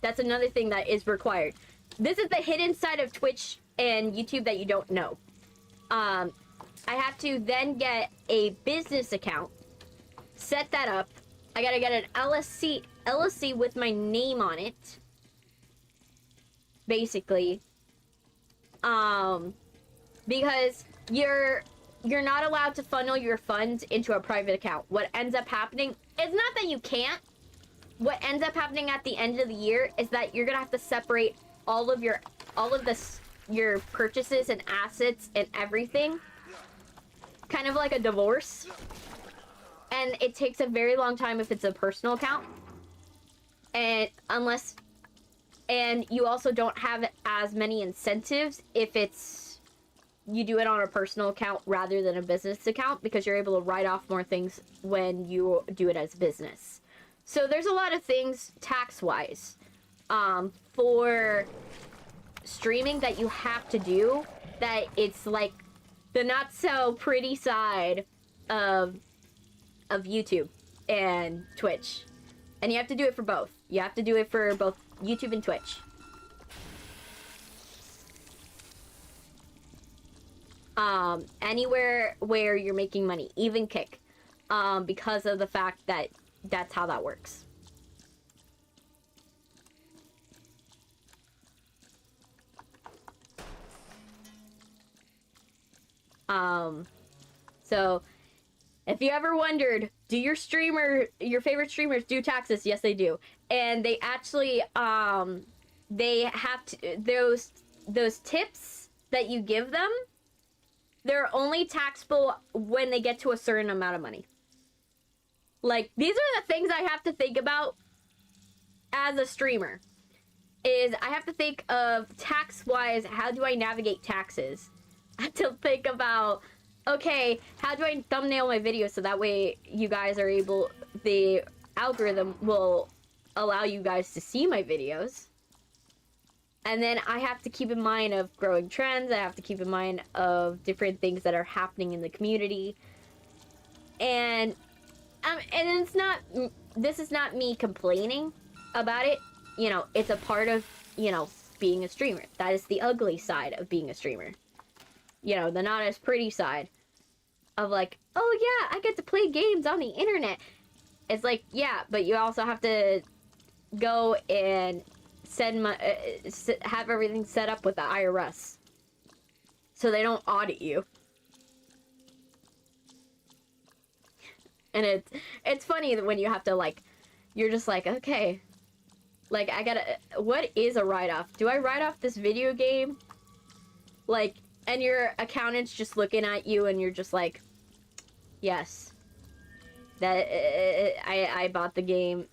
That's another thing that is required. This is the hidden side of Twitch and YouTube that you don't know. I have to then get a business account, set that up. I gotta get an LLC with my name on it. Basically. Because you're not allowed to funnel your funds into a private account. What ends up happening is not that you can't. What ends up happening at the end of the year is that you're gonna have to separate all of your purchases and assets and everything. Kind of like a divorce. And it takes a very long time if it's a personal account. And you also don't have as many incentives if you do it on a personal account rather than a business account, because you're able to write off more things when you do it as business. So there's a lot of things tax-wise for streaming that you have to do, that it's like the not so pretty side of YouTube and Twitch. And you have to do it for both. You have to do it for both YouTube and Twitch. Anywhere where you're making money, even Kick, because of the fact that that's how that works. So if you ever wondered, do your favorite streamers do taxes? Yes, they do. And they actually, they have to, those tips that you give them, they're only taxable when they get to a certain amount of money. Like, these are the things I have to think about as a streamer. Is I have to think of tax-wise, how do I navigate taxes? I have to think about, okay, how do I thumbnail my videos so that way you guys are able, the algorithm will allow you guys to see my videos. And then I have to keep in mind of growing trends. I have to keep in mind of different things that are happening in the community. And it's not, this is not me complaining about it. You know, it's a part of, being a streamer. That is the ugly side of being a streamer. You know, the not as pretty side of like, oh yeah, I get to play games on the internet. It's like, yeah, but you also have to go and have everything set up with the IRS so they don't audit you. And it's funny that when you have to, like, you're just like, okay, Like, I gotta... What is a write-off? Do I write off this video game? Like, and your accountant's just looking at you and you're just like, yes. That, I bought the game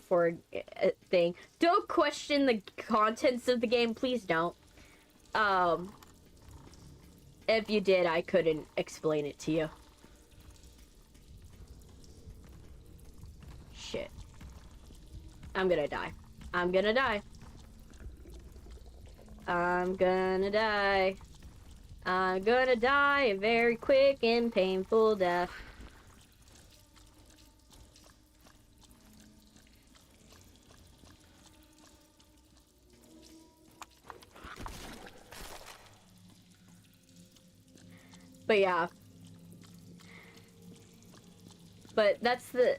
for a thing. Don't question the contents of the game, please don't. If you did, I couldn't explain it to you. Shit. I'm gonna die. I'm gonna die. I'm gonna die. I'm gonna die a very quick and painful death. But yeah. But that's the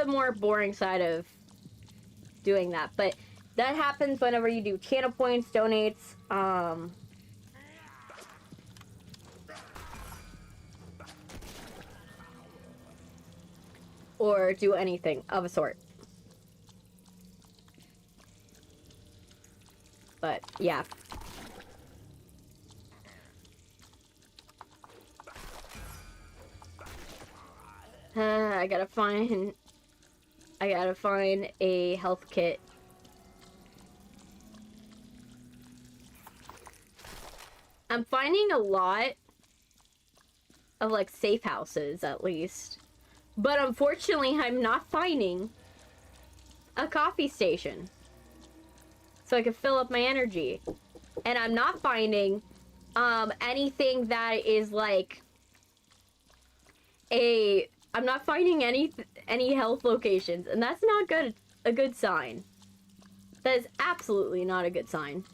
more boring side of doing that. But that happens whenever you do channel points, donates, or do anything of a sort. But yeah. I gotta find a health kit. I'm finding a lot of, like, safe houses, at least. But unfortunately, I'm not finding a coffee station. So I can fill up my energy. And I'm not finding, anything that is, like, I'm not finding any health locations, and that's not a good sign. That is absolutely not a good sign.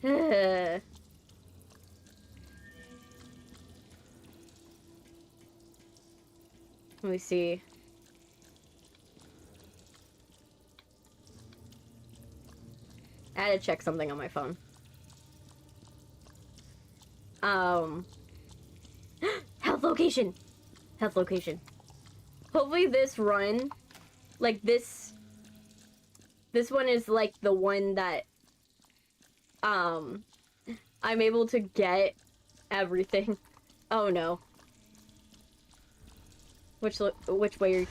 Let me see. I had to check something on my phone. Health location! Health location. Hopefully this run, like this one is like the one that, I'm able to get everything. Oh no. Which way are you?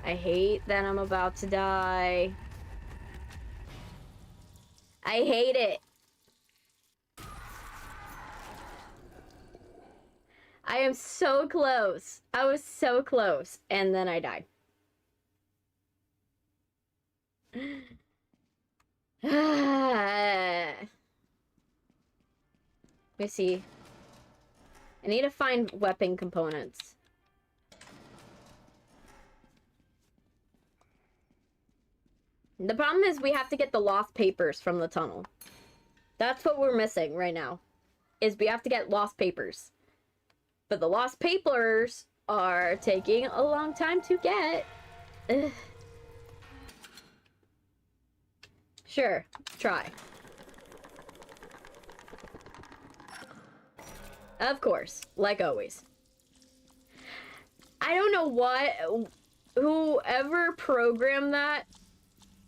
I hate that I'm about to die. I hate it. I am so close. I was so close. And then I died. Let me see. I need to find weapon components. The problem is we have to get the lost papers from the tunnel. That's what we're missing right now. Is we have to get lost papers. But the lost papers are taking a long time to get. Ugh. Sure, try. Of course, like always. I don't know what, whoever programmed that,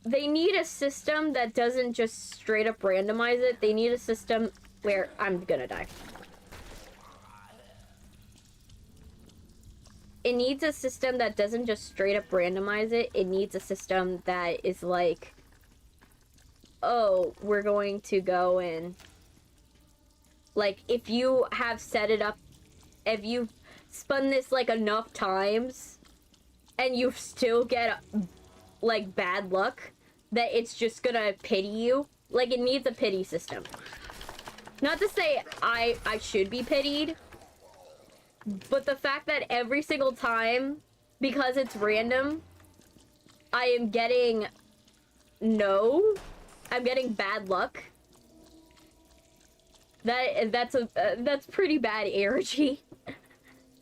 they need a system that doesn't just straight up randomize it. They need a system where I'm gonna die. It needs a system that doesn't just straight up randomize it. It needs a system that is like, oh, we're going to go and, like, if you have set it up, if you've spun this, like, enough times, and you still get, like, bad luck, that it's just gonna pity you. Like, it needs a pity system. Not to say I should be pitied, but the fact that every single time, because it's random, I am getting I'm getting bad luck. That's pretty bad energy.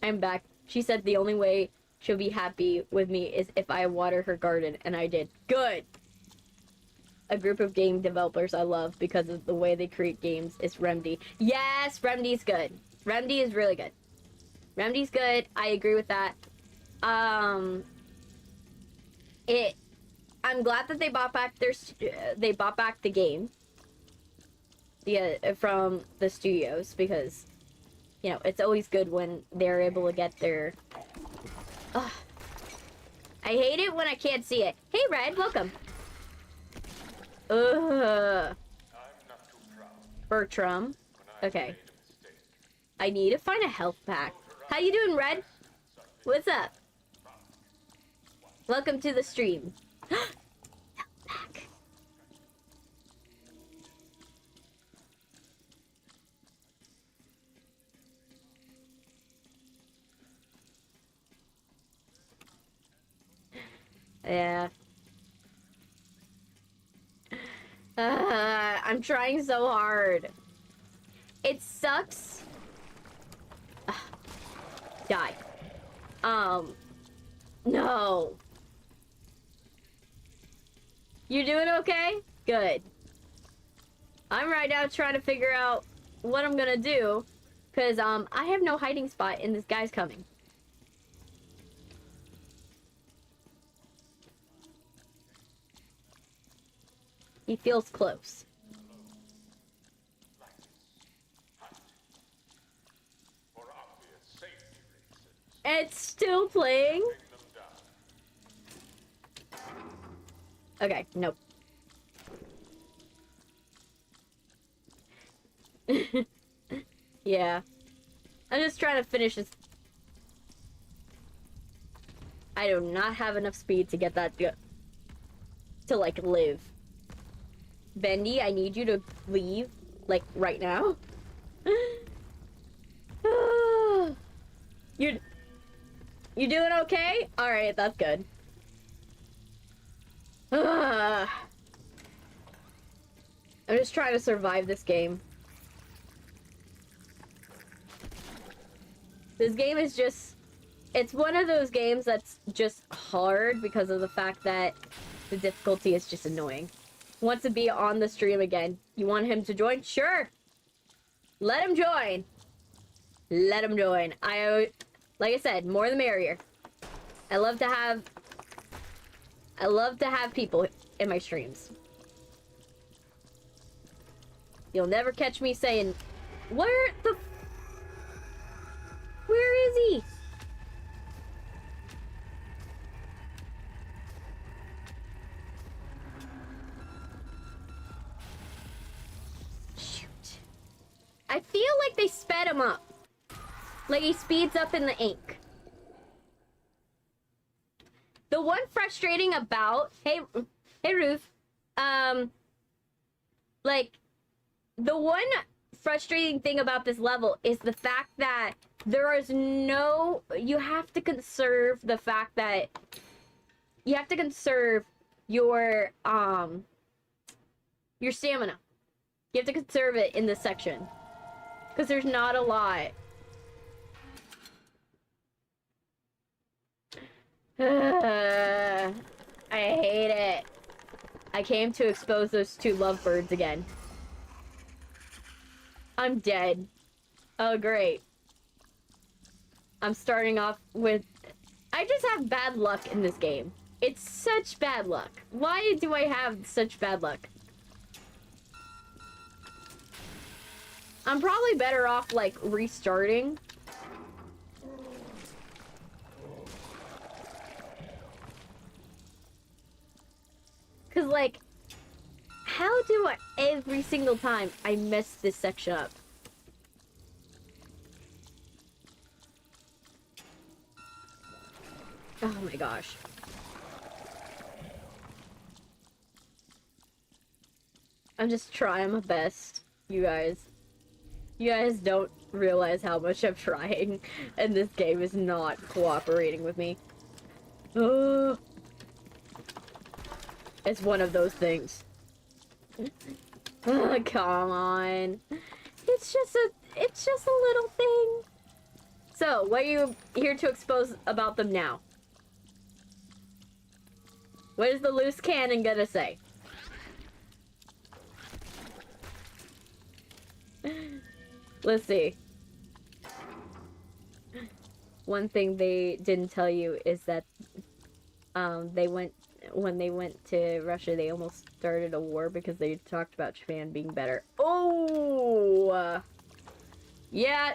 I'm back. She said the only way she'll be happy with me is if I water her garden, and I did. Good! A group of game developers I love because of the way they create games is Remedy. Yes, Remedy's good. Remedy is really good. Remedy's good. I agree with that. I'm glad that they bought back the game. From the studios, because you know it's always good when they're able to get their. Ugh. I hate it when I can't see it. Hey, Red, welcome. Ugh. Bertram. Okay. I need to find a health pack. How you doing, Red? What's up? Welcome to the stream. Health pack. Yeah. I'm trying so hard. It sucks. Die. No. You doing okay? Good. I'm right now trying to figure out what I'm gonna do, because I have no hiding spot and this guy's coming. He feels close. It's still playing? Okay, nope. Yeah. I'm just trying to finish this. I do not have enough speed to get that to like live. Bendy, I need you to leave, like, right now. You doing okay? Alright, that's good. I'm just trying to survive this game. This game is just... It's one of those games that's just hard because of the fact that the difficulty is just annoying. Wants to be on the stream again. You want him to join? Sure. Let him join. Let him join. Like I said, more the merrier. I love to have people in my streams. You'll never catch me saying, where is he? I feel like they sped him up. Like he speeds up in the ink. The one frustrating about... Hey Ruth. Like, the one frustrating thing about this level is the fact that there is no... You have to conserve the fact that... You have to conserve your stamina. You have to conserve it in this section. Because there's not a lot. I hate it. I came to expose those two lovebirds again. I'm dead. Oh, great. I'm starting off with... I just have bad luck in this game. It's such bad luck. Why do I have such bad luck? I'm probably better off, like, restarting. Cause, like, how do I, every single time I mess this section up? Oh my gosh. I'm just trying my best, you guys. You guys don't realize how much I'm trying, and this game is not cooperating with me. It's one of those things. Oh, come on. It's just a little thing. So, what are you here to expose about them now? What is the loose cannon gonna say? Let's see. one thing they didn't tell you is that when they went to Russia, they almost started a war because they talked about Japan being better. Oh, yeah.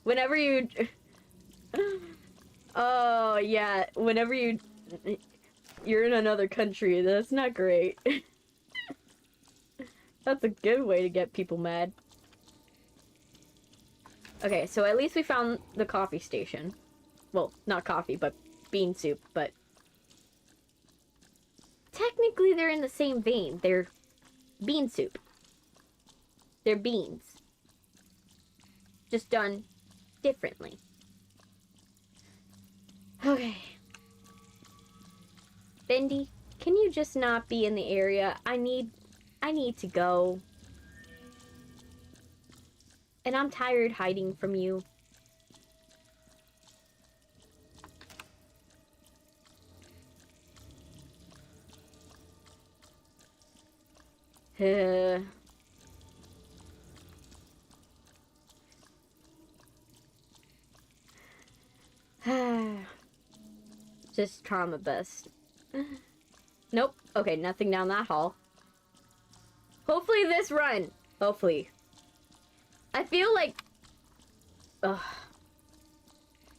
Whenever you, oh yeah, whenever you're in another country, that's not great. That's a good way to get people mad. Okay, so at least we found the coffee station. Well, not coffee, but bean soup, but technically they're in the same vein. They're bean soup. They're beans. Just done differently. Okay. Bendy, can you just not be in the area? I need to go. And I'm tired hiding from you. Just try my best. Nope. Okay, nothing down that hall. Hopefully this run. Hopefully. I feel like... Ugh.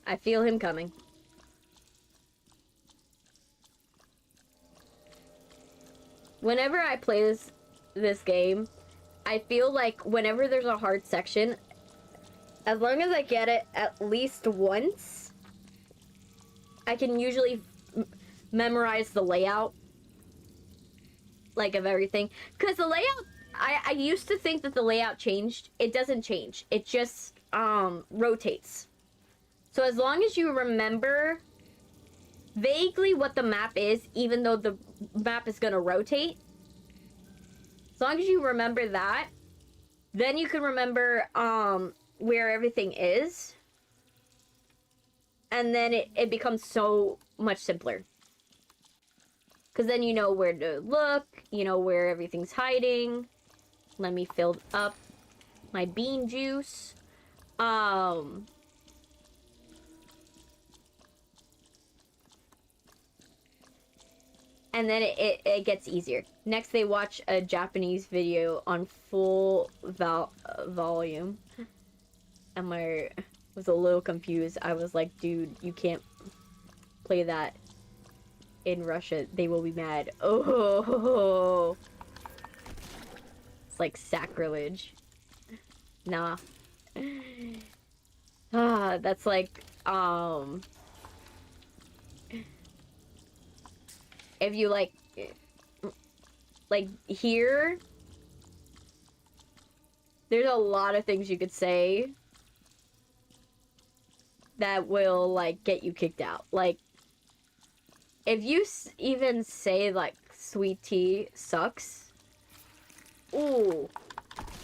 I feel him coming. Whenever I play this game, I feel like whenever there's a hard section, as long as I get it at least once, I can usually memorize the layout, like, of everything. Because the layout, I used to think that the layout changed. It doesn't change. It just rotates. So as long as you remember vaguely what the map is, even though the map is gonna rotate, as long as you remember that, then you can remember where everything is, and then it becomes so much simpler. Because then you know where to look, you know where everything's hiding. Let me fill up my bean juice. And then it gets easier. Next, they watch a Japanese video on full volume. And I was a little confused. I was like, dude, you can't play that in Russia. They will be mad. Oh, it's like sacrilege. Nah. That's like, if you like here, there's a lot of things you could say that will, like, get you kicked out. Like, if you even say, like, sweet tea sucks, ooh,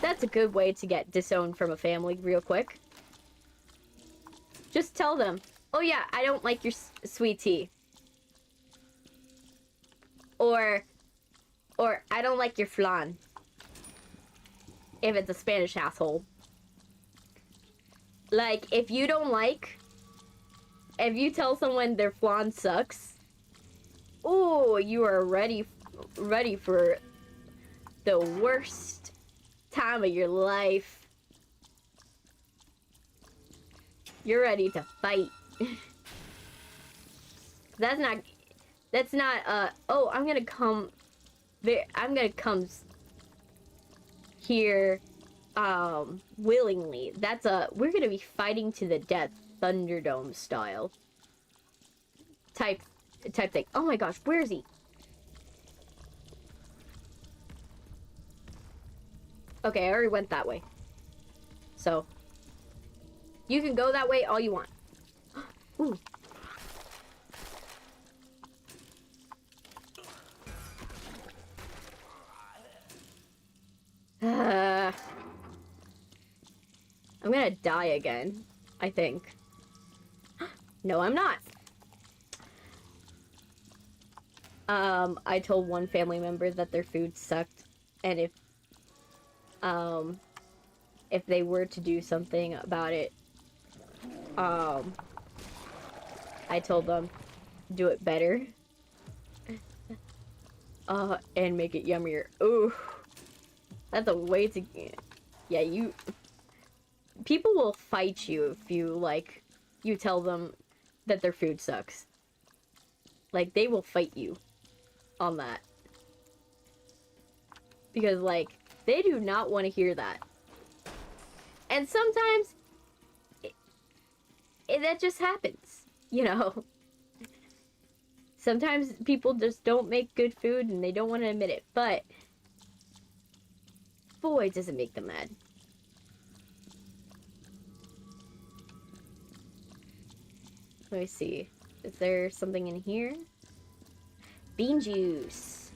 that's a good way to get disowned from a family real quick. Just tell them, oh yeah, I don't like your sweet tea. Or I don't like your flan. If it's a Spanish household. Like, if you tell someone their flan sucks, ooh, you are ready for the worst time of your life. You're ready to fight. That's not, oh, I'm gonna come here, willingly. We're gonna be fighting to the death, Thunderdome style. Type thing. Oh my gosh, where is he? Okay, I already went that way. So, you can go that way all you want. Ooh. I'm gonna die again, I think. No, I'm not. I told one family member that their food sucked, and if they were to do something about it, I told them, do it better. And make it yummier. Ooh. That's a way to... Yeah, people will fight you if you, like, you tell them that their food sucks. Like, they will fight you on that. Because, like, they do not want to hear that. And sometimes, that just happens, you know? Sometimes people just don't make good food and they don't want to admit it, but boy, does it make them mad. Let me see. Is there something in here? Bean juice.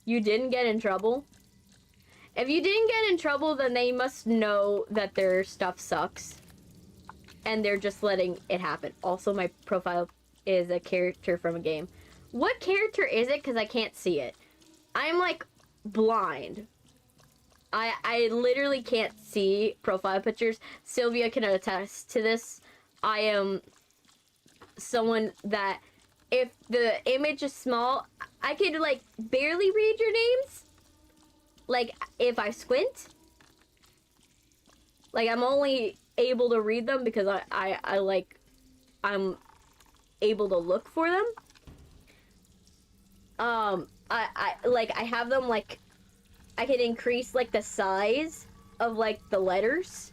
You didn't get in trouble? If you didn't get in trouble, then they must know that their stuff sucks. And they're just letting it happen. Also, my profile is a character from a game. What character is it? Because I can't see it. I'm, like, blind. I literally can't see profile pictures. Sylvia can attest to this. I am someone that, if the image is small, I could, like, barely read your names. Like, if I squint. Like, I'm only able to read them because I'm able to look for them. I have them, like, I can increase, like, the size of, like, the letters.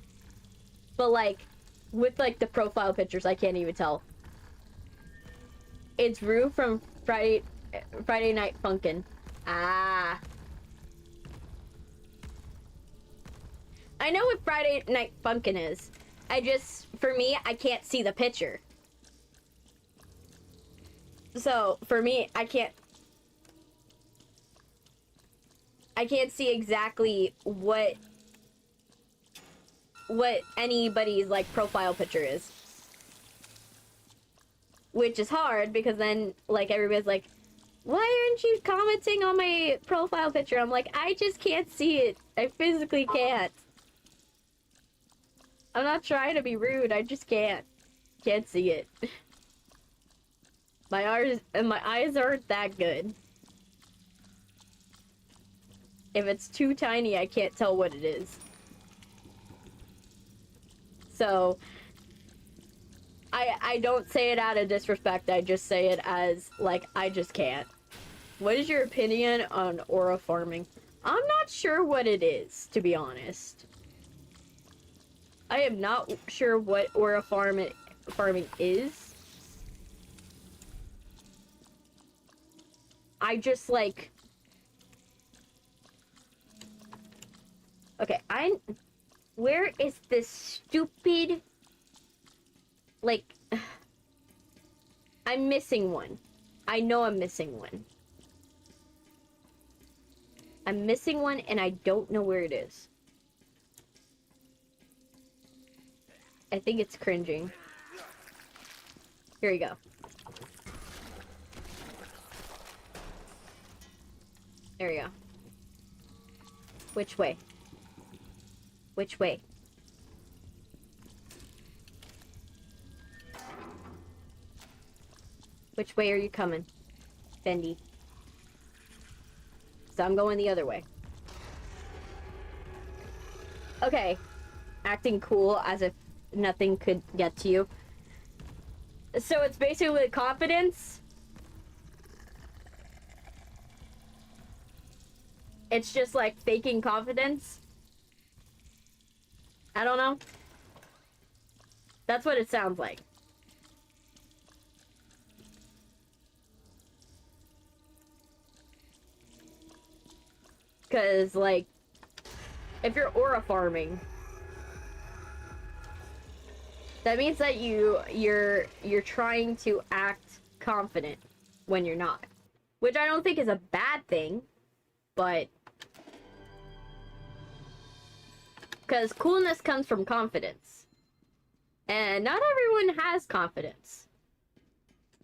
But, like, with, like, the profile pictures, I can't even tell. It's Rue from Friday Night Funkin'. Ah. I know what Friday Night Funkin' is. For me, I can't see the picture. So, for me, I can't see exactly what anybody's, like, profile picture is. Which is hard, because then, like, everybody's like, why aren't you commenting on my profile picture? I'm like, I just can't see it. I physically can't. I'm not trying to be rude, I just can't. Can't see it. My eyes aren't that good. If it's too tiny, I can't tell what it is. So, I don't say it out of disrespect, I just say it as, like, I just can't. What is your opinion on aura farming? I'm not sure what it is, to be honest. I am not sure what aura farming is. I just, like... Okay, where is this stupid... Like... I'm missing one. I know I'm missing one. I'm missing one and I don't know where it is. I think it's cringing. Here we go. There we go. Which way? Which way? Which way are you coming, Bendy? So I'm going the other way. Okay. Acting cool as if nothing could get to you. So it's basically confidence. It's just like faking confidence. I don't know. That's what it sounds like. Because, like, if you're aura farming, that means that you're trying to act confident when you're not. Which I don't think is a bad thing, but... Because coolness comes from confidence. And not everyone has confidence.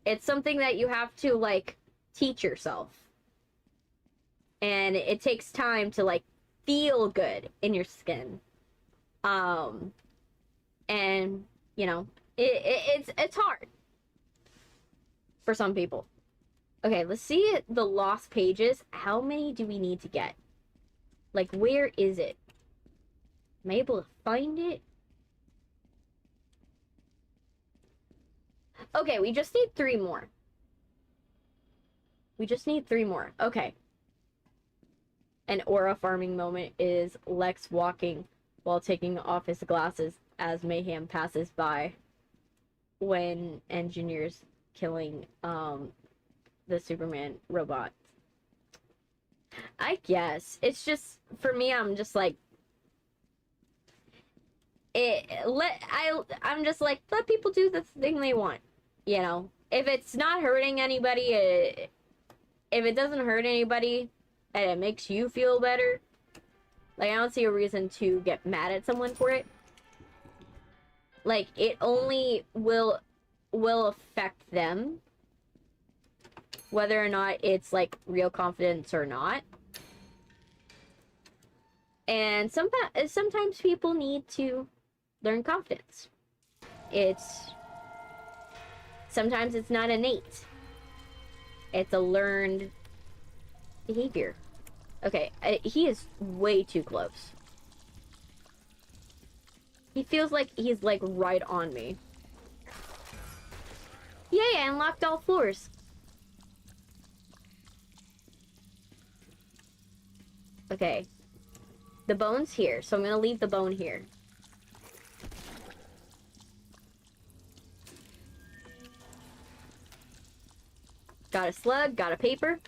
It's something that you have to, like, teach yourself. And it takes time to, like, feel good in your skin. And, you know, it's hard for some people. Okay, let's see the lost pages. How many do we need to get? Like, where is it? Am I able to find it? Okay, we just need 3 more. We just need 3 more. Okay. An aura farming moment is Lex walking while taking off his glasses as mayhem passes by when engineers killing the Superman robot. I guess it's just, for me, I'm just like, I'm just like, let people do the thing they want, you know. If it's not hurting anybody, if it doesn't hurt anybody and it makes you feel better, like, I don't see a reason to get mad at someone for it. Like, it only will affect them, whether or not it's like real confidence or not. And sometimes people need to learn confidence. Sometimes it's not innate. It's a learned behavior. Okay, he is way too close. He feels like he's like right on me. Yay, I unlocked all floors. Okay. The bone's here, so I'm gonna leave the bone here. Got a slug, got a paper.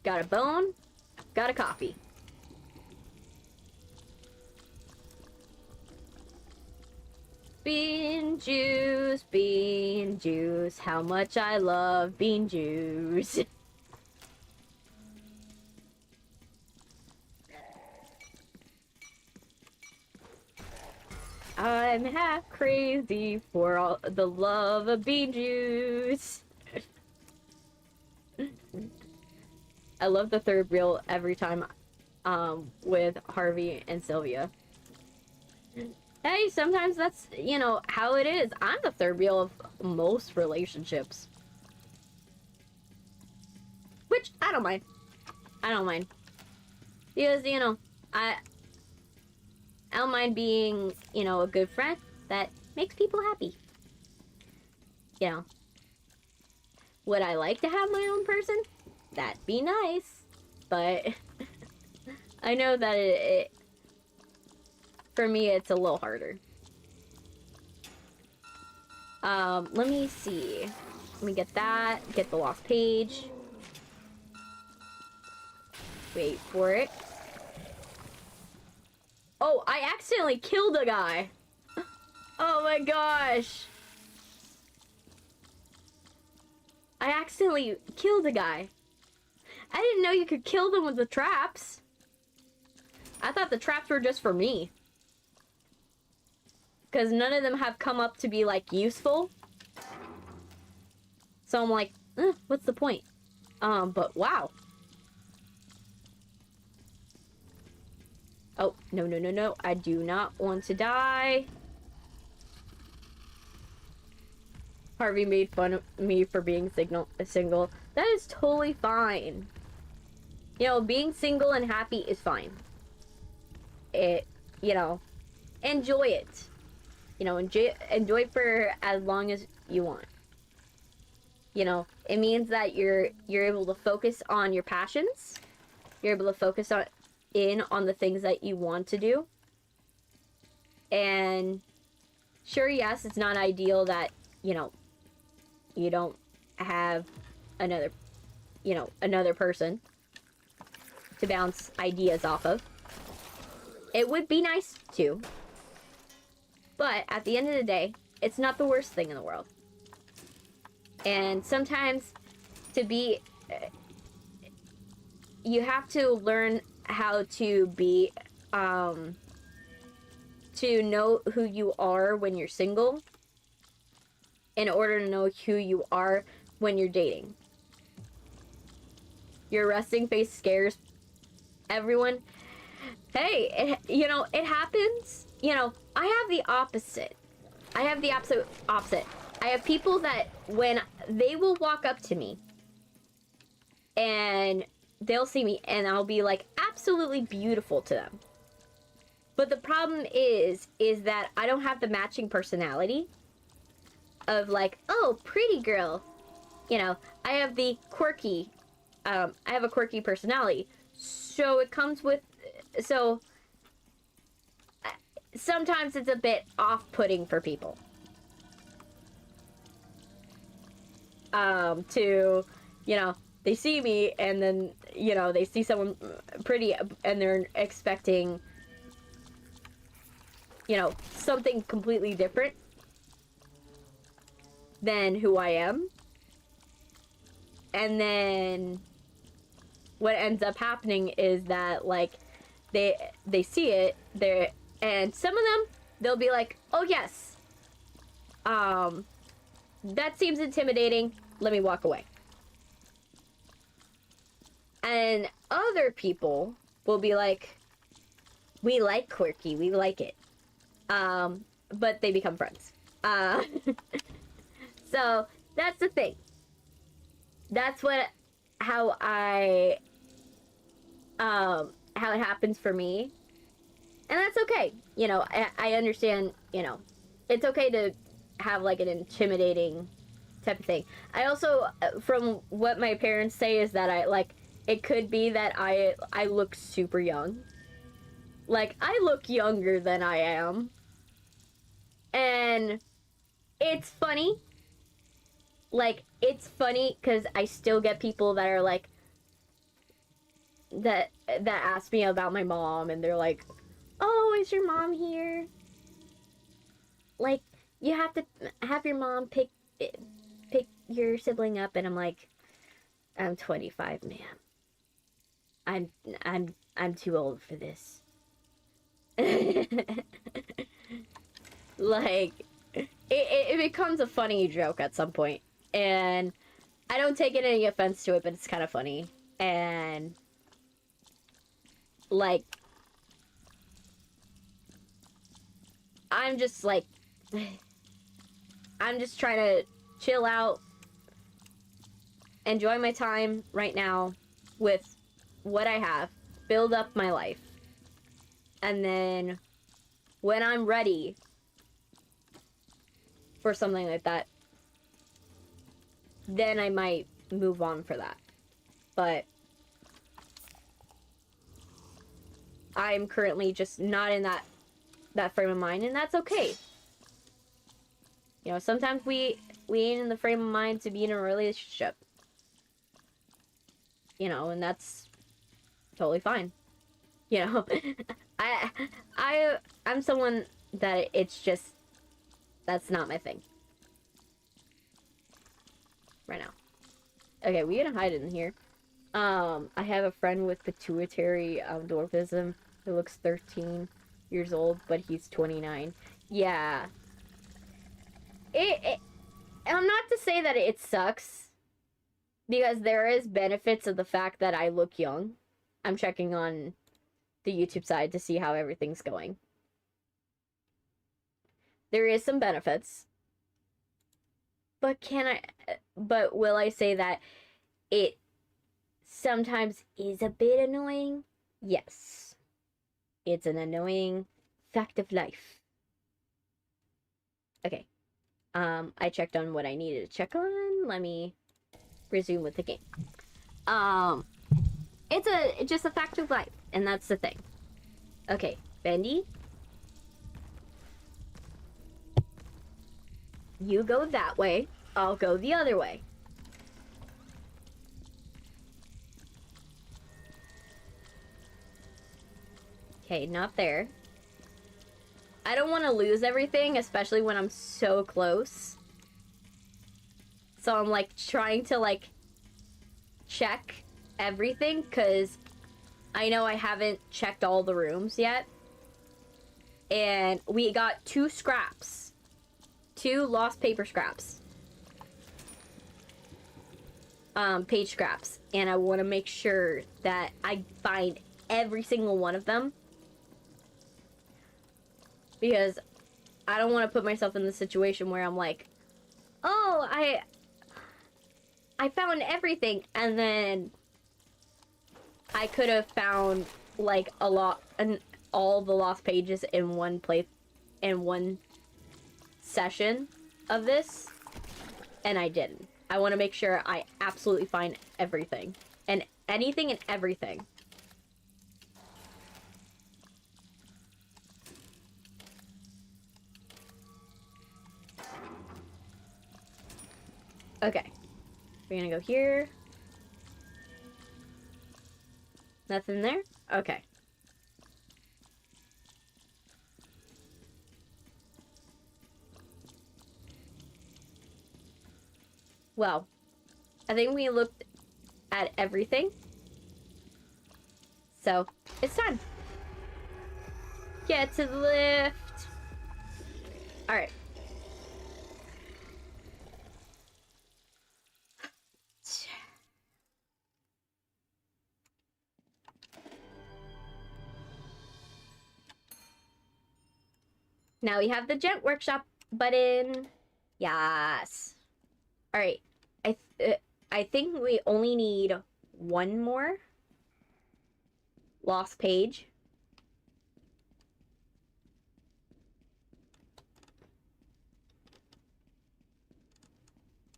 Got a bone, got a coffee. Bean juice, how much I love bean juice. I'm half crazy for all the love of bean juice. I love the third reel every time with Harvey and Sylvia. Hey, sometimes that's, you know, how it is. I'm the third wheel of most relationships. Which, I don't mind. I don't mind. Because, you know, I don't mind being, you know, a good friend that makes people happy. You know. Would I like to have my own person? That'd be nice. But I know that for me, it's a little harder. Let me see. Let me get that. Get the lost page. Wait for it. Oh, I accidentally killed a guy. Oh my gosh. I accidentally killed a guy. I didn't know you could kill them with the traps. I thought the traps were just for me. Because none of them have come up to be, like, useful. So I'm like, what's the point? But wow. Oh, no, no, no, no. I do not want to die. Harvey made fun of me for being single. That is totally fine. You know, being single and happy is fine. You know, enjoy it. You know, enjoy it for as long as you want. You know, it means that you're able to focus on your passions. You're able to focus on the things that you want to do. And sure, yes, it's not ideal that, you know, you don't have another person to bounce ideas off of. It would be nice too. But at the end of the day, it's not the worst thing in the world. And sometimes you have to learn how to be, to know who you are when you're single in order to know who you are when you're dating. Your resting face scares everyone. Hey, you know, it happens. You know, I have the opposite. I have the absolute opposite. I have people that when they will walk up to me and they'll see me and I'll be like absolutely beautiful to them. But the problem is that I don't have the matching personality of like, oh, pretty girl. You know, I have the quirky, I have a quirky personality. So it comes with, so sometimes it's a bit off-putting for people. To, you know, they see me and then, you know, they see someone pretty and they're expecting, you know, something completely different than who I am. And then what ends up happening is that, like, they see it, and some of them, they'll be like, oh yes, that seems intimidating, let me walk away. And other people will be like, we like quirky, we like it. But they become friends. So that's the thing. That's how it happens for me. And that's okay. You know, I understand, you know, it's okay to have like an intimidating type of thing. I also, from what my parents say, is that it could be that I look super young. Like, I look younger than I am. And it's funny. Like, it's funny because I still get people that are like, that ask me about my mom, and they're like, oh, is your mom here? Like, you have to have your mom pick your sibling up, and I'm like, I'm 25, ma'am. I'm too old for this. Like, it becomes a funny joke at some point, and I don't take any offense to it, but it's kind of funny. And like, I'm just like, I'm just trying to chill out, enjoy my time right now with what I have, build up my life, and then when I'm ready for something like that, then I might move on for that. But I'm currently just not in that frame of mind, and that's okay. You know, sometimes we ain't in the frame of mind to be in a relationship. You know, and that's totally fine. You know, I'm someone that it's just, that's not my thing right now. Okay, we gonna hide in here. I have a friend with pituitary dwarfism who looks 13 years old, but he's 29. Yeah. I'm not to say that it sucks, because there is benefits of the fact that I look young. I'm checking on the YouTube side to see how everything's going. There is some benefits. But will I say that it sometimes is a bit annoying? Yes. It's an annoying fact of life. Okay. I checked on what I needed to check on. Let me resume with the game. It's just a fact of life, and that's the thing. Okay, Bendy. You go that way, I'll go the other way. Okay, not there. I don't want to lose everything, especially when I'm so close. So I'm like trying to like check everything, because I know I haven't checked all the rooms yet. And we got 2 scraps. 2 lost paper scraps. Page scraps. And I want to make sure that I find every single one of them. Because I don't want to put myself in the situation where I'm like, oh, I found everything, and then I could have found like a lot and all the lost pages in one session of this, and I didn't. I want to make sure I absolutely find everything and anything and everything. Okay, we're gonna go here. Nothing there? Okay. Well, I think we looked at everything. So, it's time. Get to the lift. Alright. Now we have the Gent workshop button. Yes. All right. I think we only need one more lost page.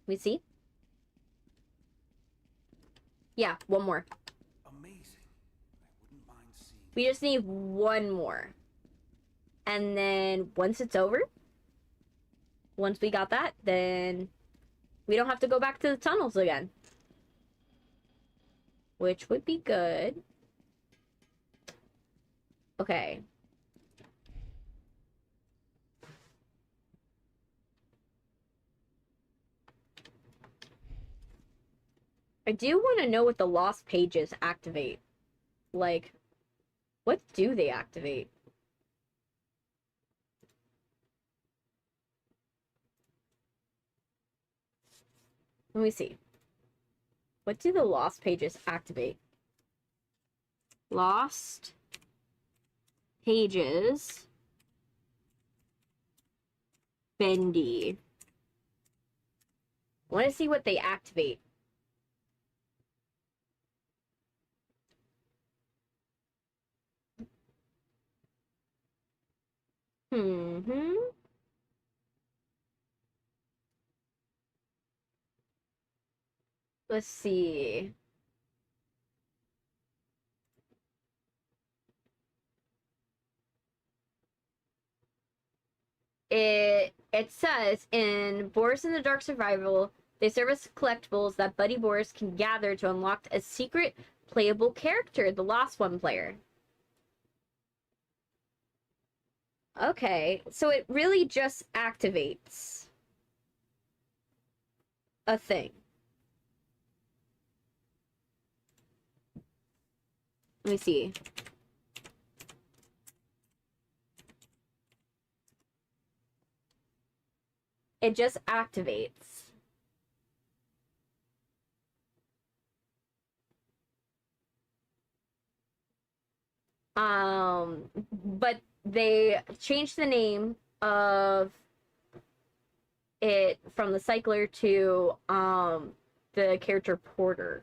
We see? Yeah, one more. Amazing. I wouldn't mind seeing. We just need one more. And then once it's over, once we got that, then we don't have to go back to the tunnels again. Which would be good. Okay. I do want to know what the lost pages activate. Like, what do they activate? Let me see. What do the lost pages activate? Lost pages. Bendy. I want to see what they activate. Let's see. It says in Boris the Dark Survival, they serve as collectibles that Buddy Boris can gather to unlock a secret playable character, the Lost One player. Okay, so it really just activates a thing. Let me see. It just activates. But they changed the name of it from the cycler to the character Porter.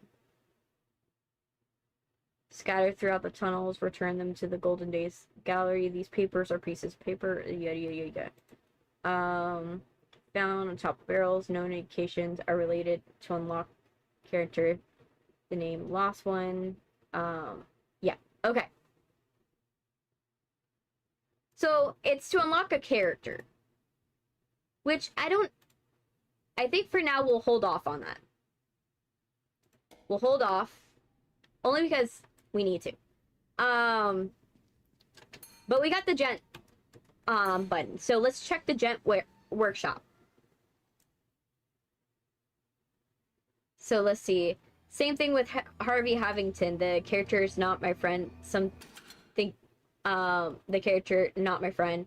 Scattered throughout the tunnels, return them to the Golden Days gallery. These papers are pieces of paper. Yada yada yada. Found on top of barrels. No indications are related to unlock character. The name Lost One. Yeah. Okay. So it's to unlock a character, which I think for now we'll hold off on that. We'll hold off only because we need to. But we got the Gent button. So let's check the Gent workshop. So let's see. Same thing with Harvey Havington. The character is not my friend. The character, not my friend.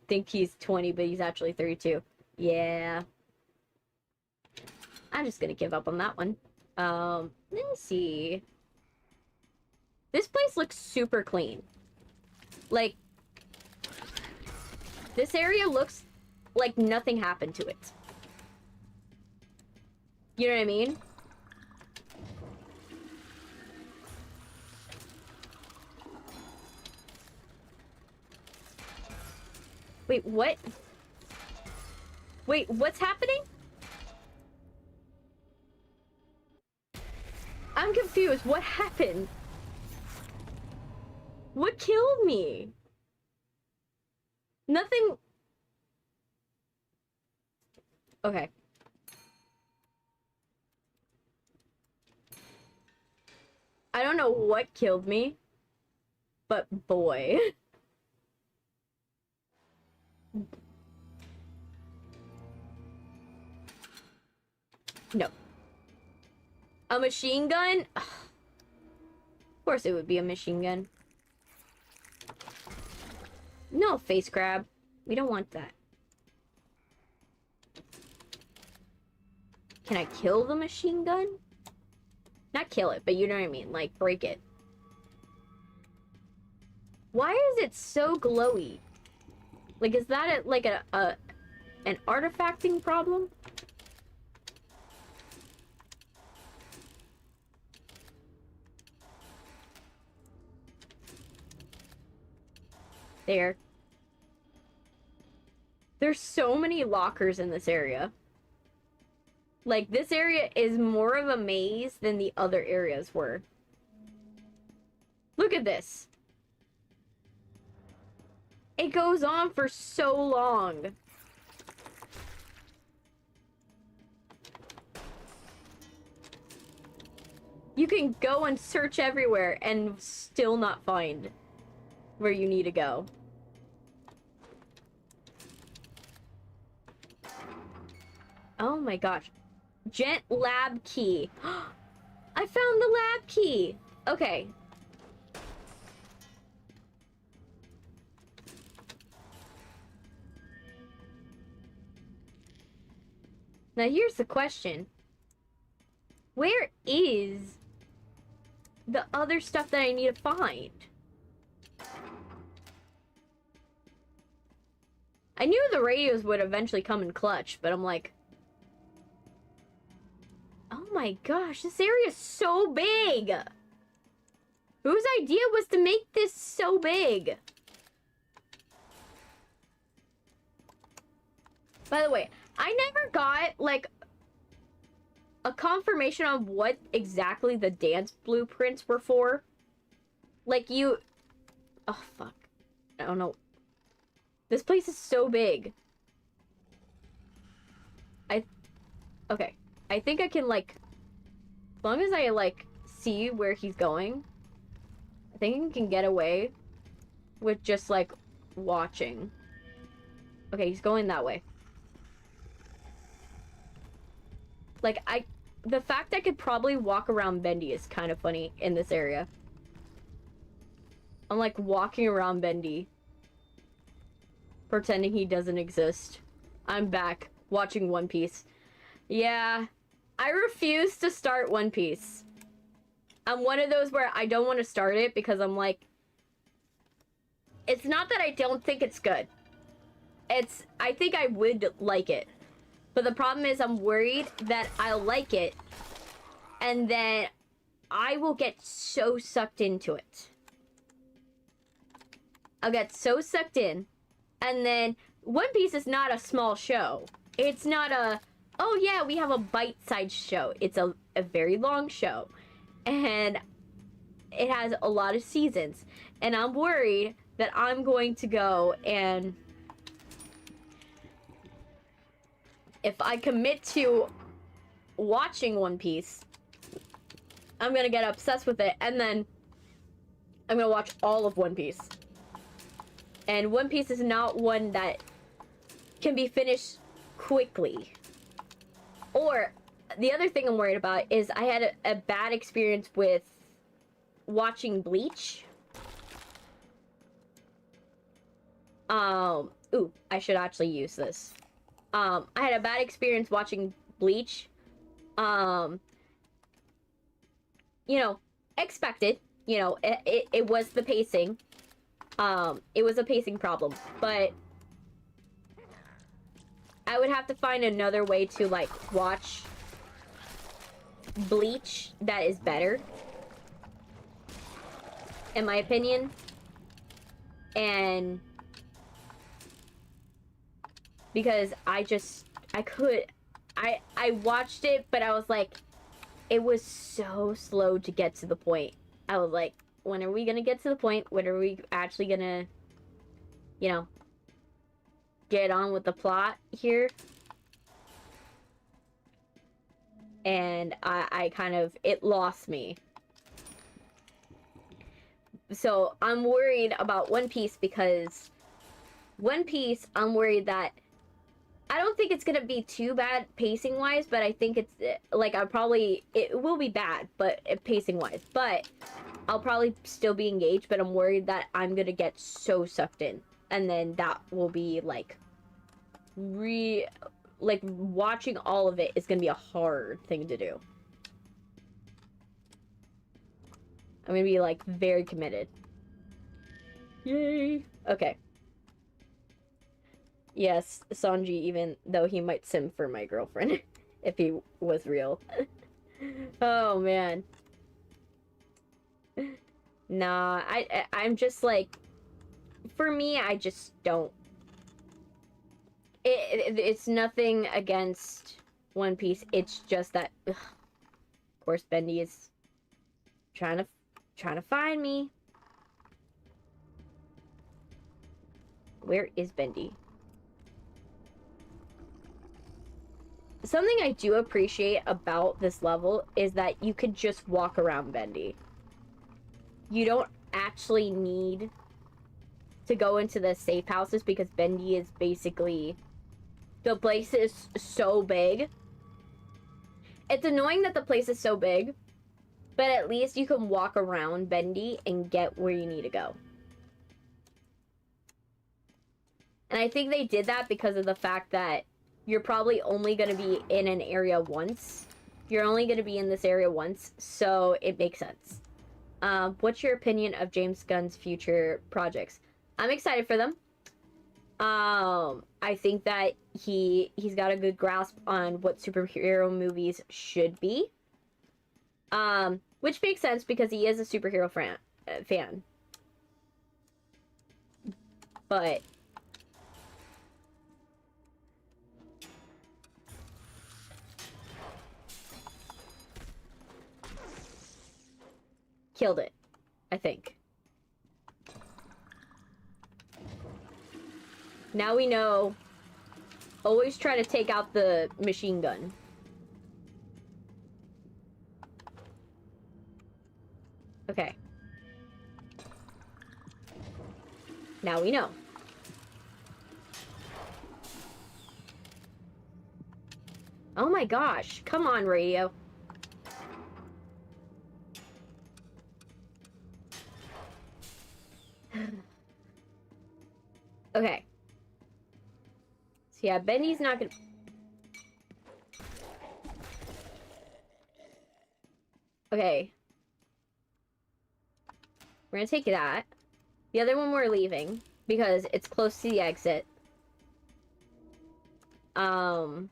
Think he's 20, but he's actually 32. Yeah. I'm just gonna give up on that one. Let me see. This place looks super clean. Like, this area looks like nothing happened to it. You know what I mean? Wait, what? Wait, what's happening? I'm confused. What happened? What killed me? Nothing. Okay. I don't know what killed me, but boy. No. A machine gun? Ugh. Of course it would be a machine gun. No, face grab. We don't want that. Can I kill the machine gun? Not kill it, but you know what I mean. Like, break it. Why is it so glowy? Like, is that an artifacting problem? There. There's so many lockers in this area. Like, this area is more of a maze than the other areas were. Look at this. It goes on for so long. You can go and search everywhere and still not find where you need to go. Oh my gosh. Gent lab key. I found the lab key. Okay. Now here's the question. Where is the other stuff that I need to find? I knew the radios would eventually come in clutch, but I'm like, oh my gosh, this area is so big. Whose idea was to make this so big? By the way, I never got, like, a confirmation on what exactly the dance blueprints were for. Like, you... Oh, fuck. I don't know. This place is so big. Okay. I think I can, like... As long as I, like, see where he's going, I think I can get away with just, like, watching. Okay, he's going that way. Like, the fact I could probably walk around Bendy is kind of funny in this area. I'm, like, walking around Bendy, pretending he doesn't exist. I'm back, watching One Piece. Yeah, I refuse to start One Piece. I'm one of those where I don't want to start it because I'm like... It's not that I don't think it's good. I think I would like it. But the problem is I'm worried that I'll like it, and then I will get so sucked into it. I'll get so sucked in, and then One Piece is not a small show. It's not a, oh yeah, we have a bite-sized show. It's a very long show, and it has a lot of seasons. And I'm worried that I'm going to go and... If I commit to watching One Piece, I'm gonna get obsessed with it, and then I'm gonna watch all of One Piece. And One Piece is not one that can be finished quickly. Or, the other thing I'm worried about is I had a bad experience with watching Bleach. Ooh, I should actually use this. I had a bad experience watching Bleach. You know, expected. you know, it was the pacing. It was a pacing problem, but I would have to find another way to, like, watch Bleach that is better, in my opinion. And because I watched it, but I was like, it was so slow to get to the point. I was like, when are we gonna get to the point? When are we actually gonna, you know, get on with the plot here? And I kind of, it lost me. So I'm worried about One Piece, because One Piece, I'm worried that I don't think it's gonna be too bad pacing wise, but I think it's like it will be bad, but pacing wise, but I'll probably still be engaged. But I'm worried that I'm gonna get so sucked in, and then that will be like watching all of it is gonna be a hard thing to do. I'm gonna be like very committed. Yay. Okay. Yes, Sanji, even though he might sim for my girlfriend if he was real. Oh man. Nah, I'm just like, for me, I just don't. It's nothing against One Piece. It's just that, ugh, of course, Bendy is trying to find me. Where is Bendy? Something I do appreciate about this level is that you could just walk around Bendy. You don't actually need to go into the safe houses, because Bendy is basically, the place is so big. It's annoying that the place is so big, but at least you can walk around Bendy and get where you need to go. And I think they did that because of the fact that you're probably only going to be in an area once. You're only going to be in this area once, so it makes sense. What's your opinion of James Gunn's future projects? I'm excited for them. I think that he's got a good grasp on what superhero movies should be. Which makes sense because he is a superhero fan. But killed it, I think. Now we know. Always try to take out the machine gun. Okay. Now we know. Oh my gosh. Come on, radio. Okay. So yeah, Bendy's not gonna... Okay. We're gonna take that. The other one we're leaving because it's close to the exit. Oh,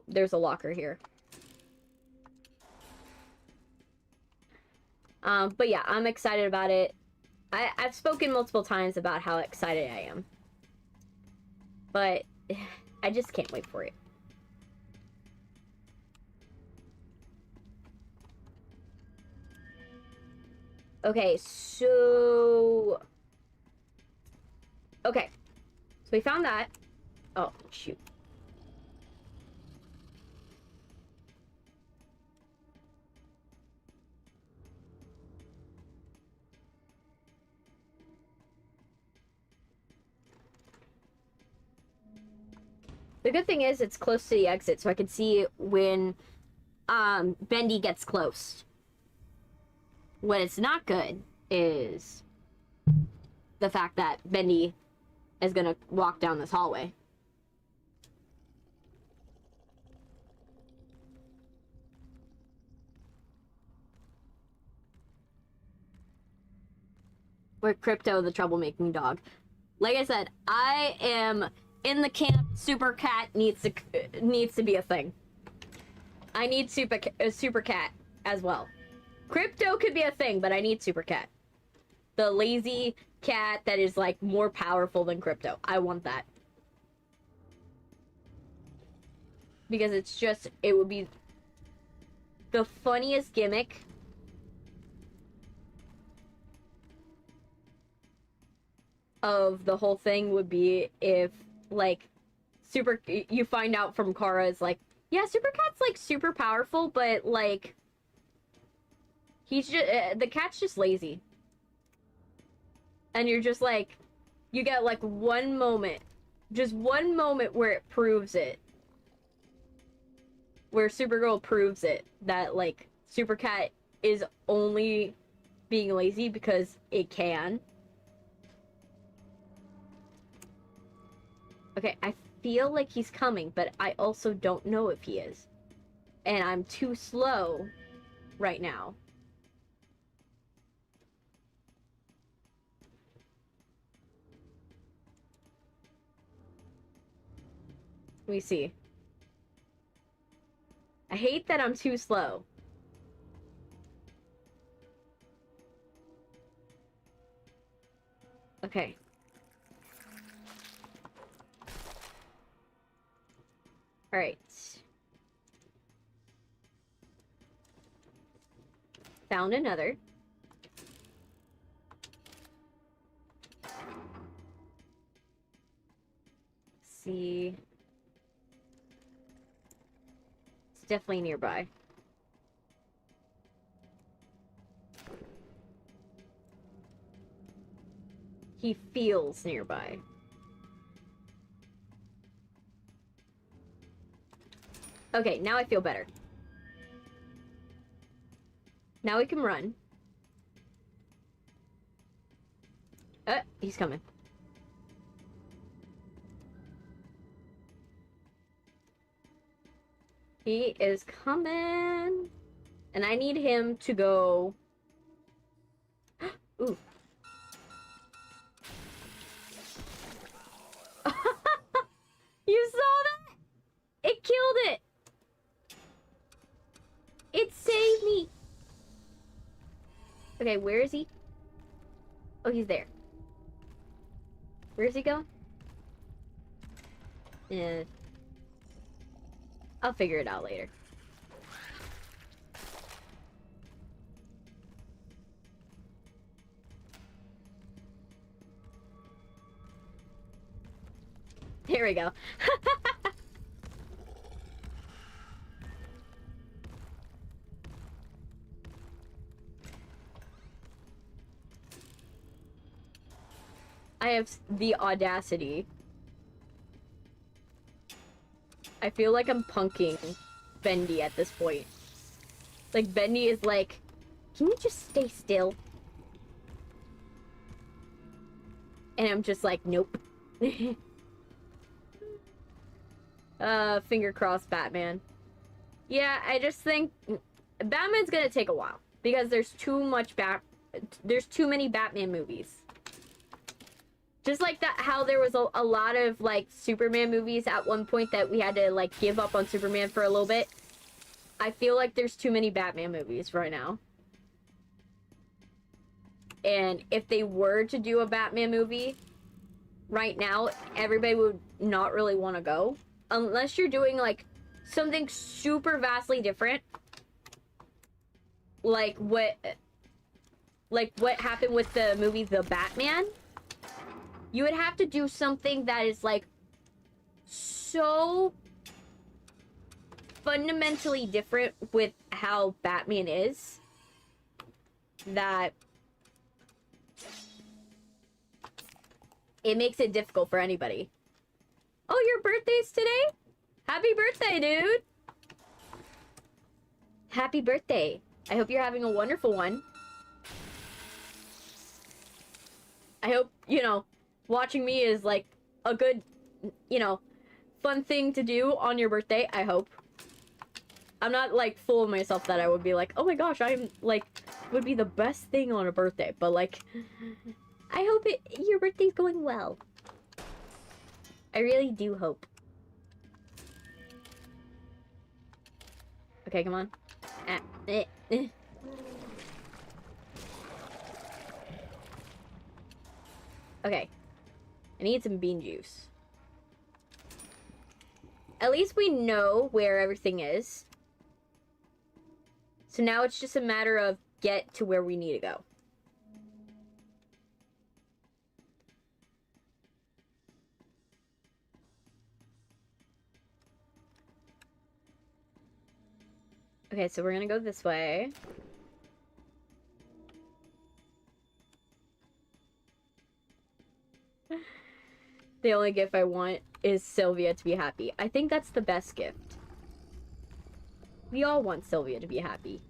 there's a locker here. But yeah, I'm excited about it. I've spoken multiple times about how excited I am. But I just can't wait for it. Okay, so... Okay. So we found that. Oh, shoot. The good thing is it's close to the exit, so I can see when Bendy gets close. What it's not good is the fact that Bendy is gonna walk down this hallway. We're Crypto, the troublemaking dog. Like I said, I am in the camp. Super cat needs to be a thing. I need super cat as well. Crypto could be a thing, but I need super cat. The lazy cat that is like more powerful than Crypto. I want that. Because it's just, it would be the funniest gimmick. Of the whole thing would be if, like, you find out from Kara's, like, yeah, Super Cat's, like, super powerful, but, like, he's just, the cat's just lazy. And you're just, like, you get, like, one moment, just one moment where it proves it. Where Supergirl proves it, that, like, Super Cat is only being lazy because it can. Okay, I feel like he's coming, but I also don't know if he is. And I'm too slow right now. Let me see. I hate that I'm too slow. Okay. Alright. Found another. Let's see. It's definitely nearby. He feels nearby. Okay, now I feel better. Now we can run. He's coming. He is coming. And I need him to go... Ooh. You saw that? It killed it. It saved me. Okay, where is he? Oh, he's there. Where is he going? Yeah. I'll figure it out later. There we go. I have the audacity. I feel like I'm punking Bendy at this point. Like, Bendy is like, can you just stay still? And I'm just like, nope. Finger crossed, Batman. Yeah, I just think Batman's gonna take a while. Because there's too many Batman movies. Just like that, how there was a lot of, like, Superman movies at one point that we had to, like, give up on Superman for a little bit. I feel like there's too many Batman movies right now. And if they were to do a Batman movie right now, everybody would not really want to go. Unless you're doing, like, something super vastly different. Like what happened with the movie The Batman. You would have to do something that is, like, so fundamentally different with how Batman is that it makes it difficult for anybody. Oh, your birthday's today? Happy birthday, dude! Happy birthday. I hope you're having a wonderful one. I hope, you know, watching me is, like, a good, you know, fun thing to do on your birthday, I hope. I'm not, like, full of myself that I would be like, oh my gosh, I'm, like, would be the best thing on a birthday. But, like, I hope your birthday's going well. I really do hope. Okay, come on. Okay. I need some bean juice. At least we know where everything is. So now it's just a matter of get to where we need to go. Okay, so we're gonna go this way. The only gift I want is Sylvia to be happy. I think that's the best gift. We all want Sylvia to be happy.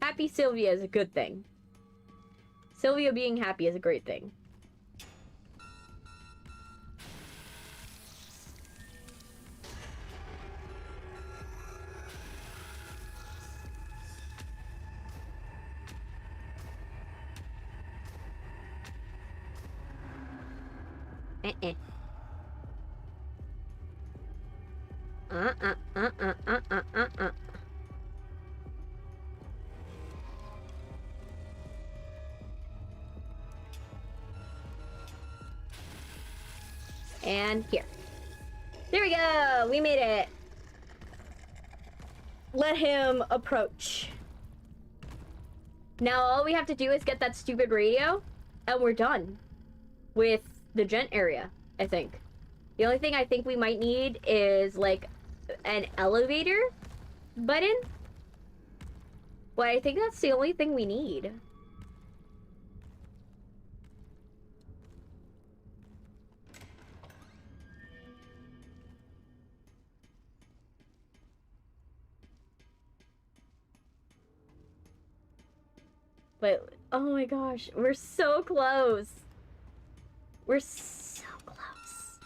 Happy Sylvia is a good thing. Sylvia being happy is a great thing. Uh-uh. And here. There we go! We made it! Let him approach. Now all we have to do is get that stupid radio, and we're done with the Gent area, I think. The only thing I think we might need is, like, an elevator button. But I think that's the only thing we need. But, oh my gosh, we're so close. We're so close.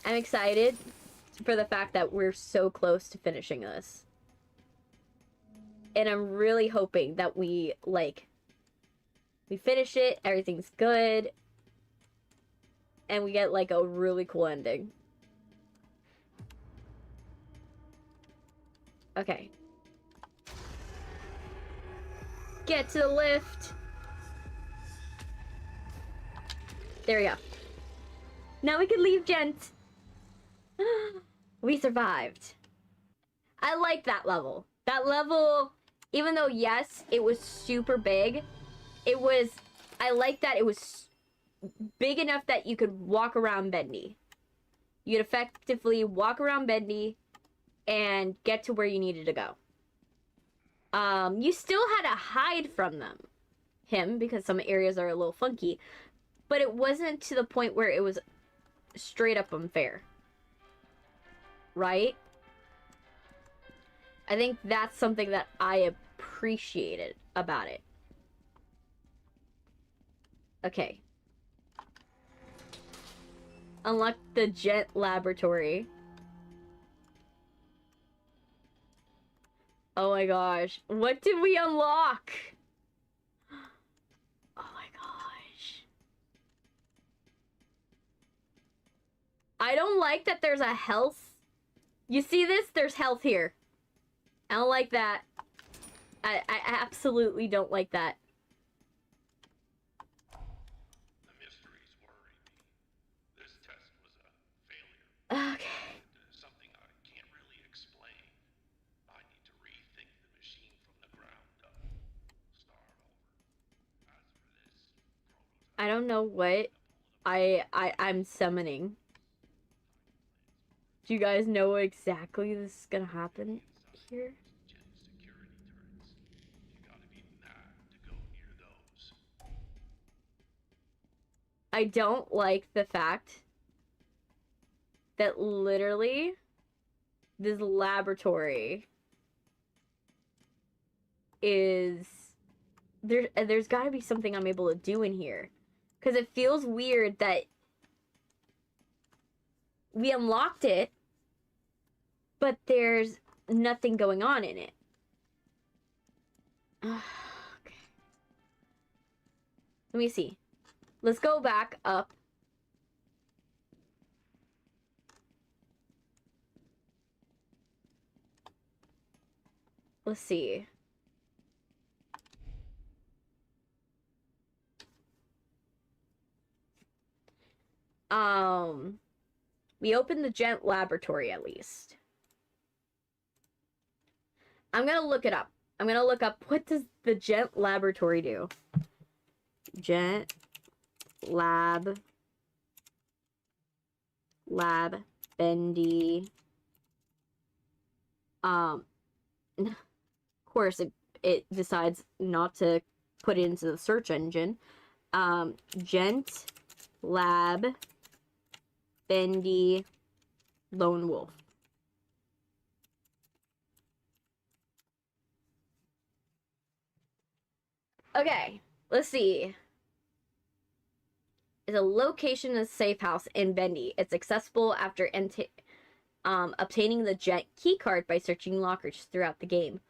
I'm excited for the fact that we're so close to finishing this. And I'm really hoping that we finish it, everything's good, and we get, like, a really cool ending. Okay. Get to the lift. There we go. Now we can leave Gent. We survived. I like that level. That level, even though, yes, it was super big, I like that it was big enough that you could walk around Bendy. You could effectively walk around Bendy and get to where you needed to go. You still had to hide from him, because some areas are a little funky, but it wasn't to the point where it was straight up unfair. Right? I think that's something that I appreciated about it. Okay. Unlock the Gent laboratory. Oh my gosh. What did we unlock? Oh my gosh. I don't like that there's a health. You see this? There's health here. I don't like that. I absolutely don't like that. The mysteries worry me. This test was a failure. Okay. Something I can't really explain. I need to rethink the machine from the ground up. Start over. As for this prototype, I don't know what I'm summoning. Do you guys know exactly this is gonna happen here? Gent security turrets. You gotta be mad to go near those. I don't like the fact that literally this laboratory is there's got to be something I'm able to do in here, because it feels weird that we unlocked it but there's nothing going on in it. Okay. Let me see. Let's go back up. Let's see. We opened the Gent laboratory at least. I'm gonna look it up. I'm gonna look up what does the Gent laboratory do. Gent lab Bendy. Of course it decides not to put it into the search engine. Gent lab Bendy Lone Wolf. Okay, let's see. It's a location in a safe house in Bendy. It's accessible after obtaining the Gent keycard by searching lockers throughout the game.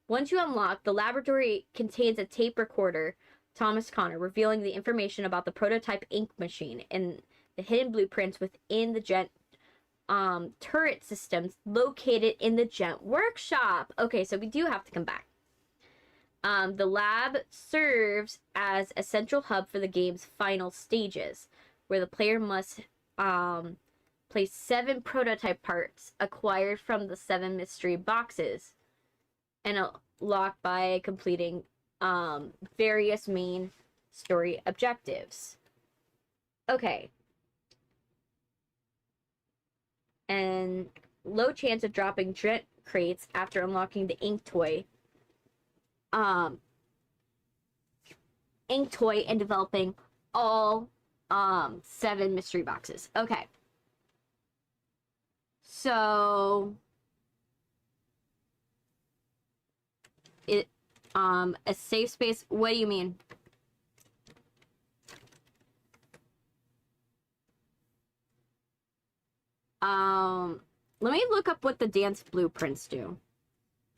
Once you unlock, the laboratory contains a tape recorder, Thomas Connor, revealing the information about the prototype ink machine and the hidden blueprints within the Gent turret systems located in the Gent workshop. Okay, so we do have to come back. The lab serves as a central hub for the game's final stages, where the player must place 7 prototype parts acquired from the 7 mystery boxes and unlocked by completing various main story objectives. Okay. And low chance of dropping Gent crates after unlocking the ink toy. Ink toy and developing all 7 mystery boxes. Okay. So a safe space, what do you mean? Let me look up what the dance blueprints do.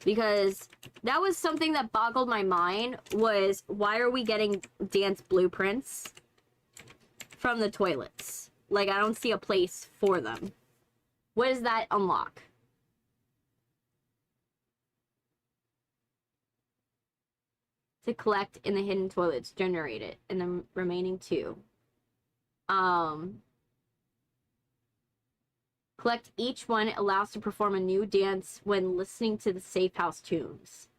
Because that was something that boggled my mind, was why are we getting dance blueprints from the toilets? Like, I don't see a place for them. What does that unlock? To collect in the hidden toilets generated in the remaining 2. Collect each one. It allows to perform a new dance when listening to the safe house tunes.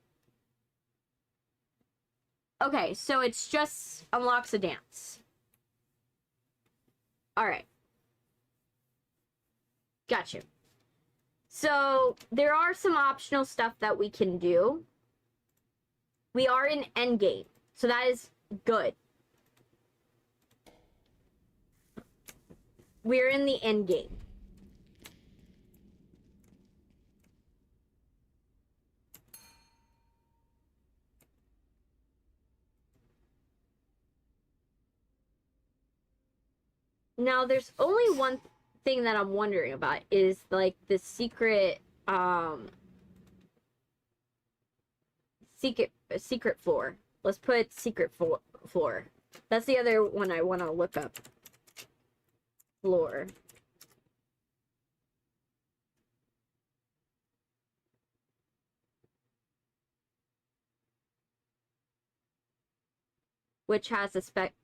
Okay, so it's just unlocks a dance. Alright. Gotcha. So, there are some optional stuff that we can do. We are in endgame, so that is good. We're in the endgame. Now, there's only one thing that I'm wondering about is, like, the secret floor. Let's put secret floor. That's the other one I want to look up. Floor. Which has a spec...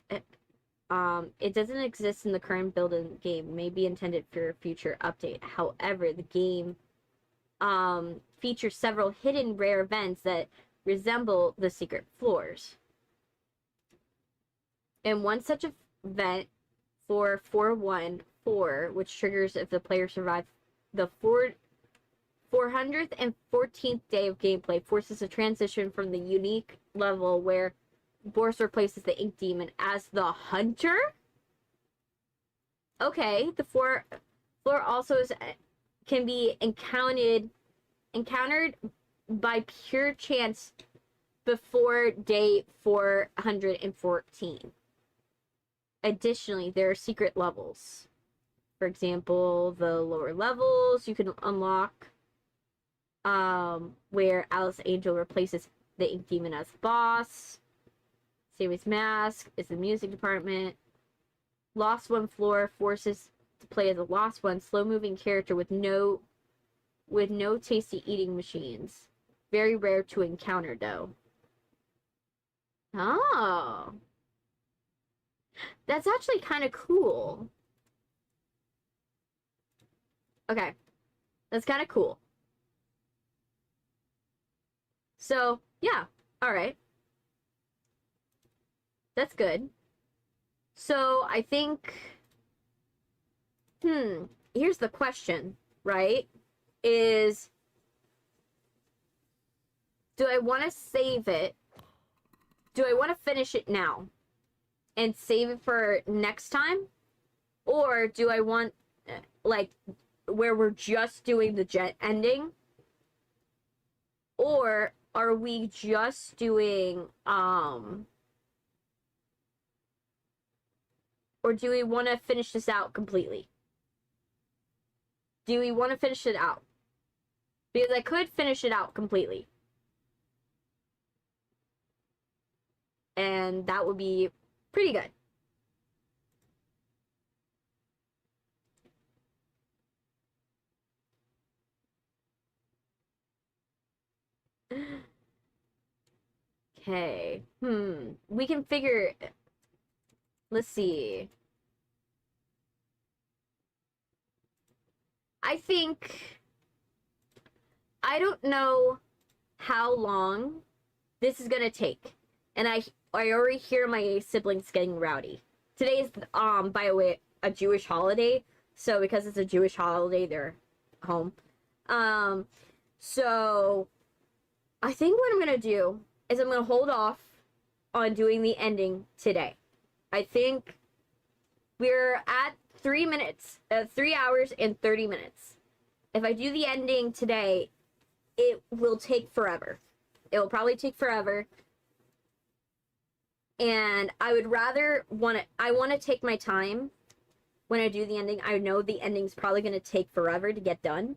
it doesn't exist in the current build-in game. May be intended for a future update. However, the game features several hidden rare events that resemble the secret floors. And one such event, 414, which triggers if the player survives the 414th day of gameplay, forces a transition from the unique level where Boris replaces the ink demon as the hunter. Okay, the floor also can be encountered by pure chance before day 414. Additionally, there are secret levels. For example, the lower levels you can unlock where Alice Angel replaces the ink demon as boss. Same as Mask. It's the music department. Lost One floor forces to play as a Lost One, slow-moving character with no tasty eating machines. Very rare to encounter, though. Oh. That's actually kind of cool. Okay. That's kind of cool. So, yeah. Alright. That's good. So, I think... Here's the question, right? Is... Do I want to save it? Do I want to finish it now? And save it for next time? Or do I want, like, where we're just doing the Gent ending? Or are we just doing, or do we want to finish this out completely? Do we want to finish it out? Because I could finish it out completely. And that would be pretty good. Okay. We can figure... Let's see. I think... I don't know how long this is gonna take. And I already hear my siblings getting rowdy. Today is, by the way, a Jewish holiday. So because it's a Jewish holiday, they're home. So I think what I'm gonna do is I'm gonna hold off on doing the ending today. I think we're at 3 hours and 30 minutes. If I do the ending today, it will take forever. It will probably take forever. And I would rather I want to take my time when I do the ending. I know the ending's probably going to take forever to get done.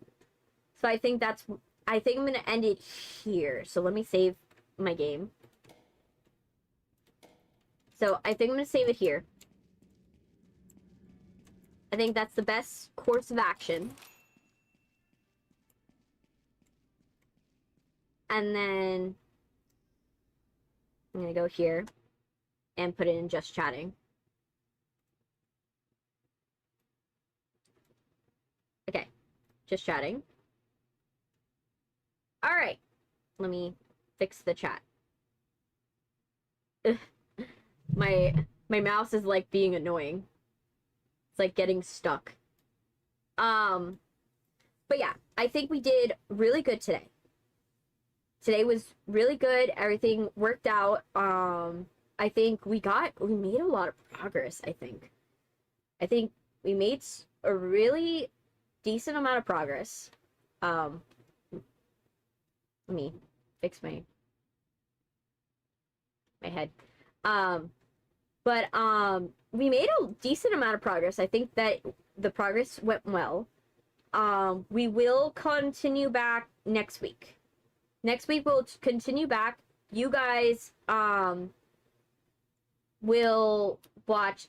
So I think I'm going to end it here. So let me save my game. So I think I'm going to save it here. I think that's the best course of action. And then I'm going to go here and put it in just chatting. Okay, just chatting. All right, let me fix the chat. Ugh. My mouse is like being annoying. It's like getting stuck. But yeah, I think we did really good today. Today was really good. Everything worked out. I think we made a lot of progress, I think. I think we made a really decent amount of progress. Let me fix my head. But we made a decent amount of progress. I think that the progress went well. We will continue back next week. Next week we'll continue back. You guys will watch,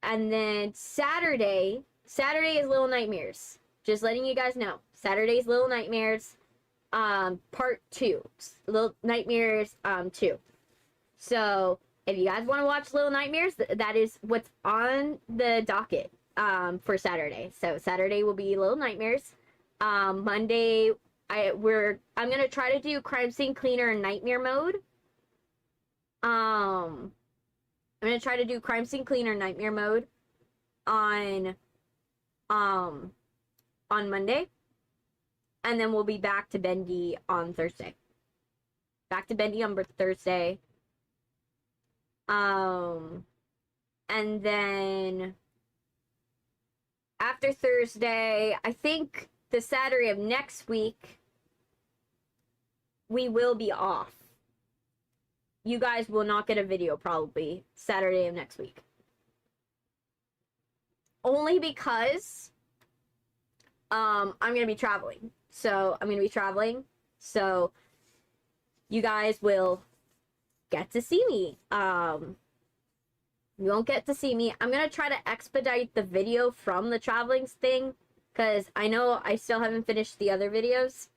and then Saturday is Little Nightmares. Just letting you guys know. Saturday's Little Nightmares, part 2. Little Nightmares 2. So if you guys want to watch Little Nightmares, that is what's on the docket for Saturday. So Saturday will be Little Nightmares. Monday, I'm gonna try to do Crime Scene Cleaner in Nightmare mode. I'm gonna try to do Crime Scene Cleaner in Nightmare mode on Monday, and then we'll be back to Bendy on Thursday. Back to Bendy on Thursday. And then after Thursday, I think the Saturday of next week, we will be off. You guys will not get a video probably Saturday of next week. Only because I'm going to be traveling. So you guys will get to see me. You won't get to see me. I'm gonna try to expedite the video from the traveling thing, because I know I still haven't finished the other videos.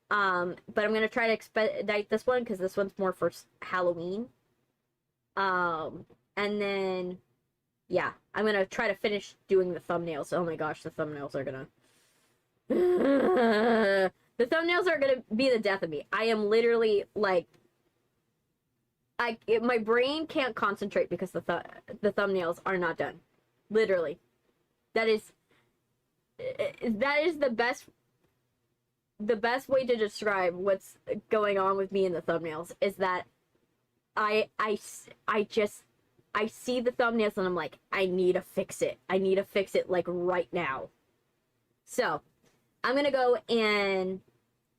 But I'm gonna try to expedite this one because this one's more for Halloween. And then, yeah, I'm gonna try to finish doing the thumbnails. Oh my gosh, the thumbnails are gonna... the thumbnails are gonna be the death of me. I am literally, like... my brain can't concentrate because the thumbnails are not done. Literally. That is the best way to describe what's going on with me in the thumbnails is that I see the thumbnails and I'm like, I need to fix it. I need to fix it, like, right now. So, I'm gonna go and,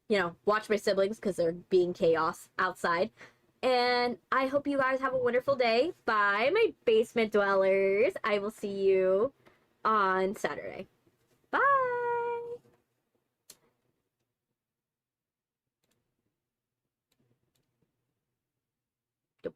you know, watch my siblings because they're being chaos outside. And I hope you guys have a wonderful day. Bye, my basement dwellers. I will see you on Saturday. Bye. So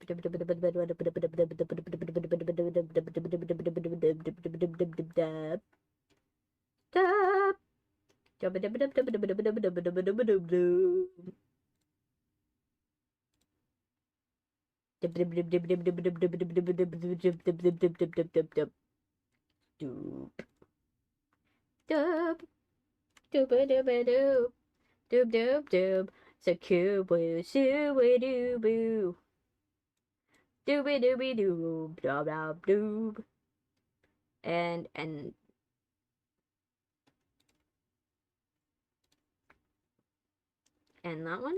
cool, boo, shoo doo boo. Dooby dooby doo, blah blah doob. And that one?